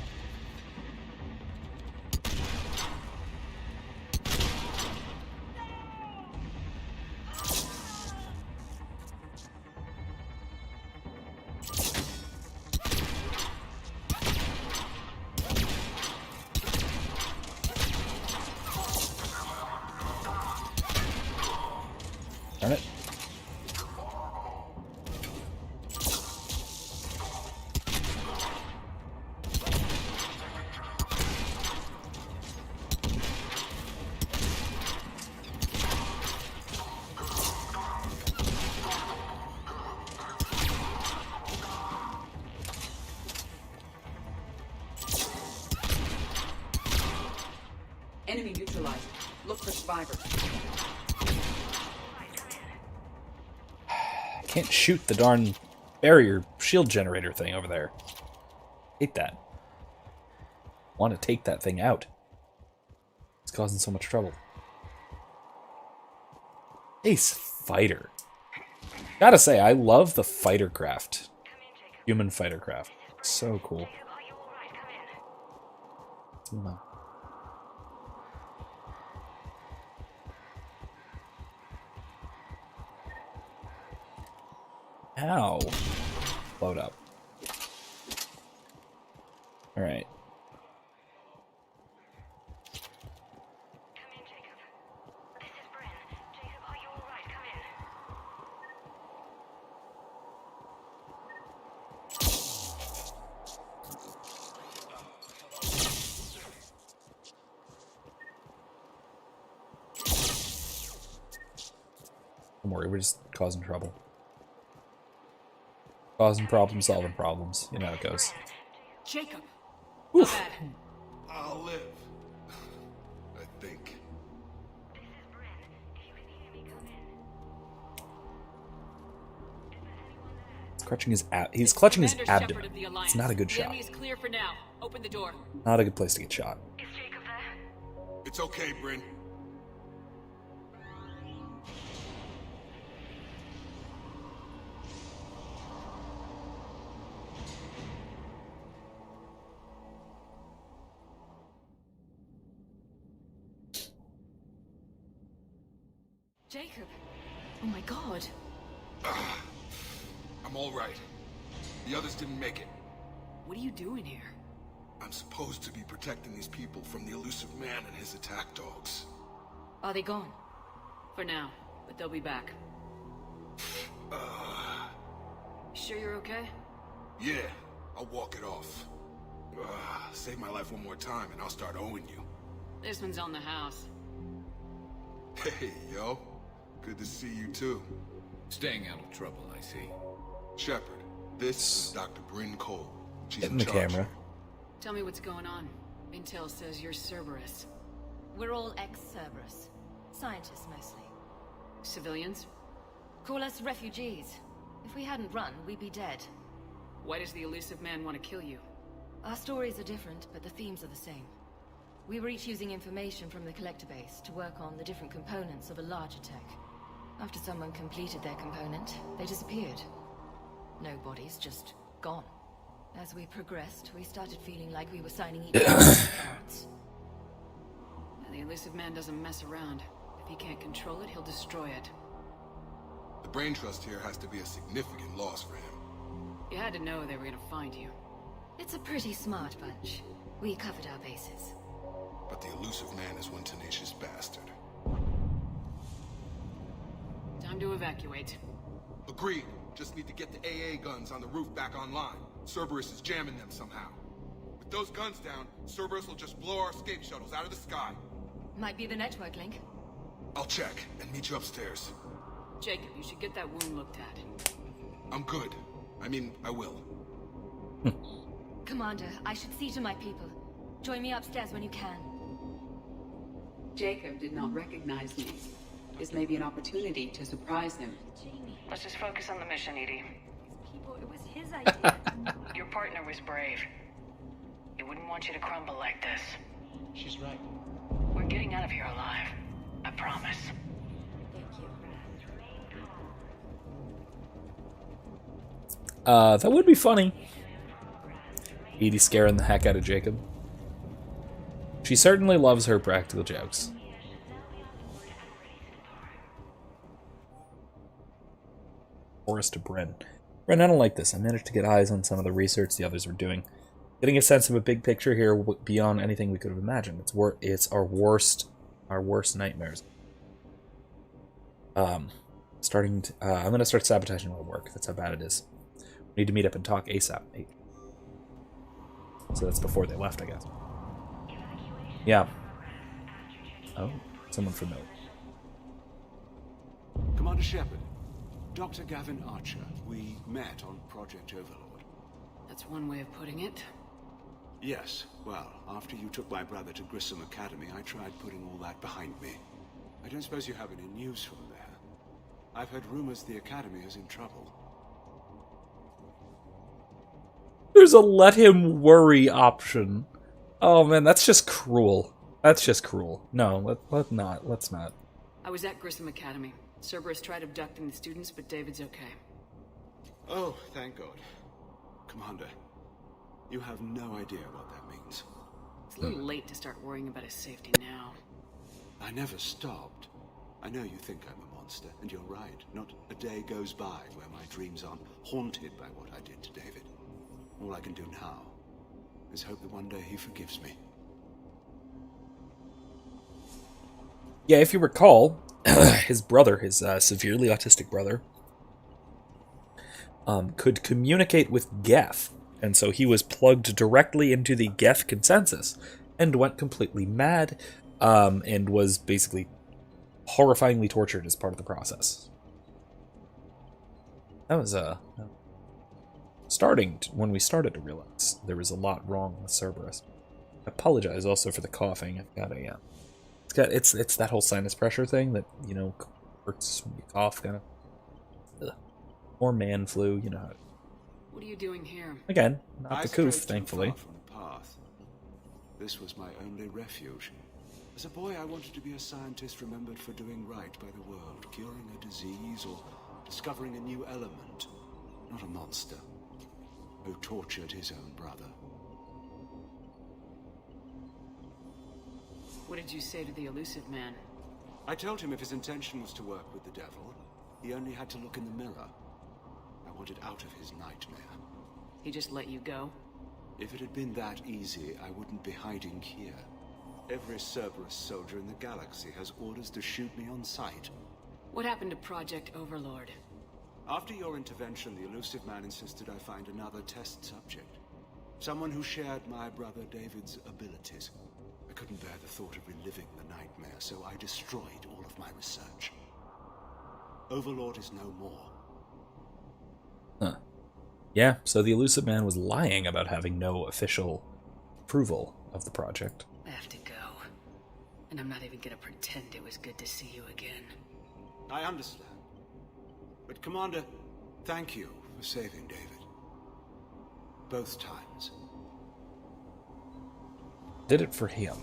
Darn it. Enemy neutralized. Look for survivors. Can't shoot the darn barrier shield generator thing over there. Hate that. Want to take that thing out. It's causing so much trouble. Ace fighter. Gotta say, I love the fighter craft. Human fighter craft. So cool. Ow. Load up. Alright. Don't worry, we're just causing trouble. Causing problems, solving problems. You know how it goes. Jacob! Oof. I'll live. I think. He's clutching his Commander abdomen. Shepard of the Alliance. It's not a good The shot. enemy is clear for now. Open the door. Not a good place to get shot. It's okay, Bryn. Jacob! Oh my god. I'm all right. The others didn't make it. What are you doing here? I'm supposed to be protecting these people from the elusive man and his attack dogs. Are they gone? For now, but they'll be back. Sure you're okay? Yeah, I'll walk it off. Save my life one more time and I'll start owing you. This one's on the house. Hey, yo. Good to see you too. Staying out of trouble, I see. Shepard, this is Dr. Bryn Cole. She's Get in the charge. camera. Tell me what's going on. Intel says you're Cerberus. We're all ex-Cerberus. Scientists, mostly. Civilians? Call us refugees. If we hadn't run, we'd be dead. Why does the elusive man want to kill you? Our stories are different, but the themes are the same. We were each using information from the collector base to work on the different components of a larger tech. After someone completed their component, they disappeared. No bodies, just gone. As we progressed, we started feeling like we were signing each other's cards. The elusive man doesn't mess around. If he can't control it, he'll destroy it. The brain trust here has to be a significant loss for him. You had to know they were gonna find you. It's a pretty smart bunch. We covered our bases. But the elusive man is one tenacious bastard. Time to evacuate. Agreed. Just need to get the AA guns on the roof back online. Cerberus is jamming them somehow. With those guns down, Cerberus will just blow our escape shuttles out of the sky. Might be the network link. I'll check and meet you upstairs. Jacob, you should get that wound looked at. I'm good. I mean, I will. Commander, I should see to my people. Join me upstairs when you can. Jacob did not recognize me. This may be an opportunity to surprise him. Let's just focus on the mission, Edie. It was his idea. Your partner was brave. He wouldn't want you to crumble like this. She's right. We're getting out of here alive. I promise. Thank you. That would be funny. Edie scaring the heck out of Jacob. She certainly loves her practical jokes. Forrest to Bren. Bren, I don't like this. I managed to get eyes on some of the research the others were doing. Getting a sense of a big picture here beyond anything we could have imagined. It's our worst nightmares. I'm gonna start sabotaging my work. That's how bad it is. We need to meet up and talk ASAP. So that's before they left, I guess. Yeah. Oh, someone familiar. Commander Shepard, Dr. Gavin Archer. We met on Project Overlord. That's one way of putting it. Yes, well, after you took my brother to Grissom Academy, I tried putting all that behind me. I don't suppose you have any news from there. I've heard rumors the Academy is in trouble. There's a let him worry option. Oh man, that's just cruel. That's just cruel. No, let's not. I was at Grissom Academy. Cerberus tried abducting the students, but David's okay. Oh, thank God. Commander, you have no idea what that means. It's a little late to start worrying about his safety now. I never stopped. I know you think I'm a monster, and you're right. Not a day goes by where my dreams aren't haunted by what I did to David. All I can do now is hope that one day he forgives me. Yeah, if you recall, his brother, his severely autistic brother, could communicate with Geth, and so he was plugged directly into the Geth consensus and went completely mad, and was basically horrifyingly tortured as part of the process. That was when we started to realize there was a lot wrong with Cerberus. I apologize also for the coughing. I've got it's that whole sinus pressure thing that, you know, hurts when you cough, kind of. Or man flu, you know how. What are you doing here? Again, not the coof, thankfully. From the path. This was my only refuge. As a boy, I wanted to be a scientist remembered for doing right by the world, curing a disease or discovering a new element. Not a monster who tortured his own brother. What did you say to the elusive man? I told him if his intention was to work with the devil, he only had to look in the mirror. I wanted out of his nightmare. He just let you go? If it had been that easy, I wouldn't be hiding here. Every Cerberus soldier in the galaxy has orders to shoot me on sight. What happened to Project Overlord? After your intervention, the elusive man insisted I find another test subject. Someone who shared my brother David's abilities. I couldn't bear the thought of reliving the nightmare, so I destroyed all of my research. Overlord is no more. Huh. Yeah, so the elusive man was lying about having no official approval of the project. I have to go. And I'm not even gonna pretend it was good to see you again. I understand. But Commander, thank you for saving David. Both times. Did it for him.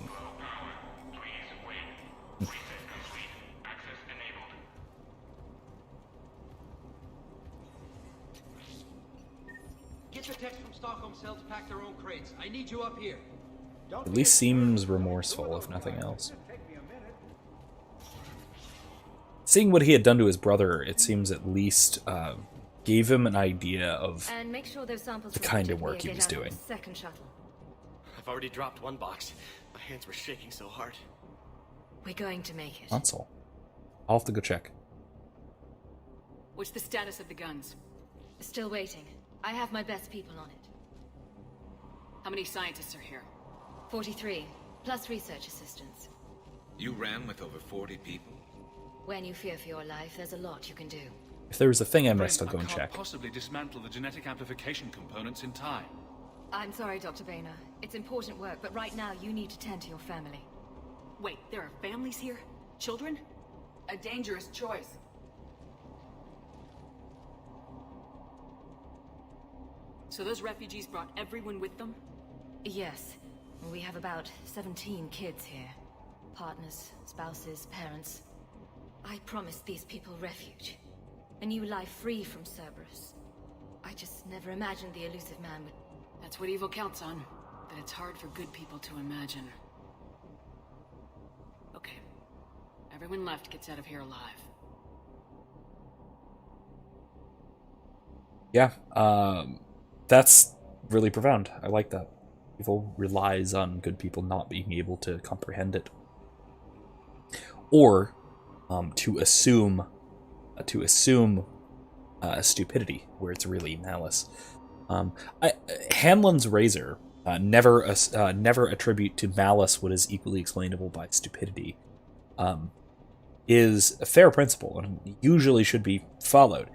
Get the text from Stockholm cells, pack their own crates. I need you up here. At least seems remorseful, if nothing else. Seeing what he had done to his brother, it seems at least gave him an idea of And make sure those samples the kind of work he was doing. Second shuttle. I've already dropped one box. My hands were shaking so hard. We're going to make it. Console. I'll have to go check. What's the status of the guns? Still waiting. I have my best people on it. How many scientists are here? 43, plus research assistants. You ran with over 40 people? When you fear for your life, there's a lot you can do. If there was a thing I missed, I'll go and I check. can't possibly dismantle the genetic amplification components in time. I'm sorry, Dr. Boehner. It's important work, but right now you need to tend to your family. Wait, there are families here? Children? A dangerous choice. So those refugees brought everyone with them? Yes. We have about 17 kids here. Partners, spouses, parents. I promised these people refuge. A new life free from Cerberus. I just never imagined the elusive man would... That's what evil counts on. That it's hard for good people to imagine. Okay. Everyone left gets out of here alive. Yeah, that's really profound. I like that. Evil relies on good people not being able to comprehend it. Or to assume stupidity where it's really malice. Hanlon's razor never attribute to malice what is equally explainable by stupidity. Is a fair principle and usually should be followed.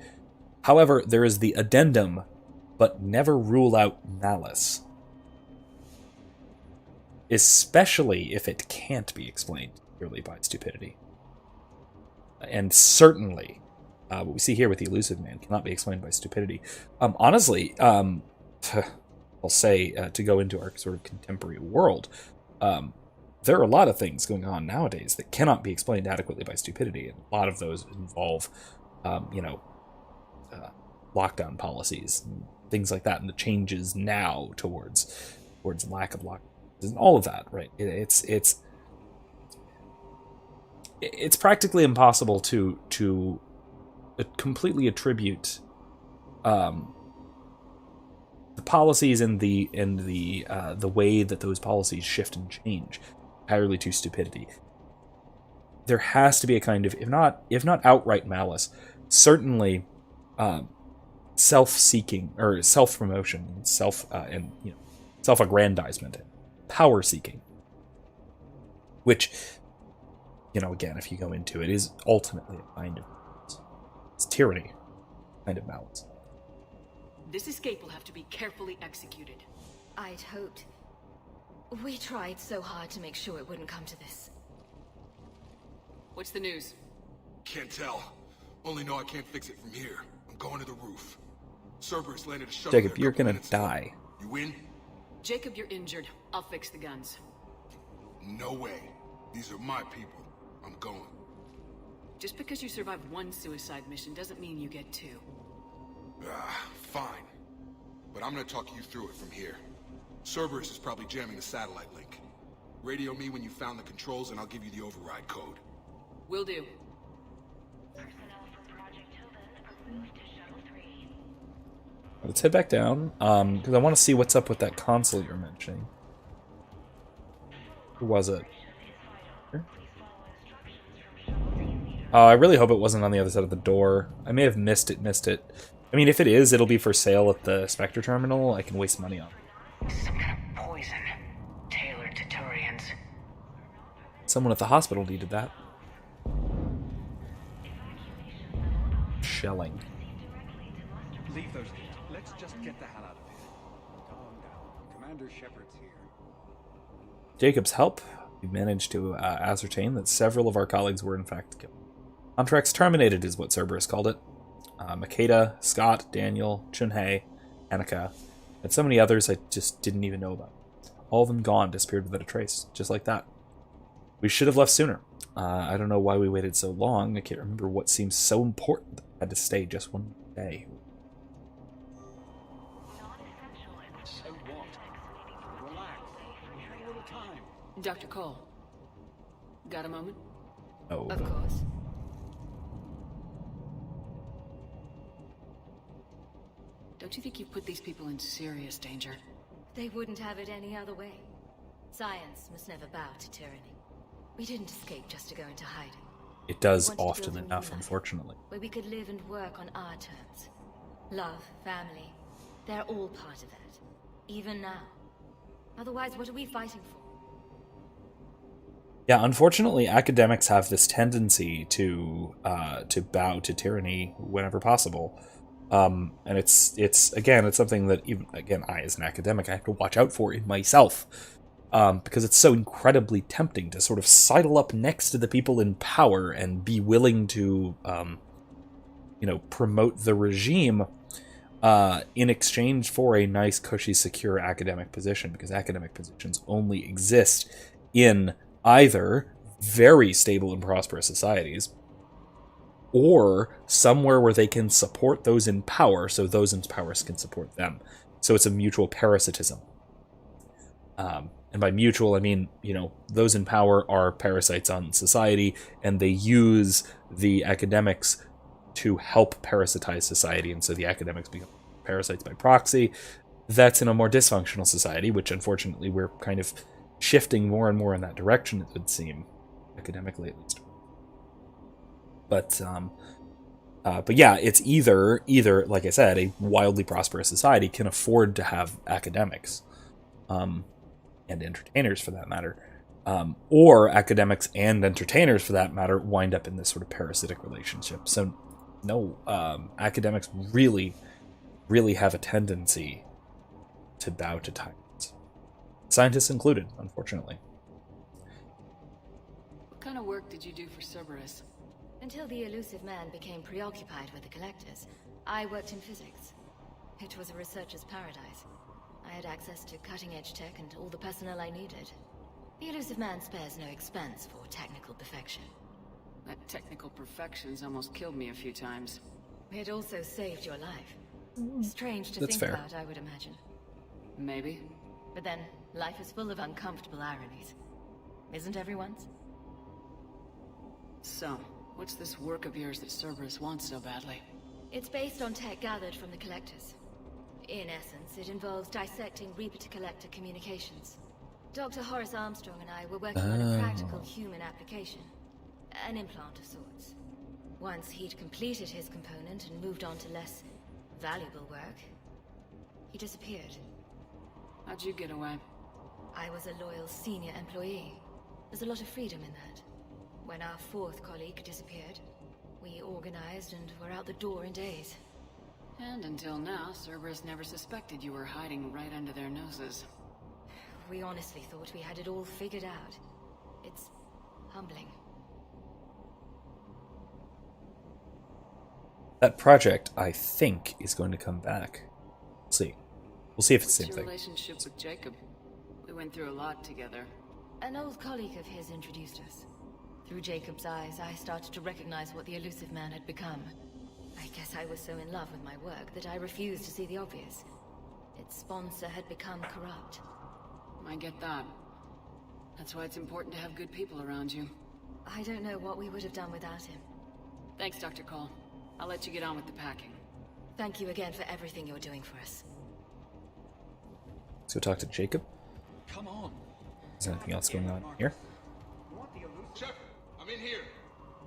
However, there is the addendum, but never rule out malice. Especially if it can't be explained purely by stupidity. And certainly, what we see here with the elusive man cannot be explained by stupidity. Honestly, I'll say, to go into our sort of contemporary world, there are a lot of things going on nowadays that cannot be explained adequately by stupidity, and a lot of those involve, lockdown policies, and things like that, and the changes now towards lack of lockdown, and all of that, right? It's practically impossible to completely attribute the policies and the way that those policies shift and change entirely to stupidity. There has to be a kind of, if not outright malice, certainly self-seeking or self-promotion, self-aggrandizement, power-seeking, which, again, if you go into it, is ultimately a kind of malice. It's tyranny, kind of malice. This escape will have to be carefully executed. I'd hoped. We tried so hard to make sure it wouldn't come to this. What's the news? Can't tell. Only know I can't fix it from here. I'm going to the roof. Cerberus landed a shuttle. Jacob, you're gonna die. You win? Jacob, you're injured. I'll fix the guns. No way. These are my people. I'm going. Just because you survived one suicide mission doesn't mean you get two. Fine. But I'm gonna talk you through it from here. Cerberus is probably jamming the satellite link. Radio me when you found the controls and I'll give you the override code. Will do. Let's head back down, because I want to see what's up with that console you were mentioning. Who was it? I really hope it wasn't on the other side of the door. I may have missed it. I mean, if it is, it'll be for sale at the Spectre terminal. I can waste money on it. Some kind of poison tailored to Turians. Someone at the hospital needed that. Shelling. Leave those things. Let's just get the hell out of here. Calm down. Commander Shepard's here. Jacob's help, we managed to ascertain that several of our colleagues were in fact killed. Contracts terminated is what Cerberus called it. Makeda, Scott, Daniel, Chunhei, Annika, and so many others I just didn't even know about. All of them gone, disappeared without a trace, just like that. We should have left sooner. I don't know why we waited so long. I can't remember what seems so important that I had to stay just one day. So what? Relax. We have a little time. Dr. Cole. Got a moment? Oh. Of course. Don't you think you've put these people in serious danger? They wouldn't have it any other way. Science must never bow to tyranny. We didn't escape just to go into hiding. It does often enough, unfortunately. Where we could live and work on our terms. Love, family, they're all part of that. Even now. Otherwise, what are we fighting for? Yeah, unfortunately, academics have this tendency to bow to tyranny whenever possible, and it's something that even I as an academic I have to watch out for in myself, because it's so incredibly tempting to sort of sidle up next to the people in power and be willing to promote the regime in exchange for a nice, cushy, secure academic position, because academic positions only exist in either very stable and prosperous societies or somewhere where they can support those in power so those in power can support them. So it's a mutual parasitism. And by mutual, I mean, those in power are parasites on society, and they use the academics to help parasitize society, and so the academics become parasites by proxy. That's in a more dysfunctional society, which unfortunately we're kind of shifting more and more in that direction, it would seem, academically at least. But yeah, it's either, like I said, a wildly prosperous society can afford to have academics, and entertainers for that matter, or academics and entertainers for that matter wind up in this sort of parasitic relationship. So no, academics really, really have a tendency to bow to tyrants. Scientists included, unfortunately. What kind of work did you do for Cerberus? Until the elusive man became preoccupied with the collectors, I worked in physics. It was a researcher's paradise. I had access to cutting-edge tech and all the personnel I needed. The elusive man spares no expense for technical perfection. That technical perfection's almost killed me a few times. It also saved your life. Strange to That's think fair. about, I would imagine. Maybe. But then, life is full of uncomfortable ironies. Isn't everyone's? So, what's this work of yours that Cerberus wants so badly? It's based on tech gathered from the collectors. In essence, it involves dissecting Reaper-to-Collector communications. Dr. Horace Armstrong and I were working on a practical human application. An implant of sorts. Once he'd completed his component and moved on to less valuable work, he disappeared. How'd you get away? I was a loyal senior employee. There's a lot of freedom in that. When our fourth colleague disappeared, we organized and were out the door in days. And until now, Cerberus never suspected you were hiding right under their noses. We honestly thought we had it all figured out. It's humbling. That project, I think, is going to come back. We'll see. We'll see if it's the What's same your thing. relationship with Jacob? We went through a lot together. An old colleague of his introduced us. Through Jacob's eyes, I started to recognize what the elusive man had become. I guess I was so in love with my work that I refused to see the obvious. Its sponsor had become corrupt. I get that. That's why it's important to have good people around you. I don't know what we would have done without him. Thanks, Dr. Cole. I'll let you get on with the packing. Thank you again for everything you're doing for us. Let's go talk to Jacob. Come on. Is there anything else going on here? Shepard, I'm in here.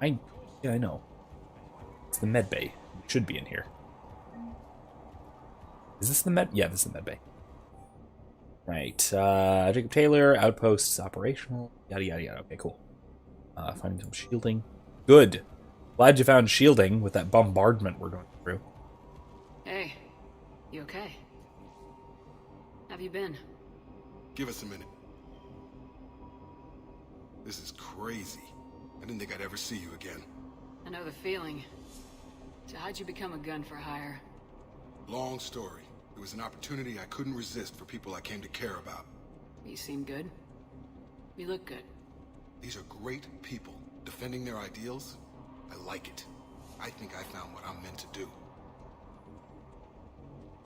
I know. It's the med bay. It should be in here. Is this the med? Yeah, this is the med bay. Right. Jacob Taylor, outposts operational. Yada yada yada. Okay, cool. Finding some shielding. Good. Glad you found shielding with that bombardment we're going through. Hey, you okay? Have you been? Give us a minute. This is crazy. I didn't think I'd ever see you again. I know the feeling. So how'd you become a gun for hire? Long story. It was an opportunity I couldn't resist for people I came to care about. You seem good. You look good. These are great people. Defending their ideals, I like it. I think I found what I'm meant to do.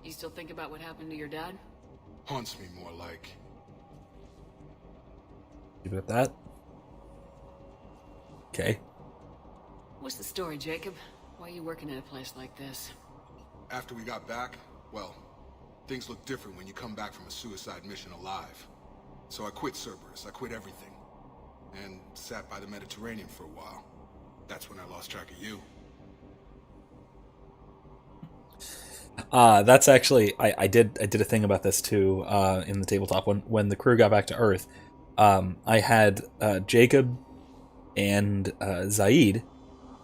You still think about what happened to your dad? Haunts me more like. Leave it at that. Okay. What's the story, Jacob? Why are you working at a place like this? After we got back, well, things look different when you come back from a suicide mission alive. So I quit Cerberus, I quit everything. And sat by the Mediterranean for a while. That's when I lost track of you. That's actually I did a thing about this too in the tabletop when the crew got back to Earth. I had Jacob and Zaid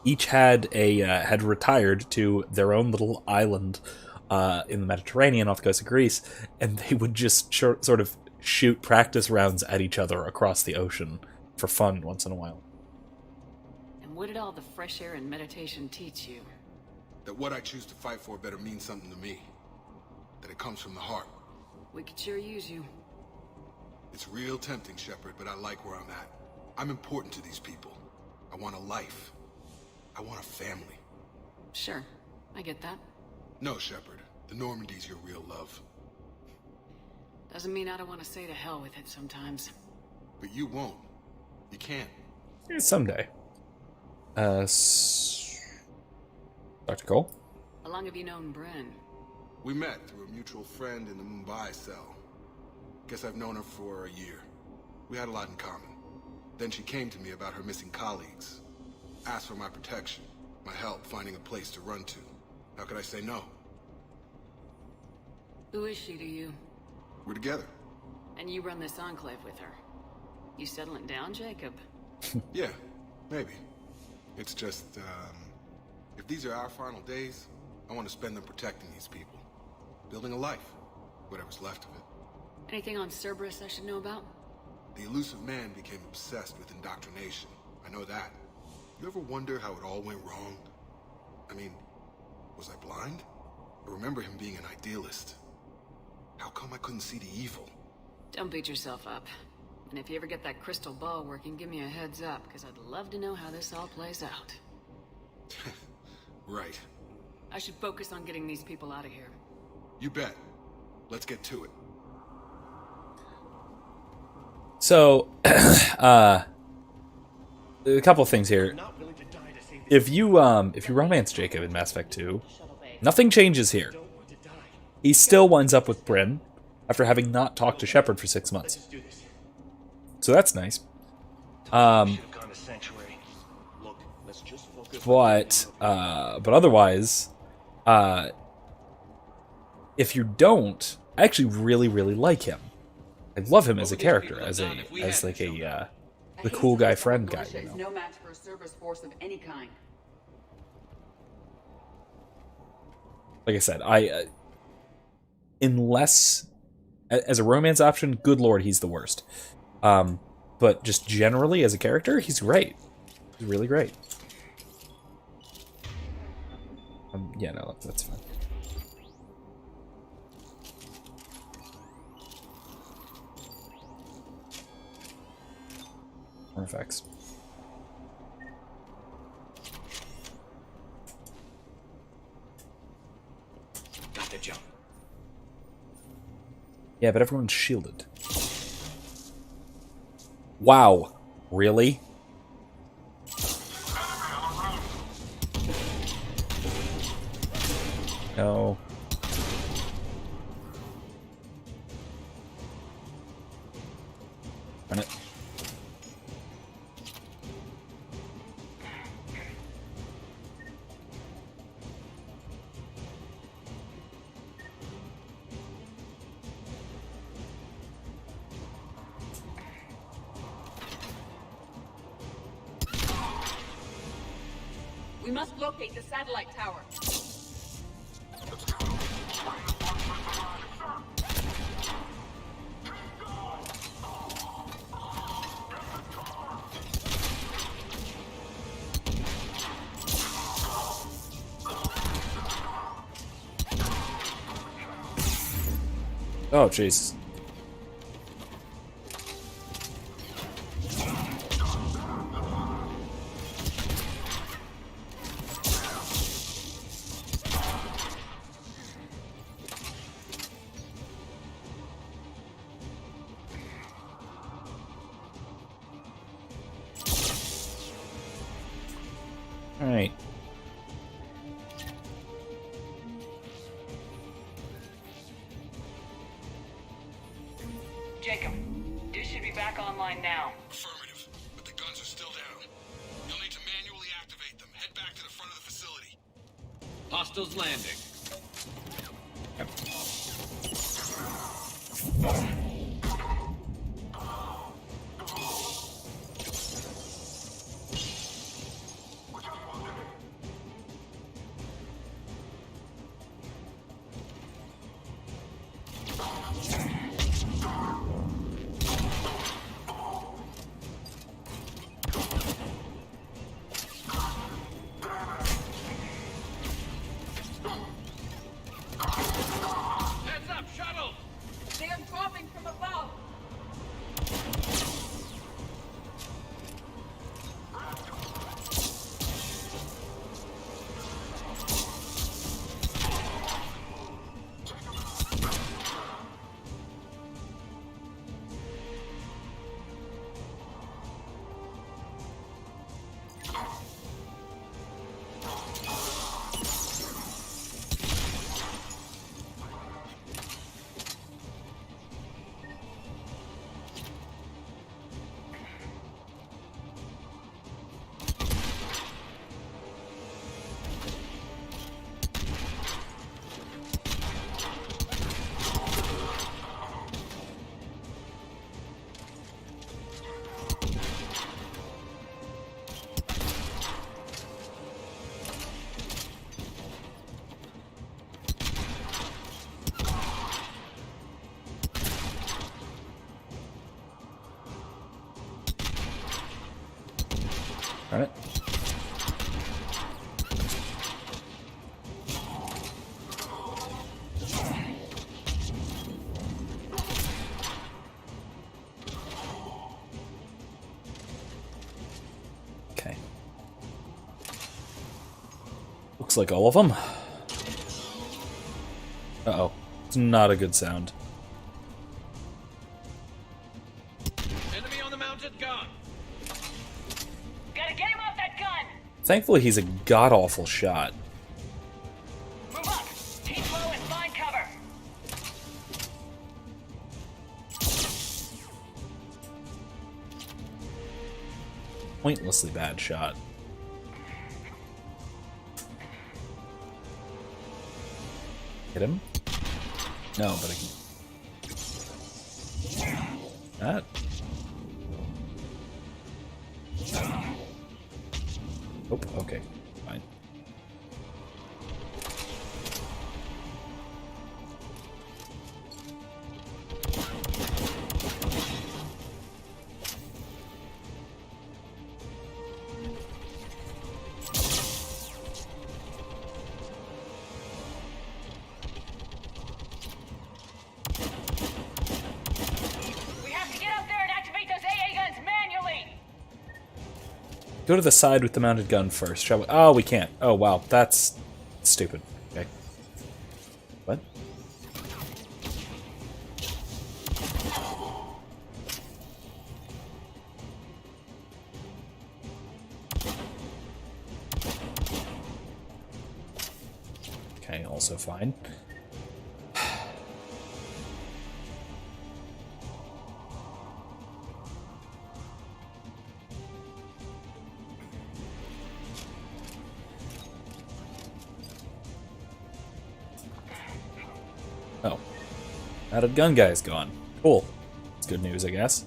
each had retired to their own little island in the Mediterranean off the coast of Greece, and they would just sort of shoot practice rounds at each other across the ocean for fun once in a while. And what did all the fresh air and meditation teach you? That what I choose to fight for better mean something to me. That it comes from the heart. We could sure use you. It's real tempting, Shepard, but I like where I'm at. I'm important to these people. I want a life. I want a family. Sure, I get that. No, Shepard. The Normandy's your real love. Doesn't mean I don't want to say to hell with it sometimes. But you won't. You can't. Someday. Dr. Cole? How long have you known Bren? We met through a mutual friend in the Mumbai cell. Guess I've known her for a year. We had a lot in common. Then she came to me about her missing colleagues. Asked for my protection, my help finding a place to run to. How could I say no? Who is she to you? We're together. And you run this enclave with her. You settling down, Jacob? Yeah, maybe. It's just, if these are our final days, I want to spend them protecting these people. Building a life. Whatever's left of it. Anything on Cerberus I should know about? The elusive man became obsessed with indoctrination. I know that. You ever wonder how it all went wrong? I mean, was I blind? I remember him being an idealist. How come I couldn't see the evil? Don't beat yourself up. And if you ever get that crystal ball working, give me a heads up, because I'd love to know how this all plays out. Right. I should focus on getting these people out of here. You bet. Let's get to it. So, a couple of things here. If you romance Jacob in Mass Effect 2, nothing changes here. He still winds up with Bryn after having not talked to Shepard for 6 months. So that's nice. But otherwise, if you don't, I actually really, really like him. I love him as a character, as the cool guy friend guy. You know? No match for a Cerberus force of any kind. Like I said, unless as a romance option, good lord, he's the worst. But just generally as a character, he's great. He's really great. Yeah, no, that's fine. Artifacts. Got the jump. Yeah, but everyone's shielded. Wow. Really? No. Run it. We must locate the satellite tower. Oh, jeez. All right. Jacob, this should be back online now. Affirmative, but the guns are still down. You'll need to manually activate them. Head back to the front of the facility. Hostiles landing. Alright. Okay. Looks like all of them. Uh-oh. It's not a good sound. Enemy on the mounted gun. Gotta get him off that gun! Thankfully, he's a god-awful shot. Move up! Keep low and find cover! Pointlessly bad shot. Hit him? No, but I can... That? Oh, okay. Fine. Go to the side with the mounted gun first, shall we? Oh, we can't. Oh, wow. That's stupid. Okay. What? Okay, also fine. Oh. Mounted gun guy's gone. Cool. That's good news, I guess.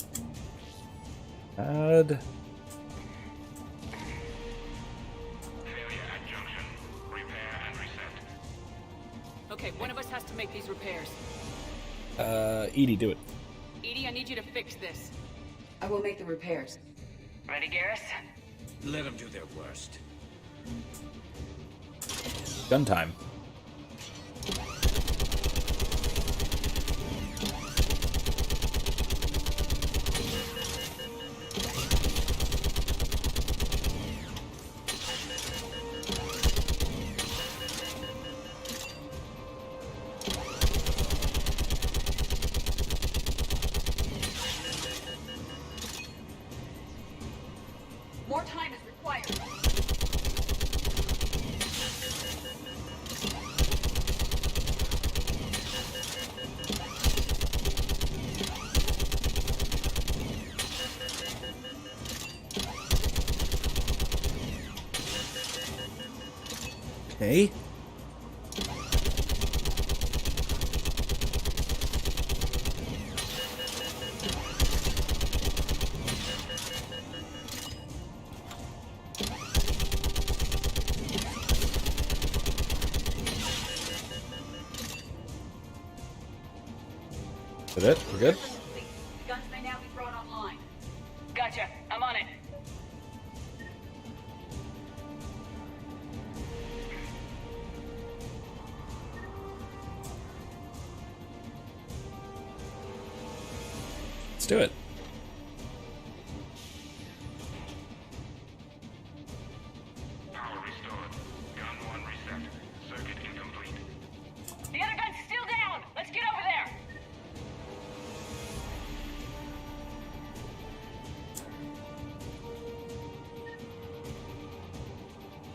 Add... Okay, one of us has to make these repairs. Edie, do it. Edie, I need you to fix this. I will make the repairs. Ready, Garrus? Let them do their worst. Gun time. More time is required. Okay. Is that it? We're good? The guns may now be brought online. Gotcha. I'm on it. Let's do it. Power restored. Gun 1 reset. Circuit incomplete. The other gun's still down! Let's get over there!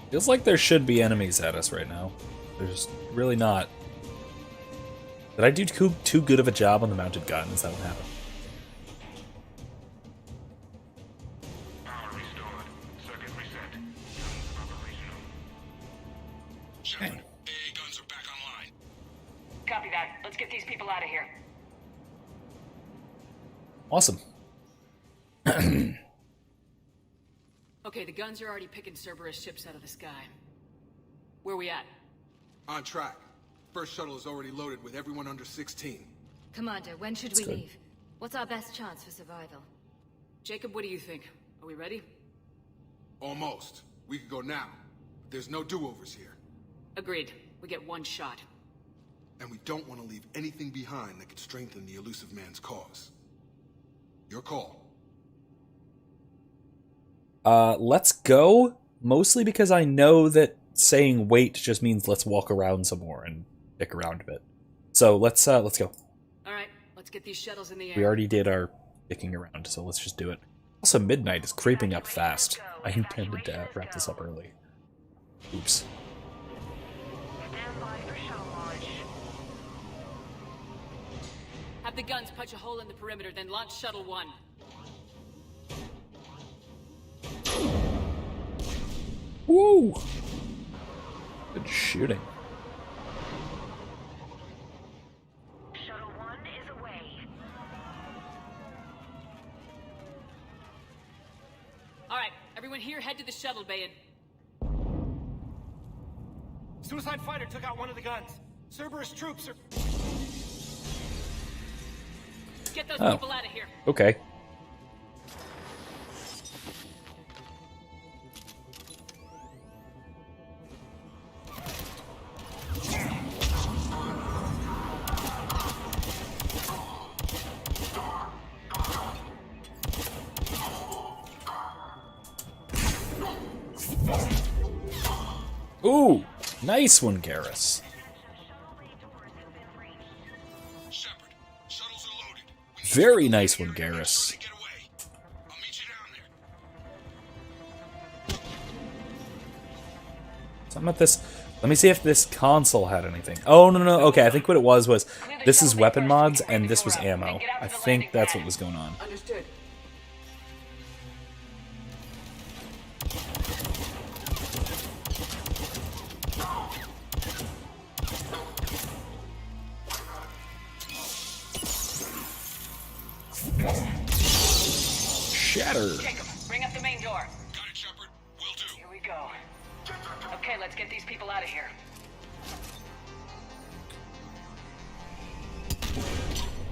Feels like there should be enemies at us right now. There's really not. Did I do too good of a job on the mounted gun? Is that what happened? Power restored. Circuit reset. Guns operational. Okay. AA guns are back online. Copy that. Let's get these people out of here. Awesome. Okay, the guns are already picking Cerberus ships out of the sky. Where we at? On track. First shuttle is already loaded with everyone under 16. Commander, when should we leave? What's our best chance for survival? Jacob, what do you think? Are we ready? Almost. We could go now. But there's no do-overs here. Agreed. We get one shot. And we don't want to leave anything behind that could strengthen the elusive man's cause. Your call. Let's go. Mostly because I know that saying wait just means let's walk around some more and dick around a bit. So let's go. Alright, let's get these shuttles in the air. We already did our dicking around, so let's just do it. Also, midnight is creeping up fast. I intended to wrap this up early. Oops. Have the guns punch a hole in the perimeter, then launch Shuttle 1. Woo! Good shooting. Shuttle 1 is away. Alright, everyone here head to the shuttle bay and... Suicide fighter took out one of the guns. Cerberus troops are... Get those Oh. people out of here. Okay. Ooh, nice one, Garrus. Very nice one, Garrus. Something about this. Let me see if this console had anything. Oh, no. Okay, I think what it was this is weapon mods and this was ammo. I think that's what was going on. Understood. Shatter. Jacob, bring up the main door. Got it, Shepard. Will do. Here we go. Okay, let's get these people out of here.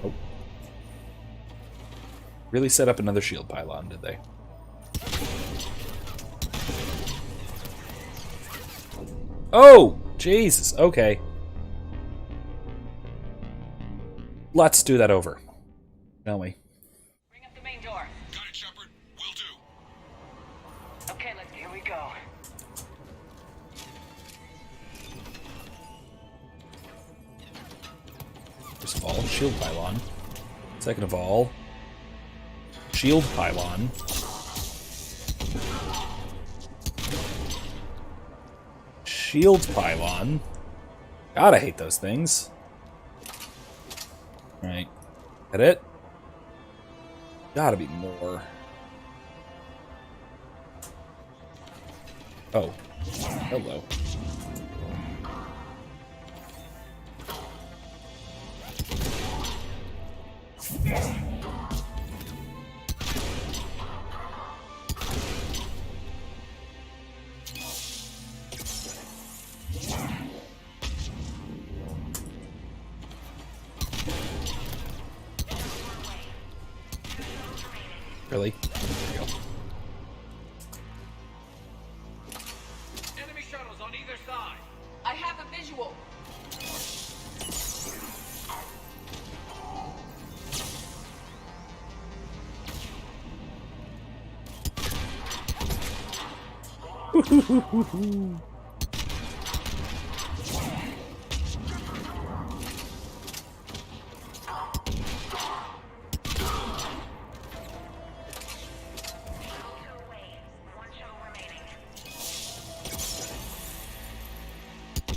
Oh. Really set up another shield pylon, did they? Oh! Jesus, okay. Let's do that over. Shall we? Bring up the main door. Got it, Shepard. Will do. Okay, here we go. First of all, shield pylon. Second of all, shield pylon. Shield pylon. God, I hate those things. Right. That it? Gotta be more. Oh. Hello. Really? There we go. Enemy shuttles on either side. I have a visual.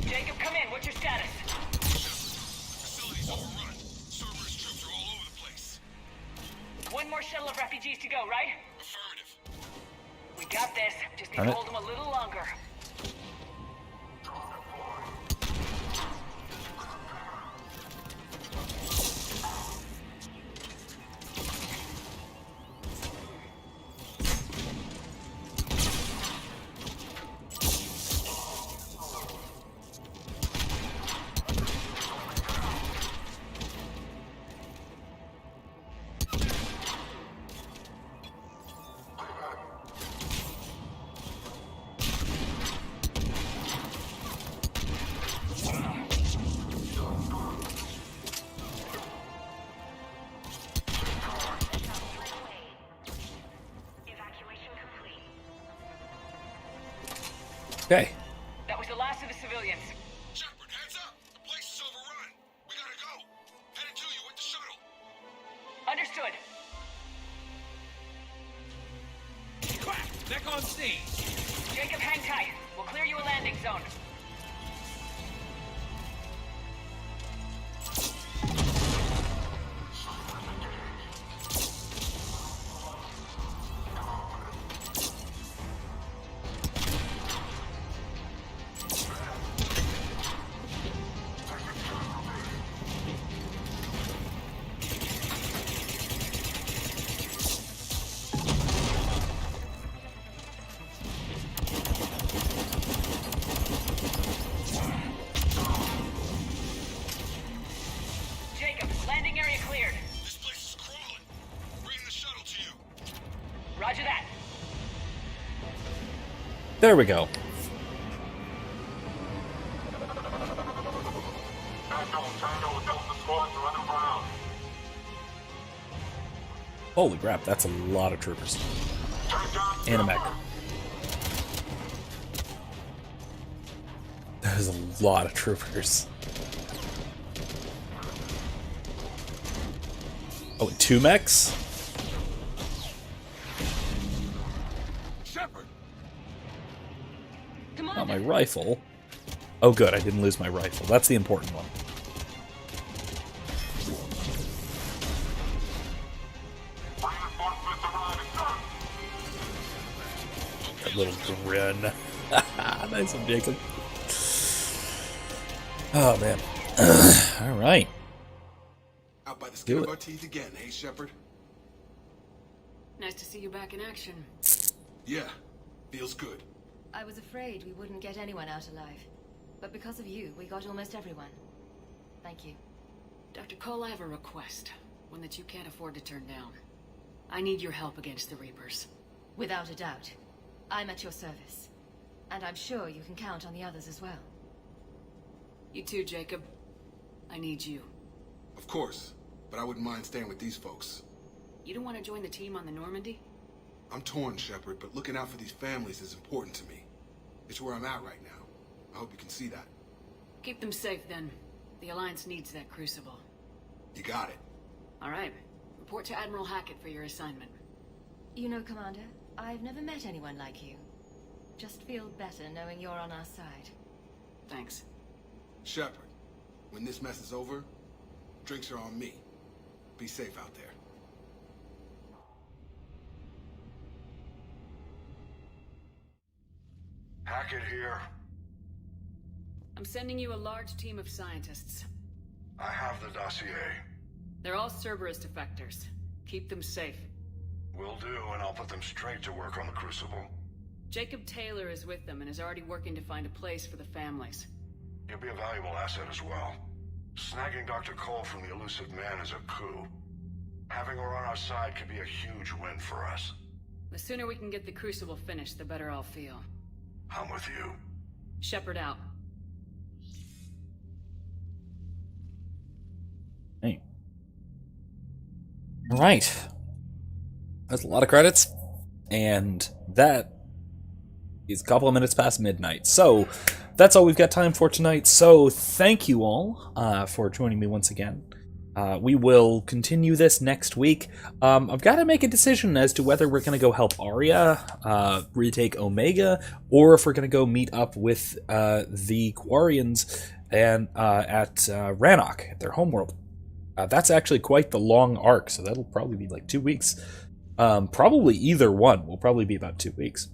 Jacob, come in. What's your status? Facility's overrun. Cerberus troops are all over the place. One more shuttle of refugees to go, right? Affirmative. We got this. Just need Darn to it. hold them a little longer. Okay. That was the last of the civilians. Shepard, heads up! The place is overrun. We gotta go. Headed to you with the shuttle. Understood. Quack! Back on stage! Jacob, hang tight. We'll clear you a landing zone. Jacob, landing area cleared. This place is crawling. Bringing the shuttle to you. Roger that. There we go. Holy crap, that's a lot of troopers. And a mech. That is a lot of troopers. Oh, 2 mechs? Shepard! Not my rifle. Oh good, I didn't lose my rifle. That's the important one. That little grin. Nice one, Jacob. Oh man. Alright. Out by the skin of our teeth again, hey Shepard? Nice to see you back in action. Yeah, feels good. I was afraid we wouldn't get anyone out alive. But because of you, we got almost everyone. Thank you. Dr. Cole, I have a request. One that you can't afford to turn down. I need your help against the Reapers. Without a doubt. I'm at your service. And I'm sure you can count on the others as well. You too, Jacob. I need you. Of course, but I wouldn't mind staying with these folks. You don't want to join the team on the Normandy? I'm torn, Shepard, but looking out for these families is important to me. It's where I'm at right now. I hope you can see that. Keep them safe, then. The Alliance needs that crucible. You got it. All right. Report to Admiral Hackett for your assignment. You know, Commander, I've never met anyone like you. Just feel better knowing you're on our side. Thanks. Shepard, when this mess is over, drinks are on me. Be safe out there. Hackett here. I'm sending you a large team of scientists. I have the dossier. They're all Cerberus defectors. Keep them safe. Will do, and I'll put them straight to work on the Crucible. Jacob Taylor is with them and is already working to find a place for the families. He'll be a valuable asset as well. Snagging Dr. Cole from the elusive man is a coup. Having her on our side could be a huge win for us. The sooner we can get the Crucible finished, the better I'll feel. I'm with you. Shepard out. Hey. Alright. That's a lot of credits. And that is a couple of minutes past midnight. So, that's all we've got time for tonight. So, thank you all for joining me once again. We will continue this next week. I've got to make a decision as to whether we're going to go help Arya retake Omega, or if we're going to go meet up with the Quarians and at Rannoch, at their homeworld. That's actually quite the long arc, so that'll probably be like 2 weeks. Probably either one will probably be about 2 weeks.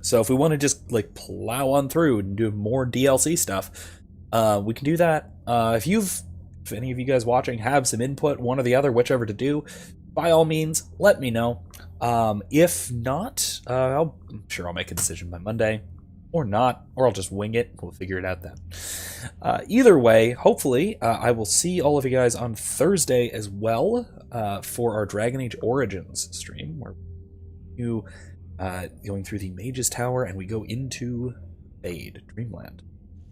So if we want to just like plow on through and do more DLC stuff, we can do that. If any of you guys watching have some input, one or the other, whichever to do, by all means, let me know. If not, I'm sure I'll make a decision by Monday, or not, or I'll just wing it. We'll figure it out then. Either way, hopefully, I will see all of you guys on Thursday as well for our Dragon Age Origins stream, where you going through the Mage's Tower and we go into Fade, Dreamland.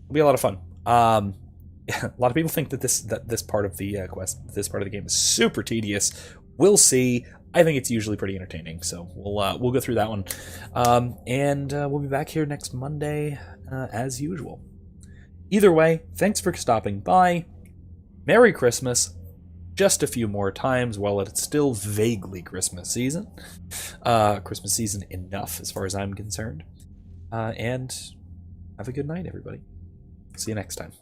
It'll be a lot of fun. A lot of people think that this part of the quest, this part of the game is super tedious, We'll see. I think it's usually pretty entertaining, so we'll go through that one. And we'll be back here next Monday, as usual. Either way, thanks for stopping by. Merry Christmas. Just a few more times while it's still vaguely Christmas season. Christmas season enough as far as I'm concerned. And have a good night, everybody. See you next time.